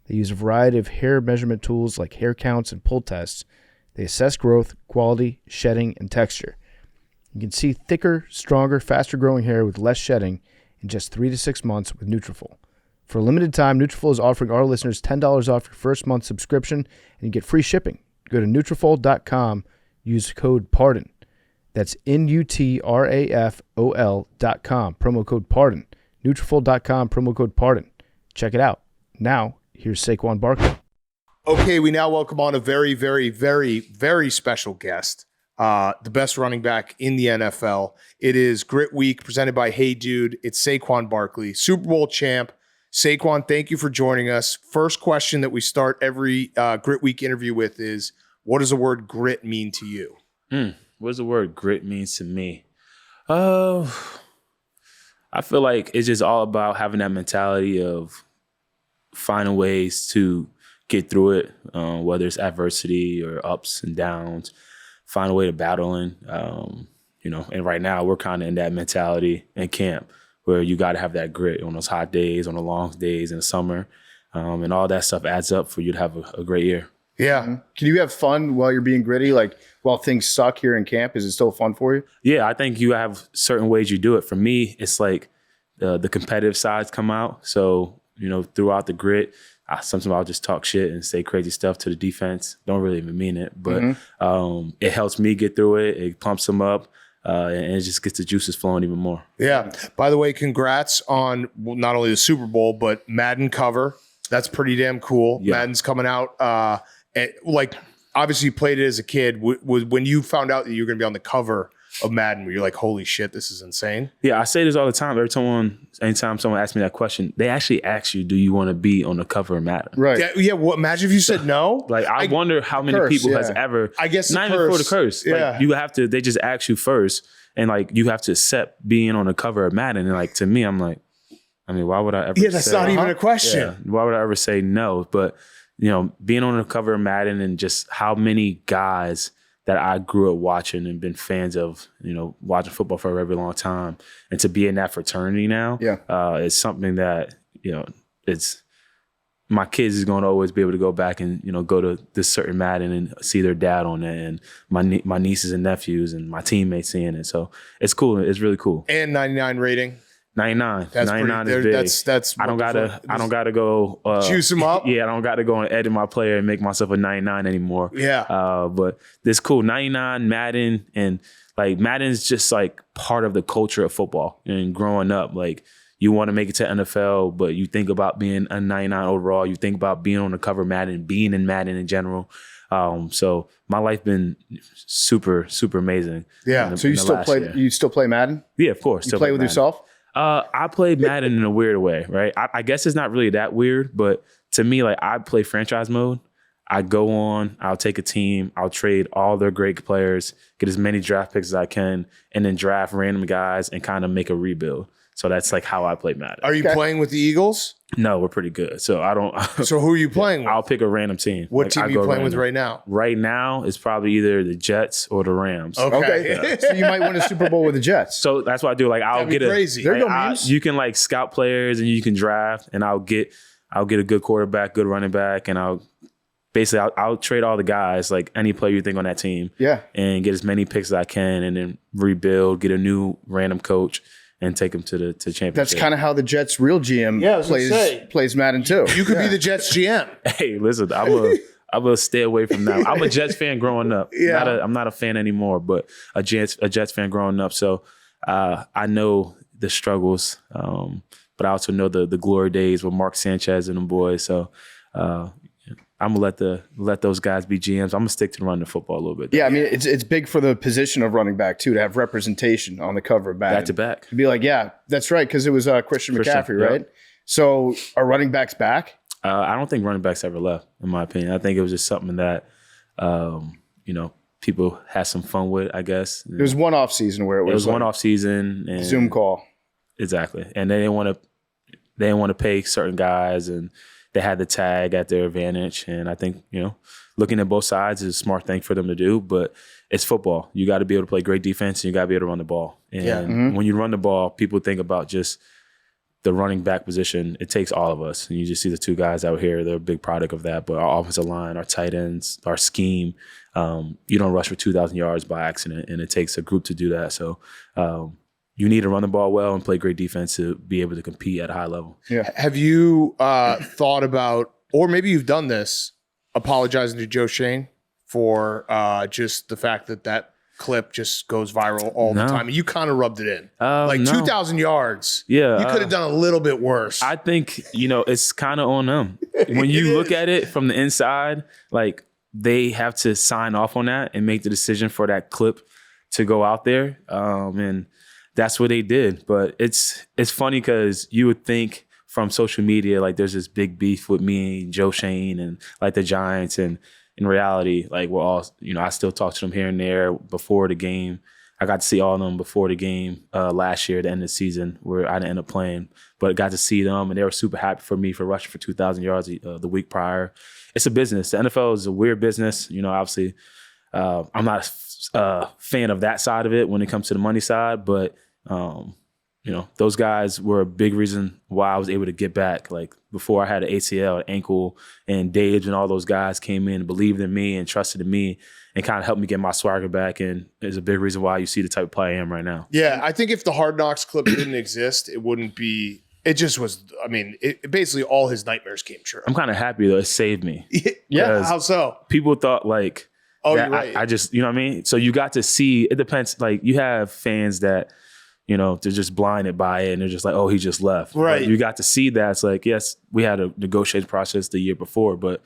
They use a variety of hair measurement tools like hair counts and pull tests. They assess growth, quality, shedding, and texture. You can see thicker, stronger, faster-growing hair with less shedding in just 3 to 6 months with Nutrafol. For a limited time, Nutrafol is offering our listeners $10 off your first month subscription, and you get free shipping. Go to Nutrafol.com, use code PARDON. That's Nutrafol.com, promo code PARDON. Nutrafol.com, promo code PARDON. Check it out. Now, here's Saquon Barkley. Okay, we now welcome on a very, very, very, very special guest, the best running back in the NFL. It is Grit Week presented by Hey Dude. It's Saquon Barkley, Super Bowl champ. Saquon, thank you for joining us. First question that we start every Grit Week interview with is, what does the word grit mean to you? What does the word grit mean to me? I feel like it's just all about having that mentality of finding ways to get through it, whether it's adversity or ups and downs, find a way to battle in. And right now we're kind of in that mentality in camp where you got to have that grit on those hot days, on the long days in the summer, and all that stuff adds up for you to have a great year. Yeah. Can you have fun while you're being gritty? Like while things suck here in camp, is it still fun for you? Yeah, I think you have certain ways you do it. For me, it's like the competitive sides come out. So, throughout the grit, sometimes I'll just talk shit and say crazy stuff to the defense. Don't really even mean it, but it helps me get through it. It pumps them up. And it just gets the juices flowing even more. Yeah. By the way, congrats on not only the Super Bowl, but Madden cover. That's pretty damn cool. Yeah. Madden's coming out. Obviously you played it as a kid. When you found out that you were going to be on the cover of Madden, were you like, holy shit, this is insane? Yeah, I say this all the time. Anytime someone asks me that question, they actually ask you, do you want to be on the cover of Madden? Right. Yeah. Imagine if you said no. I wonder how many people has ever. I guess not even for the curse. Yeah. They just ask you first, and you have to accept being on the cover of Madden. And to me, I'm like, why would I ever? Yeah, that's not even a question. Yeah, why would I ever say no? But being on the cover of Madden and just how many guys that I grew up watching and been fans of, watching football for a very long time, and to be in that fraternity now, is something that it's my kids is going to always be able to go back and go to this certain Madden and see their dad on it, and my nieces and nephews and my teammates seeing it. So it's cool. It's really cool. And 99 rating. 99. That's 99 is big. That's I don't gotta go juice them up. Yeah, I don't gotta go and edit my player and make myself a 99 anymore. Yeah. But this cool 99 Madden, and Madden's just part of the culture of football. And growing up, you want to make it to NFL, but you think about being a 99 overall. You think about being on the cover of Madden, being in Madden in general. So my life been super, super amazing. Yeah. So you still play Madden? Yeah, of course. You play with yourself? I play Madden in a weird way, right? I guess it's not really that weird, but to me, I play franchise mode. I go on, I'll take a team, I'll trade all their great players, get as many draft picks as I can, and then draft random guys and kind of make a rebuild. So that's like how I play Madden. Are you playing with the Eagles? No, we're pretty good. So I don't. So who are you playing with? I'll pick a random team. What team are you playing with right now? Right now, it's probably either the Jets or the Rams. Okay. Yeah. So you might win a Super Bowl with the Jets. So that's what I do. Like I'll That'd be get crazy. There you go, Memes. you can like scout players and you can draft, and I'll get a good quarterback, good running back, and I'll trade all the guys, like any player you think on that team. Yeah. And get as many picks as I can, and then rebuild, get a new random coach, and take them to championship. That's kind of how the Jets' real GM plays Madden too. You could be the Jets GM. Hey, listen, I'm gonna stay away from that. I'm a Jets fan growing up. Yeah. I'm not a fan anymore, but a Jets fan growing up. So I know the struggles, but I also know the glory days with Mark Sanchez and them boys. So I'm gonna let those guys be GMs. I'm gonna stick to running the football a little bit. Yeah, I mean it's big for the position of running back too to have representation on the cover of Madden. Back to back. To be like, yeah, that's right, because it was Christian McCaffrey, yep. right? So are running backs back? I don't think running backs ever left, in my opinion. I think it was just something that people had some fun with, I guess. It was one off season where it was one off season and Zoom call. Exactly, and they didn't want to pay certain guys, and they had the tag at their advantage. And I think, looking at both sides is a smart thing for them to do, but it's football. You got to be able to play great defense, and you got to be able to run the ball. And when you run the ball, people think about just the running back position. It takes all of us. And you just see the two guys out here. They're a big product of that. But our offensive line, our tight ends, our scheme, you don't rush for 2,000 yards by accident, and it takes a group to do that. So you need to run the ball well and play great defense to be able to compete at a high level. Yeah. Have you thought about, or maybe you've done this, apologizing to Joe Shane for just the fact that clip just goes viral all the time? And you kind of rubbed it in. 2,000 yards. Yeah. You could have done a little bit worse. I think, it's kind of on them. When you look at it from the inside, like they have to sign off on that and make the decision for that clip to go out there. And that's what they did. But it's funny because you would think from social media, like there's this big beef with me and Joe Shane and like the Giants. And in reality, like we're all, I still talk to them here and there before the game. I got to see all of them before the game last year at the end of the season where I didn't end up playing, but got to see them, and they were super happy for me for rushing for 2,000 yards the week prior. It's a business. The NFL is a weird business. Obviously, I'm not a fan of that side of it when it comes to the money side, but those guys were a big reason why I was able to get back. Like before I had an ACL, an ankle, and Dave and all those guys came in and believed in me and trusted in me and kind of helped me get my swagger back. And is a big reason why you see the type of player I am right now. Yeah, I think if the Hard Knocks clip didn't exist, it wouldn't be. It just was. I mean, basically all his nightmares came true. I'm kind of happy though. It saved me. Yeah, how so? People thought like, you're right. I just, you know what I mean? So you got to see, it depends. Like you have fans that, they're just blinded by it and they're just like, oh, he just left. Right. But you got to see that. It's like, yes, we had a negotiation process the year before, but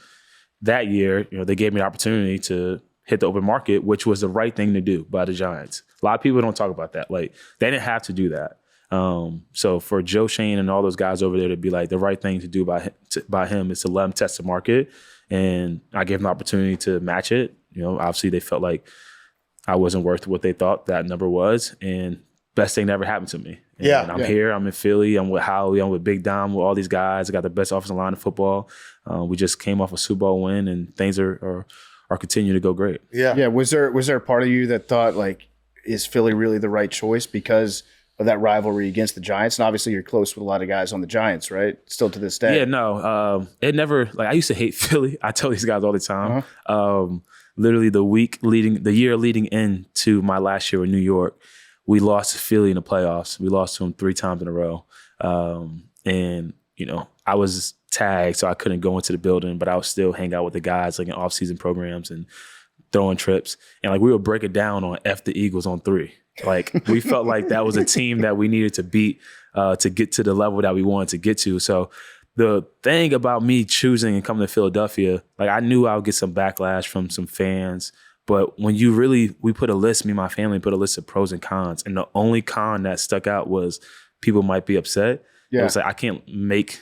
that year, they gave me an opportunity to hit the open market, which was the right thing to do by the Giants. A lot of people don't talk about that. Like they didn't have to do that. So for Joe Shane and all those guys over there to be like, the right thing to do by him is to let him test the market. And I gave him the opportunity to match it. Obviously they felt like I wasn't worth what they thought that number was. And best thing that ever happened to me. And I'm here. I'm in Philly. I'm with Howie. I'm with Big Dom, with all these guys. I got the best offensive line in football. We just came off a Super Bowl win, and things are continuing to go great. Yeah. Yeah. Was there a part of you that thought like, is Philly really the right choice because of that rivalry against the Giants? And obviously you're close with a lot of guys on the Giants, right? Still to this day. Yeah, no. It never, like I used to hate Philly. I tell these guys all the time. Literally the year leading into my last year in New York, we lost to Philly in the playoffs. We lost to them 3 times in a row. And, I was tagged, so I couldn't go into the building, but I would still hang out with the guys like in off-season programs and throwing trips. And like we would break it down on F the Eagles on 3. Like we felt like that was a team that we needed to beat to get to the level that we wanted to get to. So the thing about me choosing and coming to Philadelphia, like I knew I would get some backlash from some fans. But when we put a list, me and my family put a list of pros and cons. And the only con that stuck out was people might be upset. Yeah. It was like, I can't make,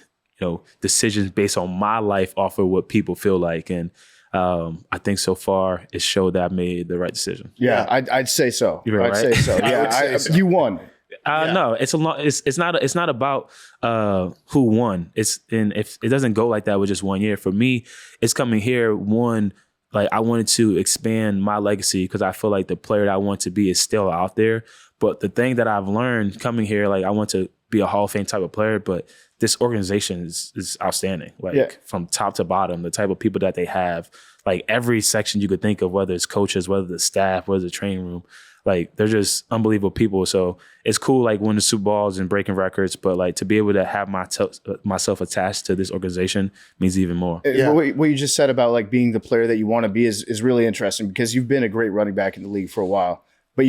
decisions based on my life off of what people feel like. And I think so far it showed that I made the right decision. Yeah, I'd say so. Right? I'd say so. Yeah, say so. You won. No, it's not about who won. If it doesn't go like that with just 1 year. For me, it's coming here. One, like I wanted to expand my legacy because I feel like the player that I want to be is still out there. But the thing that I've learned coming here, like I want to be a Hall of Fame type of player, but this organization is outstanding. Like from top to bottom, the type of people that they have, like every section you could think of, whether it's coaches, whether the staff, whether the training room, like they're just unbelievable people. So it's cool, like winning the Super Bowls and breaking records, but like to be able to have myself attached to this organization means even more. Yeah. What you just said about like being the player that you want to be is really interesting because you've been a great running back in the league for a while, but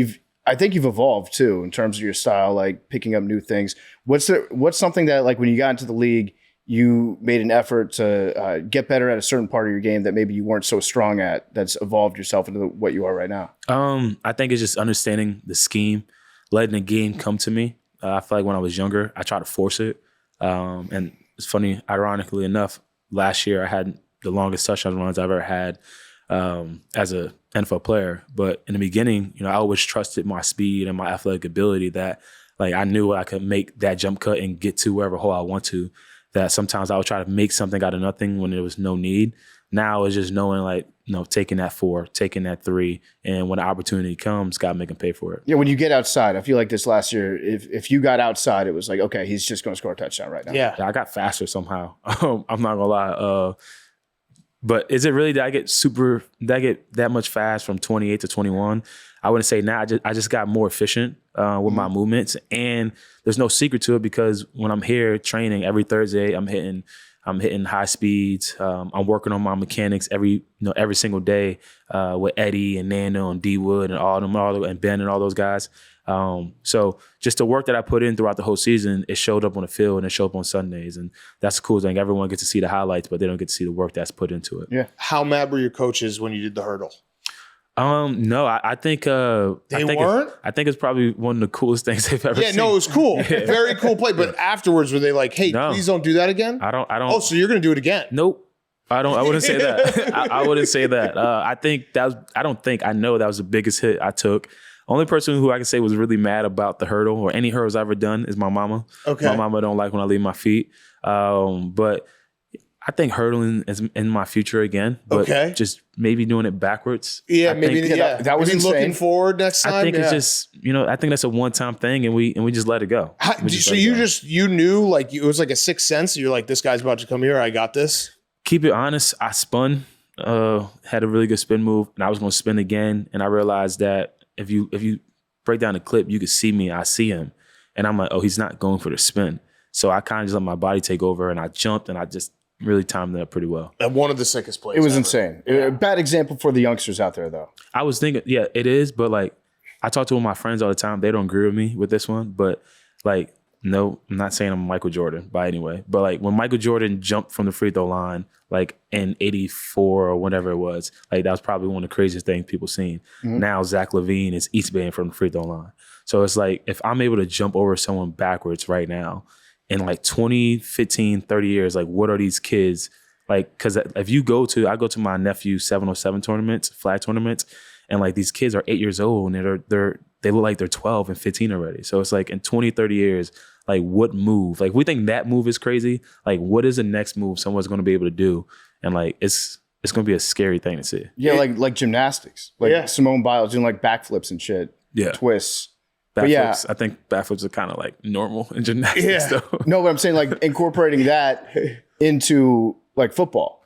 I think you've evolved too in terms of your style, like picking up new things. What's something that like when you got into the league, you made an effort to get better at a certain part of your game that maybe you weren't so strong at, that's evolved yourself into what you are right now? I think it's just understanding the scheme, letting the game come to me. I feel like when I was younger, I tried to force it. And it's funny, ironically enough, last year I had the longest touchdown runs I've ever had as a NFL player. But in the beginning, I always trusted my speed and my athletic ability that like I knew I could make that jump cut and get to wherever hole I want to. That sometimes I would try to make something out of nothing when there was no need. Now it's just knowing like, taking that 4, taking that 3, and when the opportunity comes, got to make them pay for it. Yeah, when you get outside, I feel like this last year, if you got outside, it was like, okay, he's just going to score a touchdown right now. Yeah, I got faster somehow. I'm not gonna lie. But is it really that I get that much fast from 28 to 21? I wouldn't say now. I just got more efficient with my movements, and there's no secret to it because when I'm here training every Thursday, I'm hitting high speeds. I'm working on my mechanics every single day with Eddie and Nano and D Wood and all them and Ben and all those guys. So just the work that I put in throughout the whole season, it showed up on the field and it showed up on Sundays. And that's the cool thing. Everyone gets to see the highlights, but they don't get to see the work that's put into it. Yeah. How mad were your coaches when you did the hurdle? No, I think they weren't. I think it's probably one of the coolest things they've ever seen. Yeah, no, it was cool. Very cool play. But afterwards, were they like, "Hey, please don't do that again"? I don't. Oh, so you're gonna do it again? Nope. I wouldn't say that. I wouldn't say that. I know that was the biggest hit I took. Only person who I can say was really mad about the hurdle or any hurdles I've ever done is my mama. Okay. My mama don't like when I leave my feet. But I think hurdling is in my future again, but just maybe doing it backwards. Yeah, that was insane. Looking forward next time. I think it's just, I think that's a one-time thing, and we just let it go. You knew like it was like a sixth sense. You're like, this guy's about to come here. I got this. Keep it honest. I spun, had a really good spin move, and I was going to spin again, and I realized that if you break down the clip, you could see me. I see him, and I'm like, oh, he's not going for the spin. So I kind of just let my body take over, and I jumped, and I just really timed it up pretty well. And one of the sickest plays. It was insane. Yeah. Bad example for the youngsters out there, though. I was thinking, yeah, it is. But like, I talk to my friends all the time. They don't agree with me with this one. But like, no, I'm not saying I'm Michael Jordan by any way. But like, when Michael Jordan jumped from the free throw line, like in '84 or whatever it was, like that was probably one of the craziest things people seen. Mm-hmm. Now Zach LaVine is East Bay from the free throw line. So it's like, if I'm able to jump over someone backwards right now, in like 20, 15, 30 years, like what are these kids like? Because if I go to my nephew's 707 tournaments, flag tournaments, and like these kids are 8 years old and they look like they're 12 and 15 already. So it's like in 20, 30 years, like what move? Like we think that move is crazy. Like what is the next move someone's going to be able to do? And like it's going to be a scary thing to see. Yeah, like gymnastics, like Simone Biles doing like backflips and shit. Yeah, twists. Backflips, I think backflips are kind of like normal in gymnastics. Yeah. No, but I'm saying like incorporating that into like football.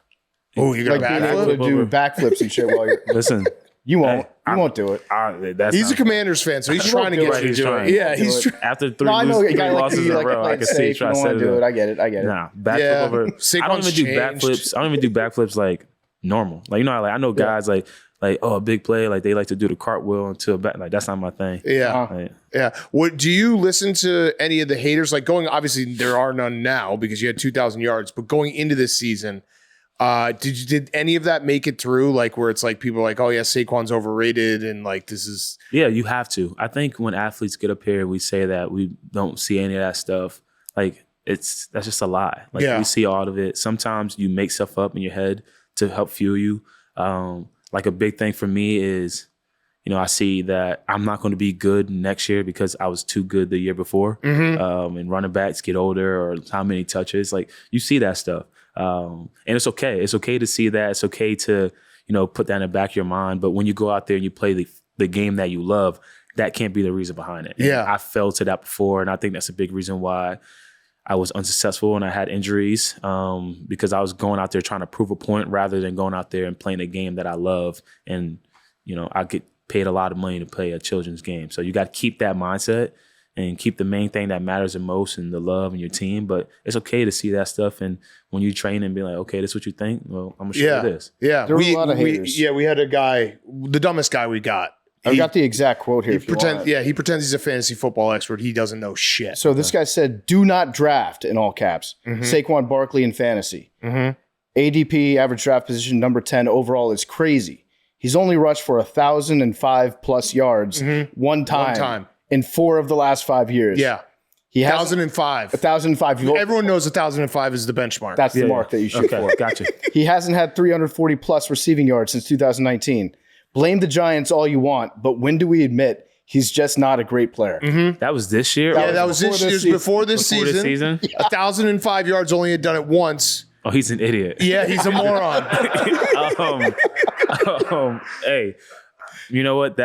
Oh, you're like being able to do backflips and shit while you're listen. You won't do it. He's a Commanders fan, so he's trying to get you to do it. Yeah, he's after three losses in a row. I can see you trying to set it up. I get it. Nah, backflip over. I don't even do backflips. I don't even do backflips like normal. Like I know guys like a big play, like they like to do the cartwheel into a back. Like that's not my thing. Yeah, yeah. What do you listen to any of the haters? Like obviously there are none now because you had 2,000 yards, but going into this season, did any of that make it through? Like where it's like people are like, oh yeah, Saquon's overrated, and like this is. Yeah, you have to. I think when athletes get up here and we say that we don't see any of that stuff, like that's just a lie. Like we see all of it. Sometimes you make stuff up in your head to help fuel you. Like a big thing for me is, I see that I'm not going to be good next year because I was too good the year before. And running backs get older, or how many touches. Like, you see that stuff. And it's okay. It's okay to see that. It's okay to, put that in the back of your mind. But when you go out there and you play the game that you love, that can't be the reason behind it. Yeah. And I fell to that before, and I think that's a big reason why I was unsuccessful and I had injuries, because I was going out there trying to prove a point rather than going out there and playing a game that I love. And, I get paid a lot of money to play a children's game. So you got to keep that mindset and keep the main thing that matters the most, and the love in your team. But it's okay to see that stuff. And when you train and be like, okay, this is what you think, well, I'm going to show you this. Yeah. There were a lot of haters. We had a guy, the dumbest guy we got. I've got the exact quote here. He pretends he's a fantasy football expert. He doesn't know shit. So this guy said, do not draft, in all caps, Saquon Barkley in fantasy. ADP, average draft position, number 10 overall, is crazy. He's only rushed for 1,005 plus yards one time in 4 of the last 5 years. Yeah. He has 1,005. 1,005. Everyone knows 1,005 is the benchmark. That's the mark that you shoot for. Gotcha. He hasn't had 340 plus receiving yards since 2019. Blame the Giants all you want, but when do we admit he's just not a great player? That was this year? That was this year. Before this season. 1,005 yards, only had done it once. Oh, he's an idiot. Yeah, he's a moron. Hey, you know what?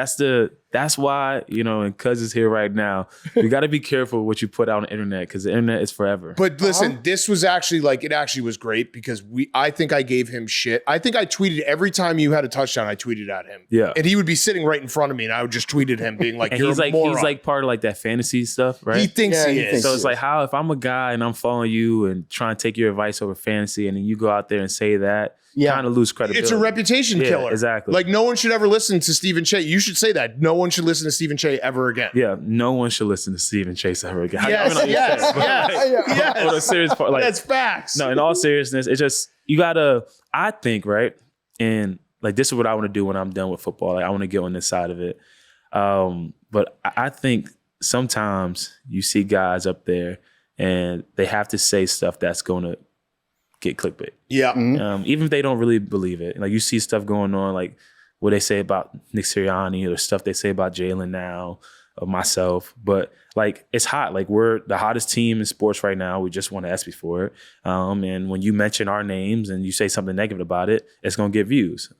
That's why, and Cuz is here right now. You got to be careful what you put out on the internet, because the internet is forever. But listen, this was actually it actually was great, because I think I gave him shit. I think I tweeted every time you had a touchdown, I tweeted at him. Yeah. And he would be sitting right in front of me, and I would just tweet at him being like, and you're a moron. He's like part of that fantasy stuff, right? He thinks he is. So it's like, how if I'm a guy and I'm following you and trying to take your advice over fantasy, and then you go out there and say that, kind of lose credibility. It's a reputation killer. Exactly. Like, no one should ever listen to Stephen Che. You should say that. No one should listen to Stephen Che ever again. Yeah, no one should listen to Stephen Chase ever again. Yes. On a serious part, that's facts. No, in all seriousness, it's just, you gotta, I think, right? And this is what I want to do when I'm done with football. I want to get on this side of it. But I think sometimes you see guys up there and they have to say stuff that's going to get clickbait. Yeah. Even if they don't really believe it. Like, you see stuff going on, like what they say about Nick Sirianni, or stuff they say about Jalen now, or myself. But it's hot. We're the hottest team in sports right now. We just won the ESPY for it. And when you mention our names and you say something negative about it, it's going to get views,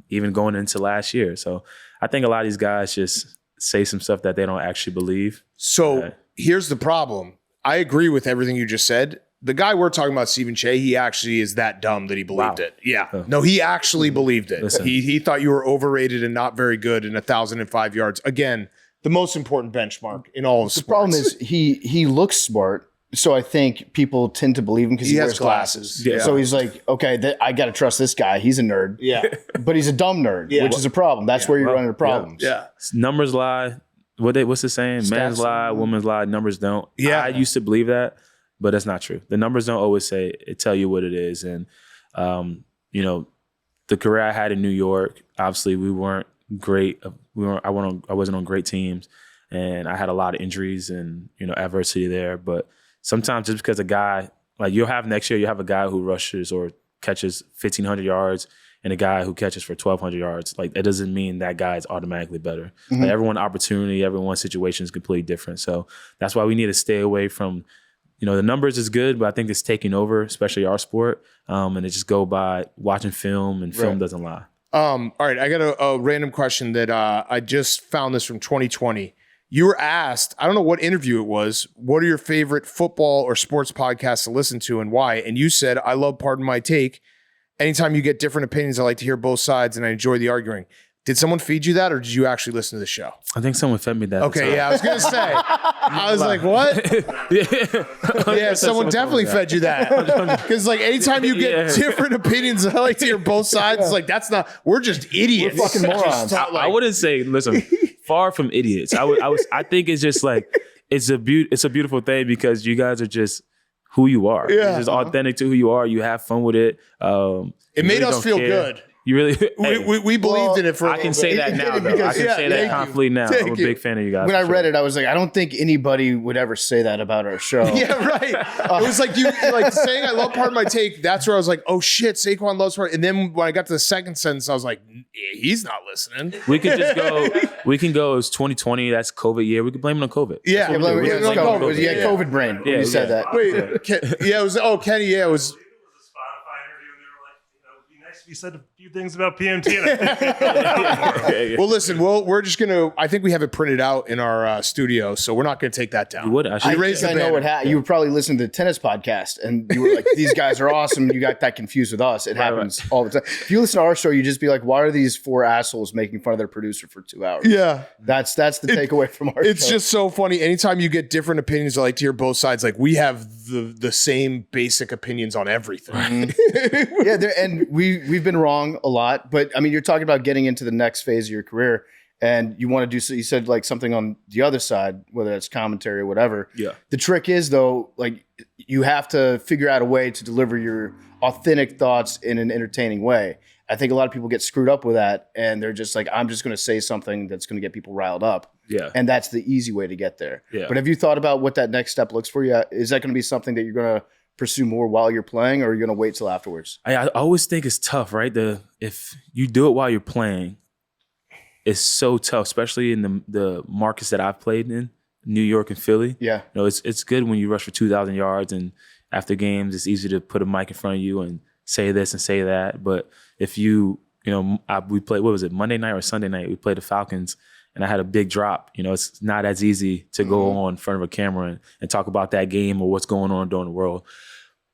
even going into last year. So I think a lot of these guys just say some stuff that they don't actually believe. So here's the problem. I agree with everything you just said. The guy we're talking about, Stephen Che, he actually is that dumb that he believed it. Yeah. No, he actually believed it. Listen. He thought you were overrated and not very good in 1,005 yards. Again, the most important benchmark in all of sports. The problem is he looks smart, so I think people tend to believe him because he wears glasses. Yeah. So he's like, okay, I got to trust this guy. He's a nerd. Yeah. But he's a dumb nerd, which is a problem. That's where you run into problems. Yeah. Numbers lie. What's the saying? Stats Men's lie, women's lie, numbers don't. Yeah. I used to believe that, but that's not true. The numbers don't always tell you what it is. And, the career I had in New York, obviously we weren't great. I wasn't on great teams, and I had a lot of injuries and, adversity there. But sometimes just because a guy, you'll have next year, you have a guy who rushes or catches 1,500 yards and a guy who catches for 1,200 yards. That doesn't mean that guy is automatically better. Everyone's opportunity, everyone's situation is completely different. So that's why we need to stay away from, the numbers is good, but I think it's taking over, especially our sport. And it just go by watching film, and film doesn't lie. All right, I got a random question that I just found this from 2020. You were asked, I don't know what interview it was, what are your favorite football or sports podcasts to listen to and why? And you said, I love Pardon My Take. Anytime you get different opinions, I like to hear both sides and I enjoy the arguing. Did someone feed you that, or did you actually listen to the show? I think someone fed me that. Okay, yeah, I was going to say. I was like, what? Yeah, someone definitely fed you that. Because, anytime you get different opinions, I like to hear both sides. It's that's not, we're just idiots. We're fucking morons. I wouldn't say, listen, far from idiots. I think it's just it's a beautiful thing, because you guys are just who you are. Yeah. It's just authentic to who you are. You have fun with it. It made us feel good. You really? We believed in it for. I can say that now, though. I can say that confidently now. I'm a big fan of you guys. When I read it, I was like, I don't think anybody would ever say that about our show. Yeah, right. It was like you like saying I love Part of My Take. That's where I was like, oh shit, Saquon loves part. And then when I got to the second sentence, I was like, he's not listening. We can just go. We can go. It's 2020. That's COVID year. We can blame it on COVID. Yeah, COVID brain. Yeah, you said that. Wait, it was. Oh, Kenny. Yeah, it was. You said a few things about PMT. Well, listen, we're just gonna. I think we have it printed out in our studio, so we're not gonna take that down. You would. I know what happened. You were probably listening to the tennis podcast, and you were like, "These guys are awesome." You got that confused with us. It happens all the time. If you listen to our show, you just be like, "Why are these four assholes making fun of their producer for 2 hours?" Yeah, that's the takeaway from our. It's show. just so funny. Anytime you get different opinions, I like to hear both sides. Like we have the same basic opinions on everything. Yeah, and we've been wrong a lot, but I mean, you're talking about getting into the next phase of your career, and you want to do so. You said like something on the other side, whether it's commentary or whatever. Yeah. The trick is though, like you have to figure out a way to deliver your authentic thoughts in an entertaining way. I think a lot of people get screwed up with that, and they're just like, I'm just going to say something that's going to get people riled up. Yeah. And that's the easy way to get there. Yeah. But have you thought about what that next step looks for you? Is that going to be something that you're going to pursue more while you're playing, or are you going to wait till afterwards? I always think it's tough, right? If you do it while you're playing, it's so tough, especially in the markets that I've played in, New York and Philly. Yeah. You know, it's good when you rush for 2,000 yards, and after games, it's easy to put a mic in front of you and say this and say that. But if we played, what was it, Monday night or Sunday night? We played the Falcons, and I had a big drop. You know, it's not as easy to go on in front of a camera and talk about that game or what's going on during the world.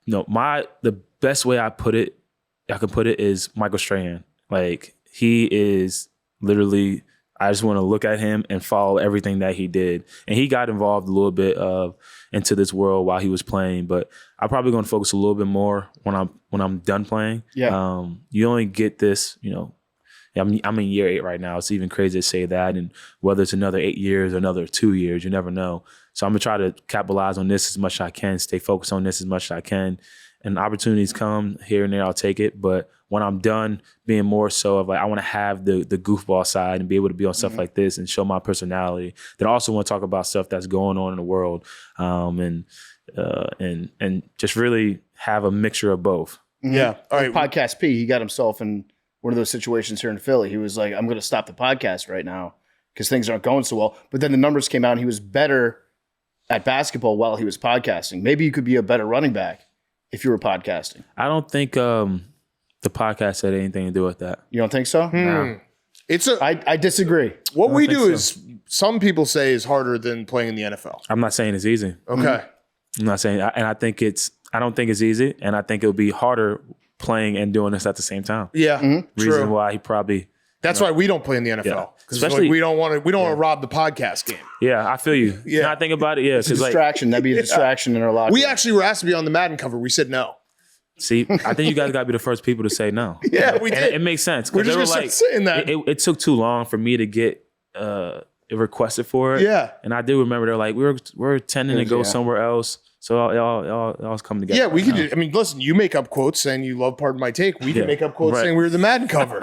You know, the best way I can put it is Michael Strahan. Like, he is literally, I just want to look at him and follow everything that he did. And he got involved a little bit into this world while he was playing, but I'm probably going to focus a little bit more when I'm done playing. Yeah. You only get this, you know, I'm in year 8 right now. It's even crazy to say that. And whether it's another 8 years or another 2 years, you never know. So I'm going to try to capitalize on this as much as I can, stay focused on this as much as I can. And opportunities come here and there, I'll take it. But when I'm done, being more so of like, I want to have the goofball side and be able to be on stuff like this and show my personality. Then I also want to talk about stuff that's going on in the world, and just really have a mixture of both. Yeah. All right. Podcast P, he got himself in one of those situations here in Philly. He was like, I'm going to stop the podcast right now because things aren't going so well. But then the numbers came out and he was better at basketball while he was podcasting. Maybe you could be a better running back if you were podcasting. I don't think the podcast had anything to do with that. You don't think so? No. I disagree. What we do is, some people say, is harder than playing in the NFL. I'm not saying it's easy. Okay. I'm not saying, and I don't think it's easy, and I think it'll be harder playing and doing this at the same time. Yeah. Reason why he probably. That's why we don't play in the NFL. Especially we don't want to rob the podcast game. Yeah, I feel you. Yeah. Now I think about it. Yeah, It's a distraction. That'd be a distraction in our locker. We actually were asked to be on the Madden cover. We said no. See, I think you guys got to be the first people to say no. Yeah, we did. It makes sense. We're just going to start saying that. It took too long for me to get requested for it. Yeah. And I do remember they're like, we're tending to go somewhere else. So y'all come together. Yeah, we could. I mean, listen, you make up quotes saying you love Pardon My Take. We can make up quotes saying we were the Madden cover.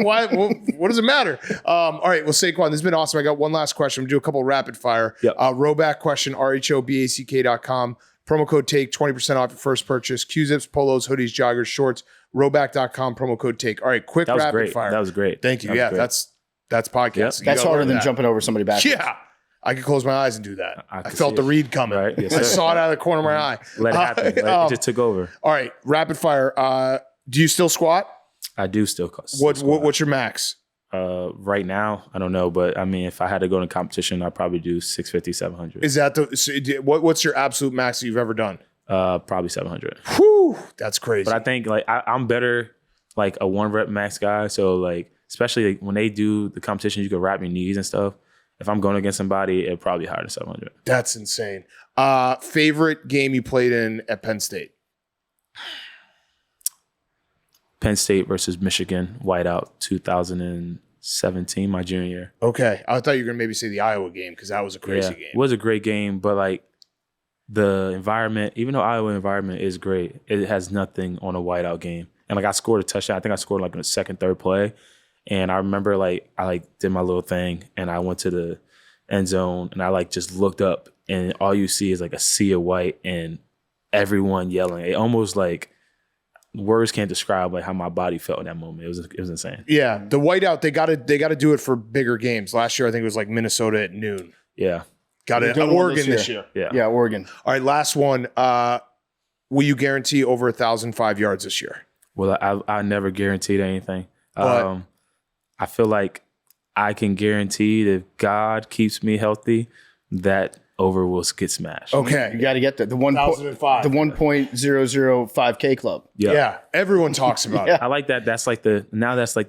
Why? What does it matter? All right. Well, Saquon, this has been awesome. I got one last question. I'm gonna do a couple of rapid fire. Yep. Roback question, RHOBACK.com. Promo code TAKE, 20% off your first purchase. Q-zips, polos, hoodies, joggers, shorts. Roback.com, promo code TAKE. All right, quick rapid fire. That was great. Thank you. That was Yeah, that's podcast. Yep. That's harder than jumping over somebody back. Yeah. I could close my eyes and do that. I could felt see the it. read coming. Right. Yes, I sir. saw it out of the corner of my eye. Let it happen. It just took over. All right, rapid fire. Do you still squat? I do still. What's your max? Right now, I don't know, but I mean, if I had to go in a competition, I'd probably do 650, 700. Is that what's your absolute max that you've ever done? Probably 700. Whew, that's crazy. But I think like I'm better like a 1-rep max guy. So like, especially like, when they do the competition, you can wrap your knees and stuff. If I'm going against somebody, it'd probably be higher than 700. That's insane. Favorite game you played in at Penn State? Penn State versus Michigan, whiteout, 2017, my junior year. Okay. I thought you were going to maybe say the Iowa game because that was a crazy game. It was a great game, but like the environment, even though Iowa environment is great, it has nothing on a whiteout game. and like I scored a touchdown. I think I scored like in the second, third play. And I remember like I did my little thing and I went to the end zone and I like just looked up and all you see is like a sea of white and everyone yelling. It almost like words can't describe like how my body felt in that moment. It was insane. Yeah, the whiteout they got to do it for bigger games. Last year I think it was like Minnesota at noon. Yeah, got it. Oregon this year. Yeah, Oregon. All right, last one. Will you guarantee over 1,005 yards this year? Well, I never guaranteed anything. I feel like I can guarantee that if God keeps me healthy, that over will get smashed. Okay, you got to get that. The 1.005K club. Yeah, everyone talks about it. I like that. That's like the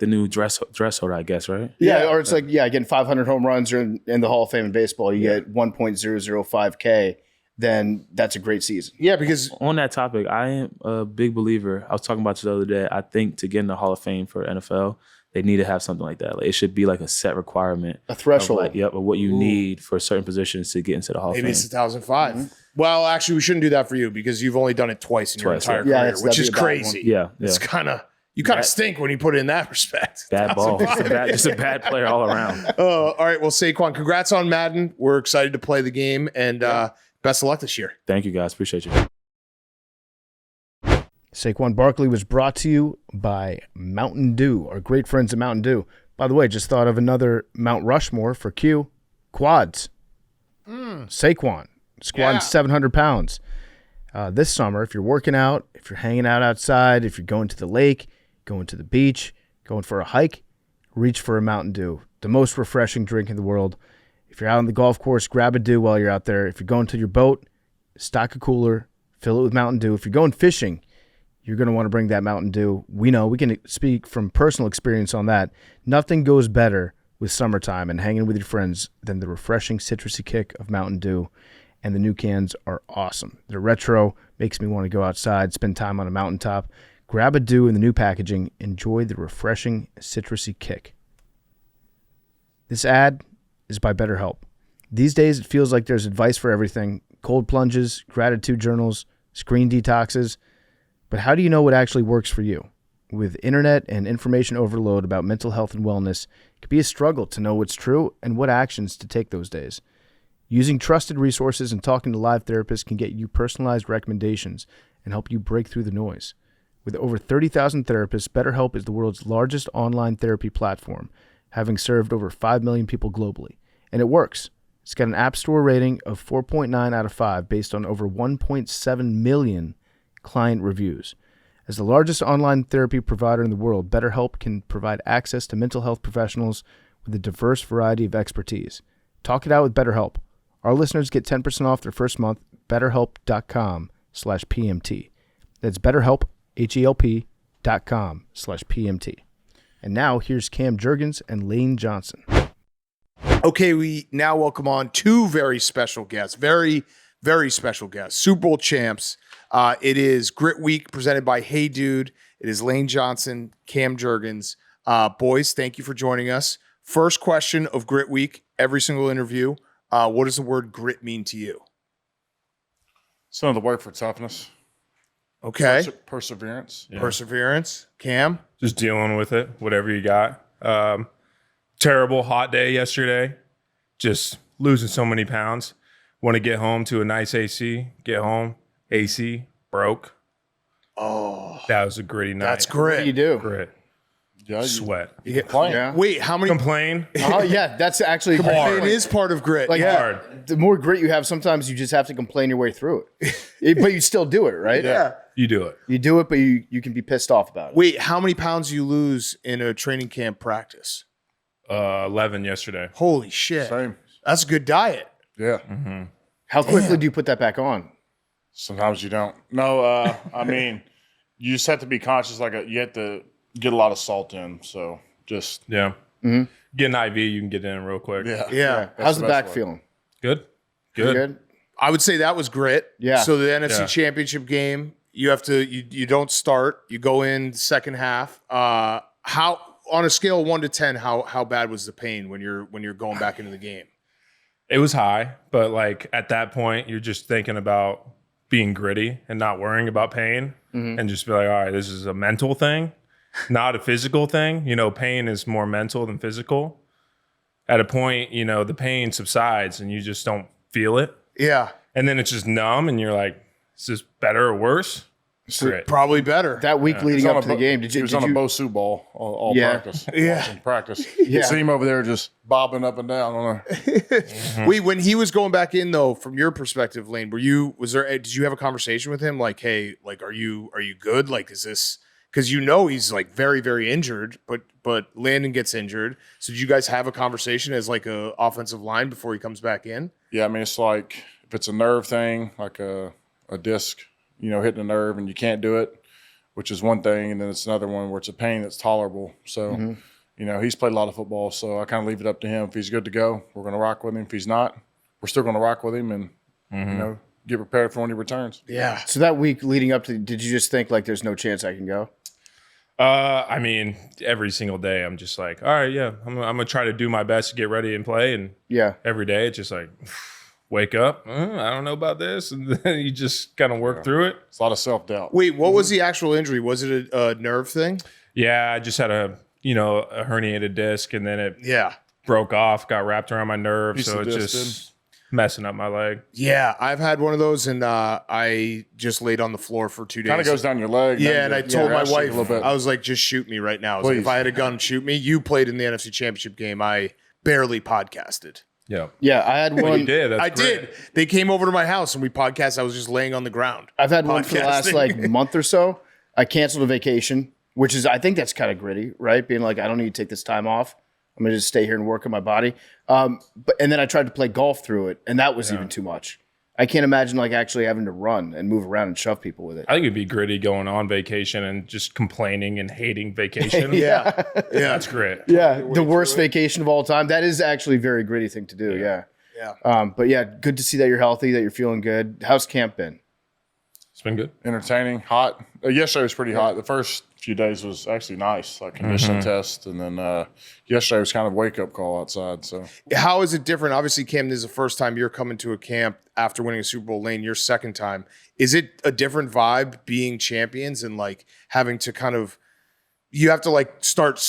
new dress holder, I guess, right? Yeah, or it's like getting 500 home runs or in the Hall of Fame in baseball, you get 1.005K. Then that's a great season. Yeah, because on that topic, I am a big believer. I was talking about this the other day. I think to get in the Hall of Fame for NFL, they need to have something like that. Like it should be like a set requirement, a threshold, of what you need for certain positions to get into the Hall of Fame. Maybe it's 1,005. Mm-hmm. Well, actually, we shouldn't do that for you because you've only done it twice in your entire career, which is crazy. Yeah, it's kind of you kind of stink when you put it in that respect. Bad ball, just a bad player all around. All right, well, Saquon, congrats on Madden. We're excited to play the game and. Best of luck this year. Thank you, guys. Appreciate you. Saquon Barkley was brought to you by Mountain Dew, our great friends at Mountain Dew. By the way, just thought of another Mount Rushmore for Q. Quads. Saquon. Squatting 700 pounds. This summer, if you're working out, if you're hanging out outside, if you're going to the lake, going to the beach, going for a hike, reach for a Mountain Dew. The most refreshing drink in the world. If you're out on the golf course, grab a Dew while you're out there. If you're going to your boat, stock a cooler, fill it with Mountain Dew. If you're going fishing, you're going to want to bring that Mountain Dew. We know, we can speak from personal experience on that. Nothing goes better with summertime and hanging with your friends than the refreshing citrusy kick of Mountain Dew. And the new cans are awesome. They're retro, makes me want to go outside, spend time on a mountaintop. Grab a Dew in the new packaging. Enjoy the refreshing citrusy kick. This ad is by BetterHelp. These days, it feels like there's advice for everything. Cold plunges, gratitude journals, screen detoxes. But how do you know what actually works for you? With internet and information overload about mental health and wellness, it can be a struggle to know what's true and what actions to take those days. Using trusted resources and talking to live therapists can get you personalized recommendations and help you break through the noise. With over 30,000 therapists, BetterHelp is the world's largest online therapy platform, having served over 5 million people globally. And it works. It's got an App Store rating of 4.9 out of 5 based on over 1.7 million client reviews. As the largest online therapy provider in the world, BetterHelp can provide access to mental health professionals with a diverse variety of expertise. Talk it out with BetterHelp. Our listeners get 10% off their first month, BetterHelp.com/PMT. That's BetterHelp, HELP.com/PMT. And now here's Cam Jurgens and Lane Johnson. Okay, we now welcome on two very special guests. Very, very special guests. Super Bowl champs. It is Grit Week presented by Hey Dude. It is Lane Johnson, Cam Jurgens. Boys, thank you for joining us. First question of Grit Week, every single interview. What does the word grit mean to you? Some of the work for toughness. Okay. Perseverance. Yeah. Perseverance. Cam? Just dealing with it, whatever you got. Terrible hot day yesterday. Just losing so many pounds. Want to get home to a nice AC. Get home. AC broke. Oh. That was a gritty night. That's grit. What do you do? Grit. Yeah, Sweat. You get yeah. Wait, how many? Complain. Oh, yeah, that's actually Complain is part of grit. Like, hard. The more grit you have, sometimes you just have to complain your way through it. But you still do it, right? Yeah. You do it. You do it, but you can be pissed off about it. Wait, how many pounds do you lose in a training camp practice? 11 yesterday. Holy shit. Same. That's a good diet. Yeah. Mm-hmm. How quickly do you put that back on? Sometimes you don't. No, I mean, you just have to be conscious. You have to get a lot of salt in. So just get an IV. You can get in real quick. Yeah. How's the back way. feeling? Good. Pretty good. I would say that was grit. Yeah. So the NFC Championship game, you have to you don't start. You go in the second half. How on a scale of 1 to 10, how bad was the pain when you're going back into the game? It was high, but at that point, you're just thinking about being gritty and not worrying about pain. and just be like, all right, this is a mental thing, not a physical thing. Pain is more mental than physical. At a point, the pain subsides and you just don't feel it. Yeah. And then it's just numb and you're like, is this better or worse? Great. Probably better. That week leading up to the game, he was on a Bosu ball all practice. Practice. You see him over there just bobbing up and down on there. Wait, when he was going back in though, from your perspective, Lane, did you have a conversation with him? Like, hey, like, are you good? Like, is this, because he's like very, very injured, but Landon gets injured. So did you guys have a conversation as like a offensive line before he comes back in? Yeah, I mean, it's like if it's a nerve thing, like a disc, hitting a nerve and you can't do it, which is one thing. And then it's another one where it's a pain that's tolerable. So, he's played a lot of football. So I kind of leave it up to him. If he's good to go, we're going to rock with him. If he's not, we're still going to rock with him and, get prepared for when he returns. Yeah. So that week leading up to, did you just think like there's no chance I can go? I mean, every single day I'm just like, all right, yeah, I'm going to try to do my best to get ready and play. And every day it's just like, wake up, I don't know about this. And then you just kind of work through it. It's a lot of self-doubt. Wait, what was the actual injury? Was it a nerve thing? Yeah, I just had a herniated disc and then it broke off, got wrapped around my nerve. So it's just messing up my leg. Yeah, I've had one of those and I just laid on the floor for 2 days. Kind of goes down your leg. Yeah, and I told my wife, I was like, just shoot me right now. I was like, if I had a gun, shoot me. You played in the NFC Championship game. I barely podcasted. Yeah, I had one. You did. I did. They came over to my house and we podcast. I was just laying on the ground. I've had one for the last like month or so. I canceled a vacation, which is, I think that's kind of gritty, right? Being like, I don't need to take this time off. I'm going to just stay here and work on my body. And then I tried to play golf through it, and that was even too much. I can't imagine like actually having to run and move around and shove people with it. I think it'd be gritty going on vacation and just complaining and hating vacation. Yeah, that's great. Yeah, the worst vacation of all time. That is actually a very gritty thing to do. Yeah. But yeah, good to see that you're healthy, that you're feeling good. How's camp been? It's been good. Entertaining, hot. Yesterday was pretty hot. The first few days was actually nice, like condition test. And then yesterday was kind of wake-up call outside. So how is it different? Obviously, Cam, this is the first time you're coming to a camp after winning a Super Bowl. Lane, your second time. Is it a different vibe being champions and like having to kind of, you have to like start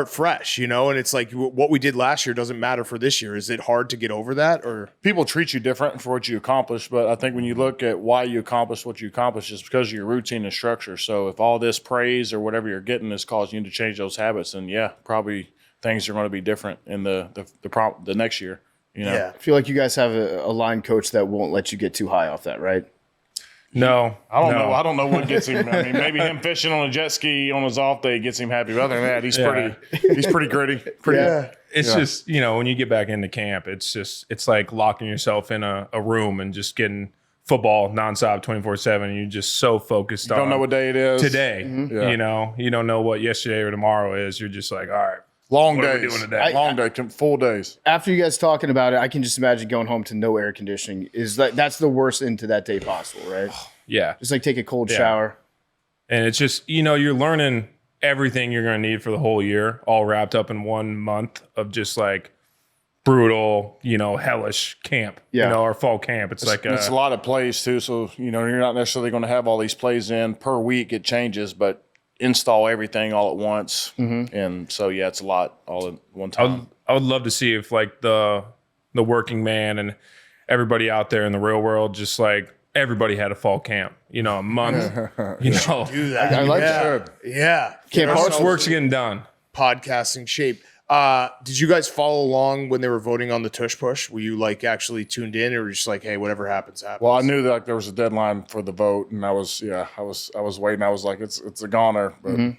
fresh, and it's like what we did last year doesn't matter for this year. Is it hard to get over that, or people treat you different for what you accomplish? But I think when you look at why you accomplished what you accomplished, it's because of your routine and structure. So if all this praise or whatever you're getting is causing you to change those habits, then probably things are going to be different in the next year. I feel like you guys have a line coach that won't let you get too high off that, right? No, I don't know. I don't know what gets him. I mean, maybe him fishing on a jet ski on his off day gets him happy. But other than that, he's pretty gritty. It's just, when you get back into camp, it's like locking yourself in a room and just getting football nonstop 24/7. You're just so focused on. You don't know what day it is today. You don't know what yesterday or tomorrow is. You're just like, all right. Long what days. Are we doing today? Long day, full days. After you guys talking about it, I can just imagine going home to no air conditioning. That's the worst into that day possible, right? Yeah. Just like take a cold shower. And it's just, you're learning everything you're going to need for the whole year, all wrapped up in 1 month of just like brutal, hellish camp, our fall camp. It's like it's a lot of plays too. So, you're not necessarily going to have all these plays in per week. It changes, but install everything all at once. And so, it's a lot all at one time. I would love to see if like the working man and everybody out there in the real world, just like everybody had a fall camp, a month, do that. I like that. Yeah. Parts work's getting done. Podcasting shape. Did you guys follow along when they were voting on the tush push? Were you like actually tuned in, or were you just like, hey, whatever happens, happens? Well, I knew that there was a deadline for the vote, and I was waiting. I was like, it's a goner. But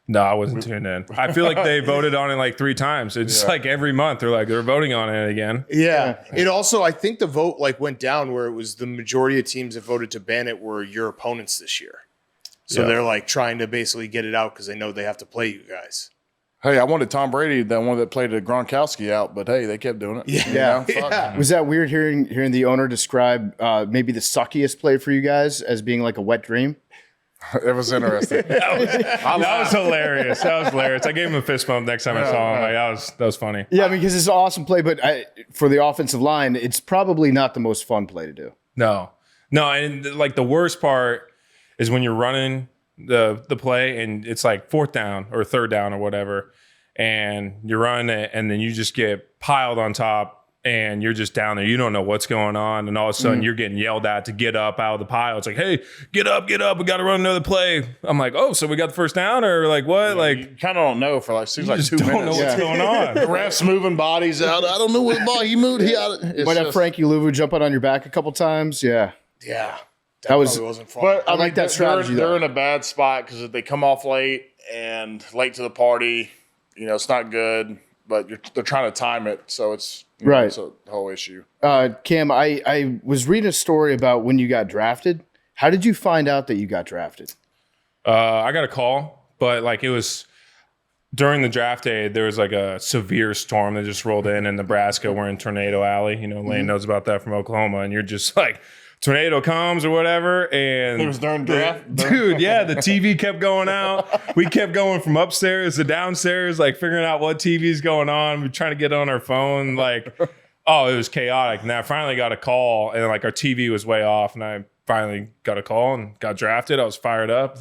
No, I wasn't tuned in. I feel like they voted on it like 3 times. It's like every month they're voting on it again. Yeah. It also, I think the vote like went down where it was the majority of teams that voted to ban it were your opponents this year. So they're like trying to basically get it out because they know they have to play you guys. Hey, I wanted Tom Brady, the one that played Gronkowski, out, but hey, they kept doing it. Yeah. Was that weird hearing the owner describe maybe the suckiest play for you guys as being like a wet dream? It was interesting. that was hilarious. That was hilarious. I gave him a fist bump next time I saw him. Like, that was funny. Yeah, because it's an awesome play, but for the offensive line, it's probably not the most fun play to do. No, and like the worst part is when you're running the play and it's like 4th down or 3rd down or whatever, and you're running it, and then you just get piled on top. And you're just down there. You don't know what's going on. And all of a sudden, you're getting yelled at to get up out of the pile. It's like, hey, get up. We got to run another play. I'm like, oh, so we got the first down? Or like what? Yeah, like, you kind of don't know for like, seems like 2 minutes. Don't know what's going on. The ref's moving bodies out. I don't know what ball he moved. Might have Frankie Louvu jumping on your back a couple times. Yeah. Yeah. That wasn't fun. But I like that strategy, They're in a bad spot because they come off late and late to the party. You know, it's not good, but they're trying to time it. So it's, right. It's a whole issue. Cam, I was reading a story about when you got drafted. How did you find out that you got drafted? I got a call, but like it was during the draft day, there was like a severe storm that just rolled in Nebraska. We're in Tornado Alley. You know, Lane knows about that from Oklahoma. And you're just like, tornado comes or whatever. And it was during draft? Dude, yeah, the TV kept going out. We kept going from upstairs to downstairs, like figuring out what TV's going on. We're trying to get on our phone. Like, oh, it was chaotic. And I finally got a call, and like our TV was way off. And I finally got a call and got drafted. I was fired up.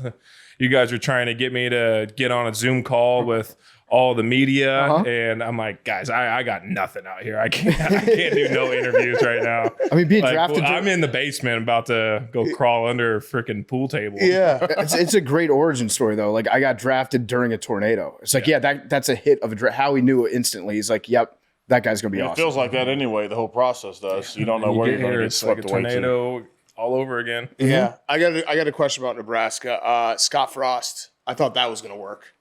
You guys were trying to get me to get on a Zoom call with all the media, and I'm like, guys, I got nothing out here. I can't do no interviews right now. I mean, being like, drafted. I'm in the basement about to go crawl under a freaking pool table. Yeah, it's a great origin story though. Like I got drafted during a tornado. It's like, that's a hit of a draft. Howie knew it instantly. He's like, yep, that guy's gonna be awesome. It feels like that anyway. The whole process does. You don't know where you're going to get swept away. Tornado all over again. Yeah, I got a question about Nebraska. Scott Frost. I thought that was going to work.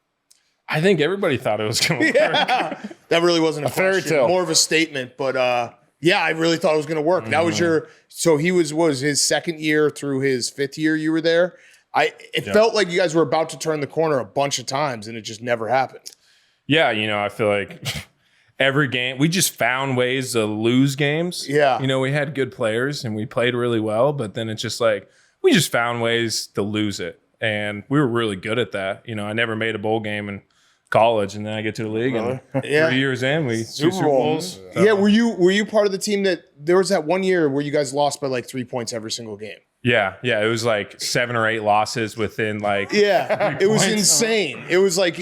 I think everybody thought it was going to work. That really wasn't a fairy tale, more of a statement. But I really thought it was going to work. That was so he was his 2nd year through his 5th year. You were there. It felt like you guys were about to turn the corner a bunch of times, and it just never happened. Yeah, I feel like every game we just found ways to lose games. Yeah, we had good players and we played really well, but then it's just like we just found ways to lose it, and we were really good at that. I never made a bowl game and college, and then I get to the league, and 3 years in, we Super Bowls. So. Yeah, were you part of the team that there was that one year where you guys lost by like 3 points every single game? Yeah, it was like 7 or 8 losses within like it was insane. It was like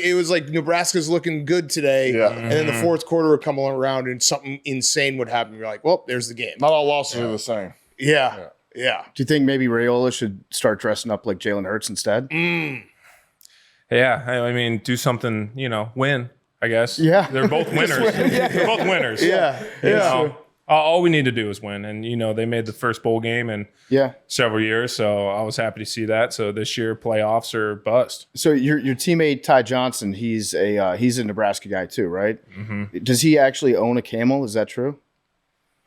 Nebraska's looking good today, and then the 4th quarter would come around and something insane would happen. You're like, well, there's the game. Not all losses are the same. Yeah. Do you think maybe Raiola should start dressing up like Jalen Hurts instead? Yeah, I mean, do something, win, I guess. Yeah. They're both winners. They're both winners. Yeah. All we need to do is win. And, they made the first bowl game in several years, so I was happy to see that. So this year, playoffs are bust. So your teammate, Ty Johnson, he's a Nebraska guy too, right? Mm-hmm. Does he actually own a camel? Is that true?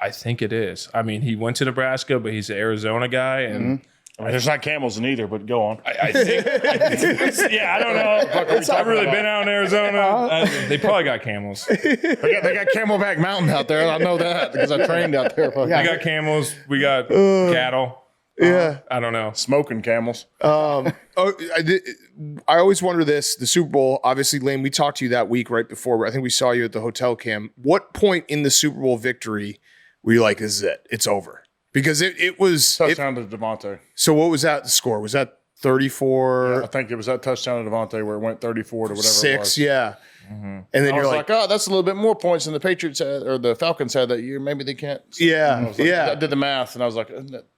I think it is. I mean, he went to Nebraska, but he's an Arizona guy, and I mean, there's not camels in either, but go on. I think I don't know. I've really been out in Arizona. They probably got camels. They got Camelback Mountain out there. I know that because I trained out there. They got camels. We got cattle. I don't know. Smoking camels. I always wonder this. The Super Bowl, obviously, Lane, we talked to you that week right before. I think we saw you at the hotel, Cam. What point in the Super Bowl victory were you like, this is it? It's over? Because it was touchdown to Devontae. So what was that score? Was that 34? Yeah, I think it was that touchdown to Devontae where it went 34 to whatever 6, it was. Yeah. Mm-hmm. And then I you're was like, oh, that's a little bit more points than the Patriots had, or the Falcons had that year. Maybe they can't. I did the math, and I was like,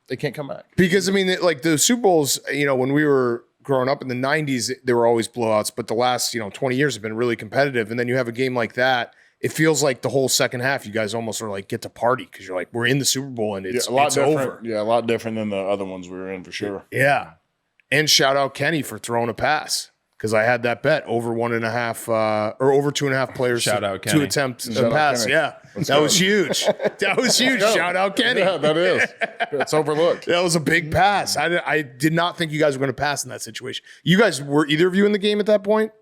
they can't come back. Because, I mean, like the Super Bowls, when we were growing up in the 90s, there were always blowouts. But the last, 20 years have been really competitive. And then you have a game like that. It feels like the whole second half, you guys almost are like get to party because you're like, we're in the Super Bowl and it's over. Yeah, a lot different than the other ones we were in for sure. Yeah. And shout out Kenny for throwing a pass because I had that bet over 1.5 or over 2.5 players shout out Kenny. to attempt a pass. Yeah. That was huge. That was huge. Shout out Kenny. Yeah, that is. It's overlooked. That was a big pass. I did not think you guys were going to pass in that situation. You guys, were either of you in the game at that point?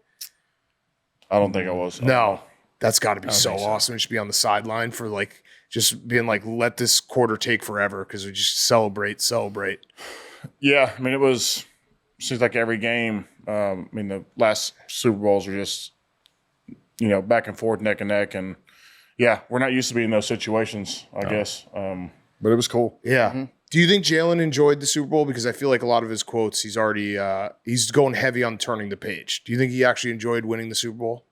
I don't think I was. No. That's got to be so awesome. It should be on the sideline for like just being like, let this quarter take forever because we just celebrate. Yeah, I mean, seems like every game. The last Super Bowls are just, back and forth, neck and neck, and yeah, we're not used to being in those situations, I guess. But it was cool. Yeah. Do you think Jalen enjoyed the Super Bowl? Because I feel like a lot of his quotes, he's already he's going heavy on turning the page. Do you think he actually enjoyed winning the Super Bowl?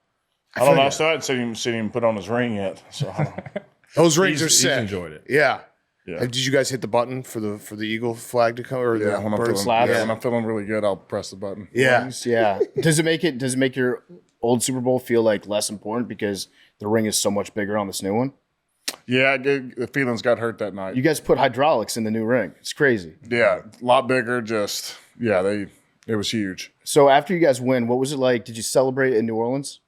I don't know. I still haven't seen him put on his ring yet. So I don't know. Those rings are He's sick. enjoyed it. Yeah. Yeah. Did you guys hit the button for the eagle flag to come or Yeah, the when I'm bird feeling, slap? when I'm feeling really good, I'll press the button. Yeah. Yeah. Does it make your old Super Bowl feel like less important because the ring is so much bigger on this new one? Yeah, the feelings got hurt that night. You guys put hydraulics in the new ring. It's crazy. Yeah, a lot bigger. It was huge. So after you guys win, what was it like? Did you celebrate in New Orleans?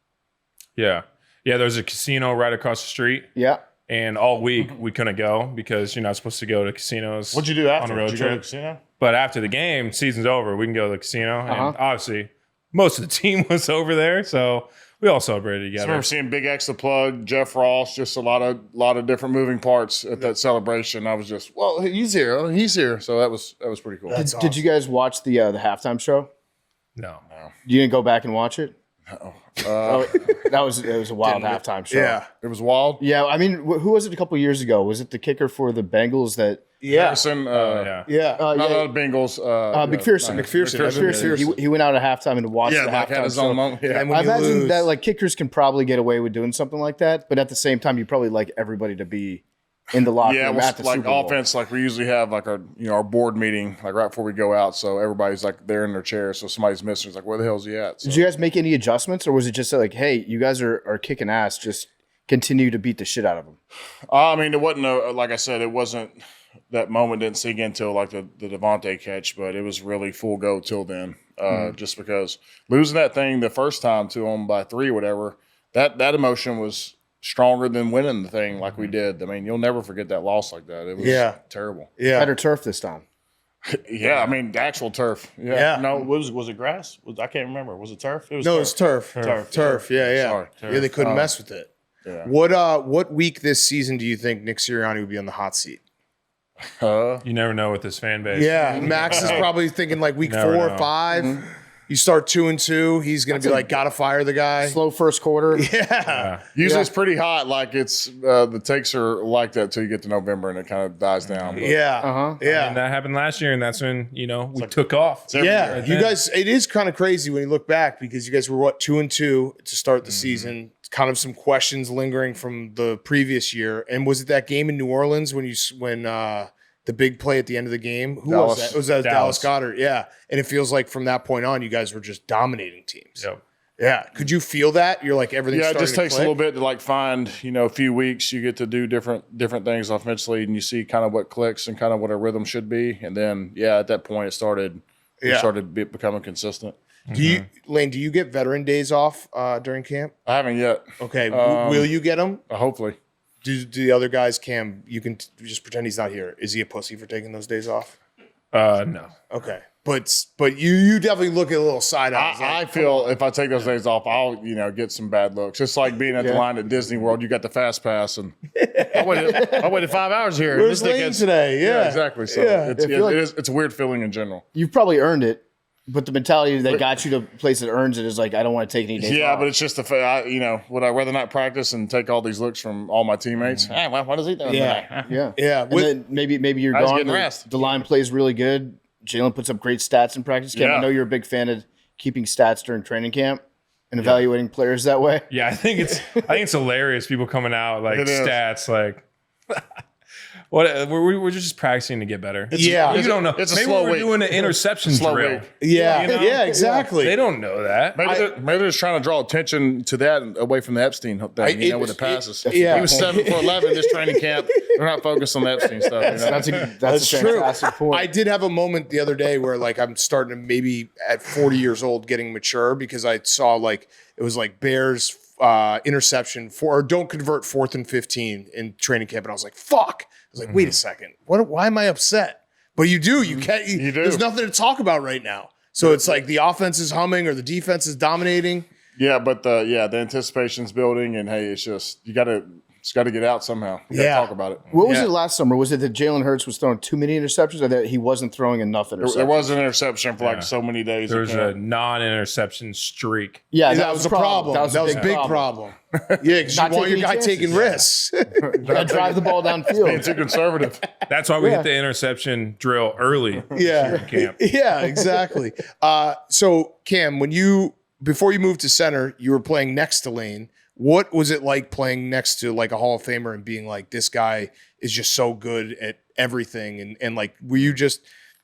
Yeah. There's a casino right across the street. Yeah. And all week we couldn't go because you're not supposed to go to casinos. What'd you do after? On a road Did you go to the trip. casino? But after the game, season's over. We can go to the casino, and obviously most of the team was over there, so we all celebrated I together. remember seeing Big X the Plug, Jeff Ross, just a lot of different moving parts at that celebration. I was just, well, he's here. So that was pretty cool. Did you guys watch the halftime show? No. You didn't go back and watch it? No. It was a wild halftime show. Yeah. It was wild. Yeah, I mean, who was it a couple years ago? Was it the kicker for the Bengals that? Harrison, Yeah. not Bengals. McPherson. McPherson. He went out at halftime and watched the like halftime had his show. own moment. Yeah. And when I you imagine lose, that like kickers can probably get away with doing something like that, but at the same time, you probably like everybody to be in the locker Yeah, room well, at the like Super Bowl. offense, like we usually have like our board meeting like right before we go out, so everybody's like there in their chairs. So somebody's missing. It's like, where the hell is he at? So, Did you guys make any adjustments, or was it just like, hey, you guys are kicking ass, just continue to beat the shit out of them? I mean, it wasn't like I said, it wasn't. That moment didn't sink in until like the Devontae catch, but it was really full go till then. Just because losing that thing the first time to them by 3 or whatever, that emotion was stronger than winning the thing like we did. I mean, you'll never forget that loss like that. It was terrible. yeah. Better turf this time. Yeah, I mean, the actual turf. Yeah. No, was it grass? I can't remember. Was it turf? It was No, turf. it's turf. Turf. Yeah. Sorry. Yeah, they couldn't mess with it. Yeah. What week this season do you think Nick Sirianni would be on the hot seat? You never know with this fan base. Yeah, Max is probably thinking like week Never 4 or know. 5. You start 2-2. He's going to be like, gotta fire the guy. Slow first quarter. Usually it's pretty hot. Like it's the takes are like that till you get to November and it kind of dies down. But Yeah. Yeah. And that happened last year, and that's when we took off. Yeah, Right you then. guys, it is kind of crazy when you look back because you guys were 2-2 to start the season. Kind of some questions lingering from the previous year. And was it that game in New Orleans when the big play at the end of the game? Who was that? It was Dallas Goedert. Yeah, and it feels like from that point on, you guys were just dominating teams. Yep. Yeah, could you feel that? You're like everything's. Yeah, it just starting takes to a click? little bit to like find, a few weeks. You get to do different things offensively, and you see kind of what clicks and kind of what our rhythm should be. And then, at that point, it started becoming consistent. Do you, Lane? Do you get veteran days off during camp? I haven't yet. Okay, will you get them? Hopefully. Do the other guys, Cam? You can just pretend he's not here. Is he a pussy for taking those days off? No. Okay, but you definitely look at a little side eye. I feel if I take those days off, I'll get some bad looks. It's like being at the line at Disney World. You got the fast pass, and I waited 5 hours here. Where's This Lane dickhead's- today? Yeah, exactly. So Yeah. it's a weird feeling in general. You've probably earned it, but the mentality that got you to a place that earns it is like, I don't want to take any days Yeah, off. but it's just would I rather not practice and take all these looks from all my teammates? Hey, what is he doing today? Yeah. Yeah, And with- then maybe you're I was gone. getting rest. The line plays really good. Jalen puts up great stats in practice camp. Yeah. I know you're a big fan of keeping stats during training camp and evaluating players that way. Yeah, I think it's hilarious. People coming out like It is. stats like. What we're just practicing to get better. you don't know. it's a Maybe slow we're week. doing an interception Slow drill. week. yeah, You know? yeah, exactly. They don't know that. Maybe they're just trying to draw attention to that away from the Epstein thing, with the passes. yeah. He was 7 for 11 this training camp. They're not focused on the Epstein stuff. That's a true. fantastic point. I did have a moment the other day where like I'm starting to maybe at 40 years old getting mature because I saw like it was like Bears interception or don't convert 4th and 15 in training camp, and I was like, fuck. I was like, wait a second. Why am I upset? But you do. You can't. You do. There's nothing to talk about right now. So it's like the offense is humming or the defense is dominating. Yeah, but the anticipation's building, and hey, it's just you got to It's got to get out somehow. We got to talk about it. What was it last summer? Was it that Jalen Hurts was throwing too many interceptions, or that he wasn't throwing enough interceptions? There was an interception for like so many days. There was a non-interception streak. Yeah, that was a problem. That was a big problem. Yeah, because you want your guy taking risks. Gotta drive the ball downfield. Being too conservative. That's why we hit the interception drill early. Yeah, in camp. Yeah, exactly. So Cam, before you moved to center, you were playing next to Lane. What was it like playing next to like a Hall of Famer and being like, this guy is just so good at everything? And like, were you just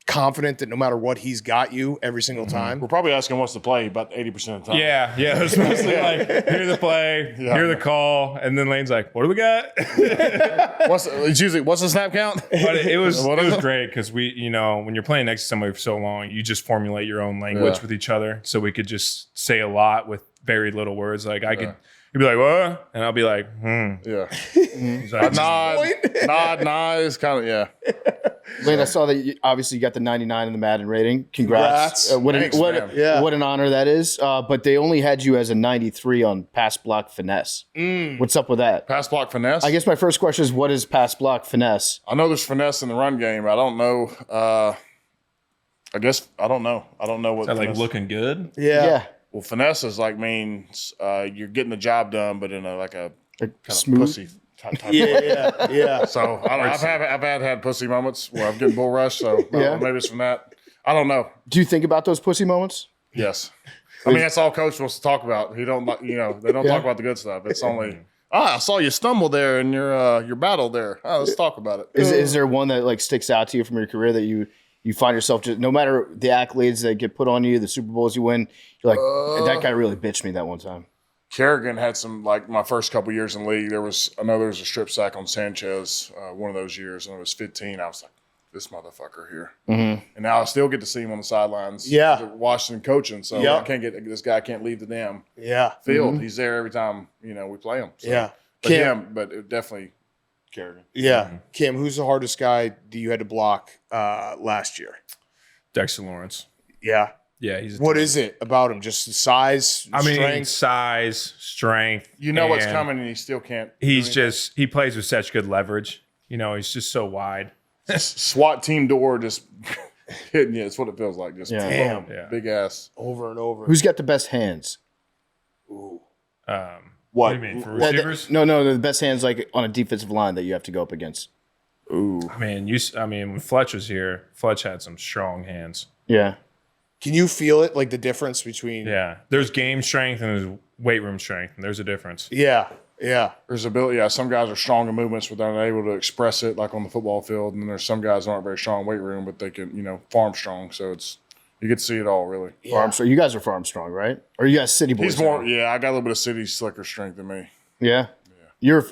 confident that no matter what, he's got you every single time? We're probably asking what's the play about 80% of the time. Yeah. It was mostly like, hear the play, hear the call, and then Lane's like, what do we got? It's usually, what's the snap count? But it was great because we, when you're playing next to somebody for so long, you just formulate your own language with each other. So we could just say a lot with very little words. Like he'd be like, what? And I'll be like, Yeah. He's like, nod. It's kind of, Lane, I saw that you obviously got the 99 in the Madden rating. Congrats. Thanks, man. What an honor that is. But they only had you as a 93 on pass block finesse. What's up with that? Pass block finesse? I guess my first question is, what is pass block finesse? I know there's finesse in the run game. I don't know. I guess I don't know. I don't know what. is that like finesse- looking good? Yeah. Well, finesse is like means you're getting the job done, but in a kind smooth? of pussy type. Yeah. So I've had pussy moments where I'm getting bull rushed. So maybe it's from that. I don't know. Do you think about those pussy moments? Yes. I mean, that's all coach wants to talk about. He don't like, they don't talk about the good stuff. It's only, I saw you stumble there in your battle there. Let's talk about it. Is there one that like sticks out to you from your career that you find yourself just, no matter the accolades that get put on you, the Super Bowls you win, you're like, that guy really bitched me that one time. Kerrigan had some, like my first couple years in the league, there was a strip sack on Sanchez one of those years, and it was 15. I was like, this motherfucker here. And now I still get to see him on the sidelines. Washington coaching. So I can't get this guy can't leave the damn field. He's there every time, we play him. So, but it definitely Kerrigan. Yeah. Cam, who's the hardest guy that you had to block last year? Dexter Lawrence. Yeah. Yeah, he's. What is it about him? Just size, strength? Size, strength. You know what's coming, and he still can't. He plays with such good leverage. He's just so wide. SWAT team door just hitting you. It's what it feels like. Just damn, big ass over and over. Who's got the best hands? Ooh. What do you mean for receivers? No, the best hands like on a defensive line that you have to go up against. Ooh. I mean, when Fletch was here, Fletch had some strong hands. Yeah. Can you feel it, like the difference between? Yeah, there's game strength and there's weight room strength, and there's a difference. Yeah. There's ability. Yeah, some guys are strong in movements, but they're not able to express it like on the football field. And then there's some guys who aren't very strong in weight room, but they can, farm strong. So you get to see it all, really. Yeah. Farm strong. You guys are farm strong, right? Or you guys city boys? He's more. Yeah, I got a little bit of city slicker strength than me. Yeah. You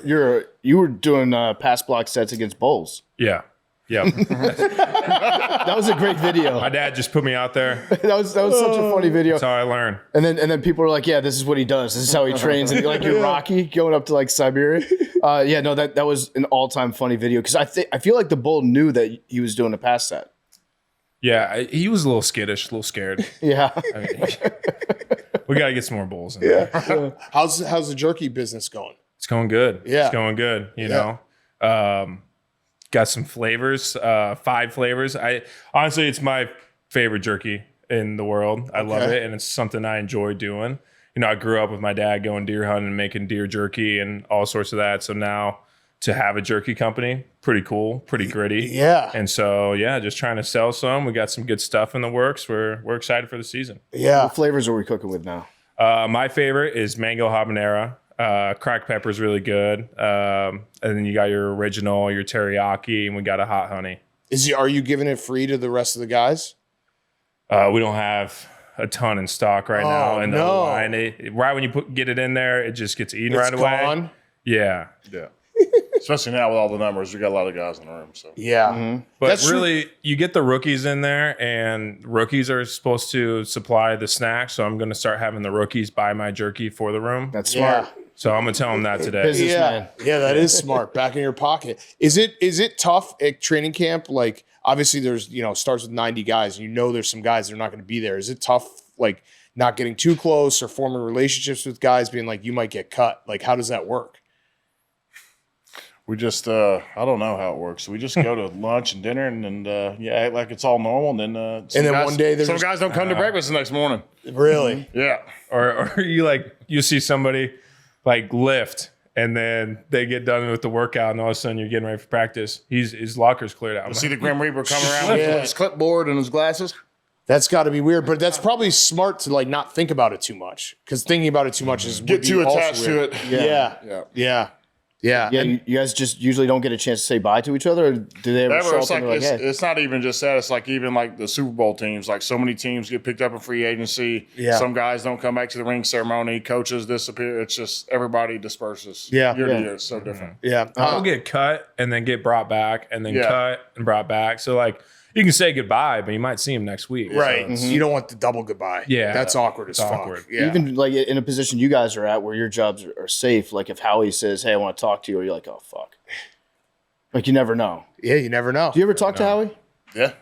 were doing pass block sets against Bulls. Yeah. That was a great video. My dad just put me out there. that was such a funny video. That's how I learned. And then people are like, yeah, this is what he does. This is how he trains. And like you're Rocky going up to like Siberia. That was an all-time funny video because I feel like the Bull knew that he was doing a pass set. Yeah, he was a little skittish, a little scared. Yeah. We got to get some more Bulls in there. Yeah. How's the jerky business going? It's going good. Yeah. It's going good, you know. Got some flavors, 5 flavors. Honestly, it's my favorite jerky in the world. I love it, and it's something I enjoy doing. I grew up with my dad going deer hunting and making deer jerky and all sorts of that. So now to have a jerky company, pretty cool, pretty gritty. Yeah. And so, just trying to sell some. We got some good stuff in the works. We're excited for the season. Yeah. What flavors are we cooking with now? My favorite is mango habanero. Cracked pepper is really good. And then you got your original, your teriyaki, and we got a hot honey. Are you giving it free to the rest of the guys? We don't have a ton in stock right now. And no. line, right when you get it in there, it just gets eaten right It's away. gone? Yeah. Especially now with all the numbers, we got a lot of guys in the room. So yeah, but that's really, you get the rookies in there, and rookies are supposed to supply the snacks. So I'm going to start having the rookies buy my jerky for the room. That's smart. So I'm going to tell them that today. Businessman. Yeah, that is smart. Back in your pocket. Is it tough at training camp? Like obviously there's starts with 90 guys, and there's some guys that are not going to be there. Is it tough, like not getting too close or forming relationships with guys, being like you might get cut? Like how does that work? We just, I don't know how it works. We just go to lunch and dinner and act like it's all normal. And then, one day some guys don't come to breakfast the next morning. Really? Yeah. Or you see somebody like lift and then they get done with the workout and all of a sudden you're getting ready for practice. His locker's cleared out. You see the Grim Reaper coming around with his clipboard and his glasses? That's got to be weird, but that's probably smart to like not think about it too much, because thinking about it too much is get too attached to it. Yeah. Yeah, you guys just usually don't get a chance to say bye to each other, or do they ever show up and be like, hey? It's not even just that. It's like even like the Super Bowl teams. Like so many teams get picked up in free agency. Yeah. Some guys don't come back to the ring ceremony. Coaches disappear. It's just everybody disperses. Yeah. Year to year. It's so different. Yeah. People get cut and then get brought back and then cut and brought back. So like you can say goodbye, but you might see him next week. Right. So you don't want the double goodbye. Yeah. That's awkward as fuck. Yeah. Even like in a position you guys are at where your jobs are safe, like if Howie says, hey, I want to talk to you, or you're like, oh, fuck. Like you never know. Yeah, you never know. Do you ever talk to Howie? Yeah.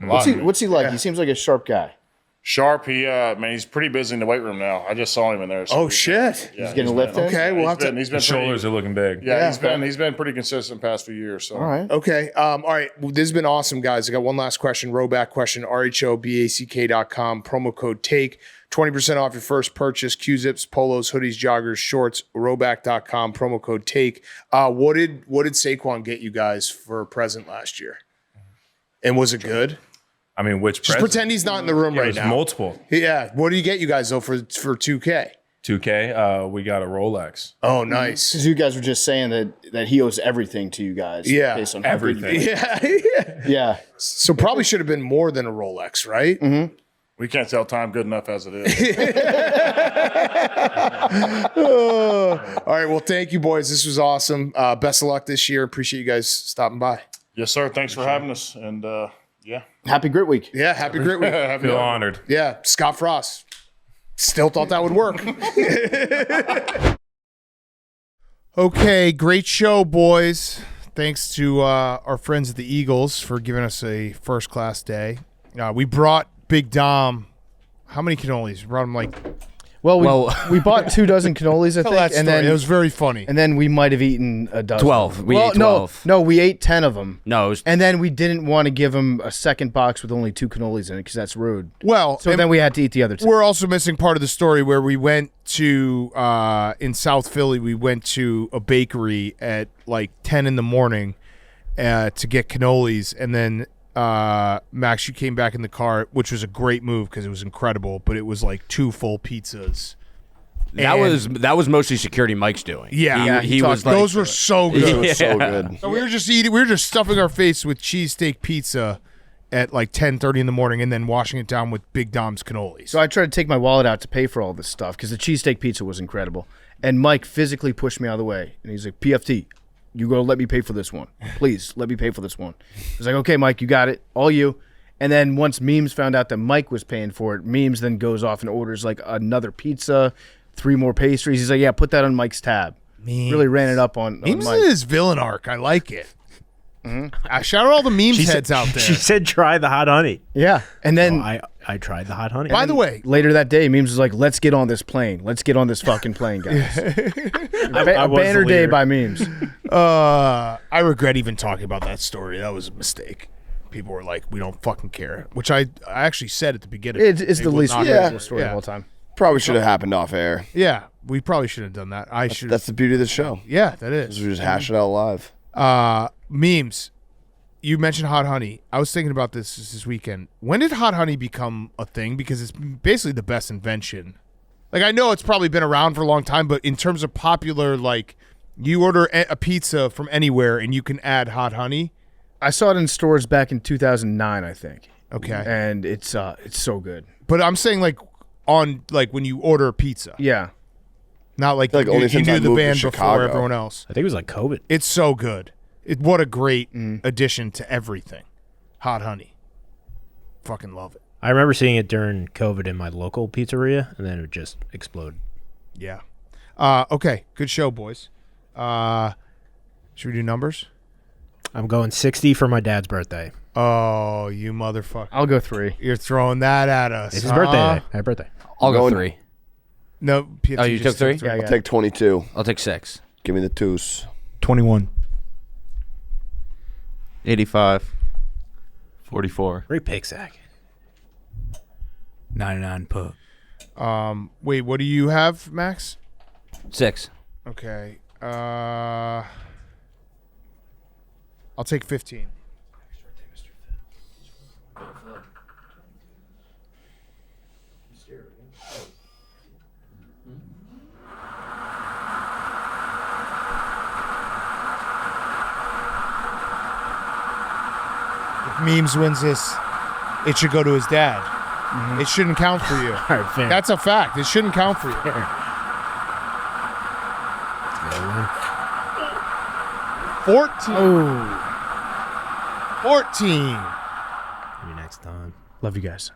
What's he like? Yeah. He seems like a sharp guy. Sharp, he's pretty busy in the weight room now. I just saw him in there. So shit! He's getting a lift in? Okay, we'll have to. He's been his shoulders are looking big. Yeah, he's been pretty consistent the past few years. So. All right. Okay. All right. Well, this has been awesome, guys. I got one last question. Rowback question. RHOBACK.com. Promo code TAKE. 20% off your first purchase. Q-zips, polos, hoodies, joggers, shorts. Rowback.com. Promo code TAKE. What did Saquon get you guys for a present last year? And was it good? I mean, which just pretend he's not in the room right now. Multiple. Yeah. What do you get you guys though for 2K? 2K. We got a Rolex. Oh, nice. Because you guys were just saying that he owes everything to you guys. Yeah. Based on everything. Yeah. So probably should have been more than a Rolex, right? Mm-hmm. We can't tell time good enough as it is. All right. Well, thank you, boys. This was awesome. Best of luck this year. Appreciate you guys stopping by. Yes, sir. Thanks for having us. And yeah. Happy Grit Week. Yeah. Happy Grit Week. I feel honored. Yeah. Scott Frost. Still thought that would work. Okay. Great show, boys. Thanks to our friends at the Eagles for giving us a first-class day. We brought Big Dom. How many cannolis? We brought him like... Well, we bought 2 dozen cannolis, I think, and then it was very funny. And then we might have eaten a dozen. 12. We ate 12. No, we ate 10 of them. No, and then we didn't want to give him a second box with only 2 cannolis in it because that's rude. Well, so then we had to eat the other 2. We're also missing part of the story where we went to in South Philly. We went to a bakery at like 10 in the morning to get cannolis, and then. Max, you came back in the car, which was a great move because it was incredible, but it was like 2 full pizzas. That was mostly security Mike's doing. Yeah, he was like, those were so good. Yeah. So good. So we were just stuffing our face with cheesesteak pizza at like 10:30 in the morning, and then washing it down with Big Dom's cannolis. So I tried to take my wallet out to pay for all this stuff because the cheesesteak pizza was incredible, and Mike physically pushed me out of the way, and he's like, "PFT, you go let me pay for this one. Please, let me pay for this one." I was like, okay, Mike, you got it. All you. And then once Memes found out that Mike was paying for it, Memes then goes off and orders like another pizza, 3 more pastries. He's like, yeah, put that on Mike's tab. Memes. Really ran it up on Memes Mike. is villain arc. I like it. Mm-hmm. Shout out all the Memes heads out there. She said try the hot honey. Yeah. And then I tried the hot honey. By the way, later that day, Memes was like, let's get on this plane. Let's get on this fucking plane, guys. A banner day by Memes. I regret even talking about that story. That was a mistake. People were like, we don't fucking care, which I actually said at the beginning. It's the least ridiculous story of all time. Probably should have happened off air. Yeah, we probably should have done that. That's the beauty of the show. Yeah, that is. We just hash it out live. Memes. You mentioned hot honey. I was thinking about this weekend. When did hot honey become a thing? Because it's basically the best invention. Like, I know it's probably been around for a long time, but in terms of popular, like, you order a pizza from anywhere and you can add hot honey. I saw it in stores back in 2009, I think. Okay. And it's so good. But I'm saying, like, on, like, when you order a pizza. Yeah. Not like only you since knew I the moved to band before Chicago. everyone else. I think it was like COVID. It's so good. What a great addition to everything. Hot honey. Fucking love it. I remember seeing it during COVID in my local pizzeria, and then it just exploded. Yeah. Okay. Good show, boys. Should we do numbers? I'm going 60 for my dad's birthday. Oh, you motherfucker. I'll go 3. You're throwing that at us. It's his birthday. Happy birthday. I'll go 3. No. PFT Oh, you took 3? Yeah, I'll take 22. I'll take 6. Give me the twos. 21. 85. 44. Great pick, Zach. 99 puck. Wait, what do you have, Max? 6. Okay. I'll take 15. If Memes wins this, it should go to his dad. Mm-hmm. It shouldn't count for you. All right, fair. That's a fact. It shouldn't count for you. Fair. 14. Oh. 14. Maybe next time. Love you guys.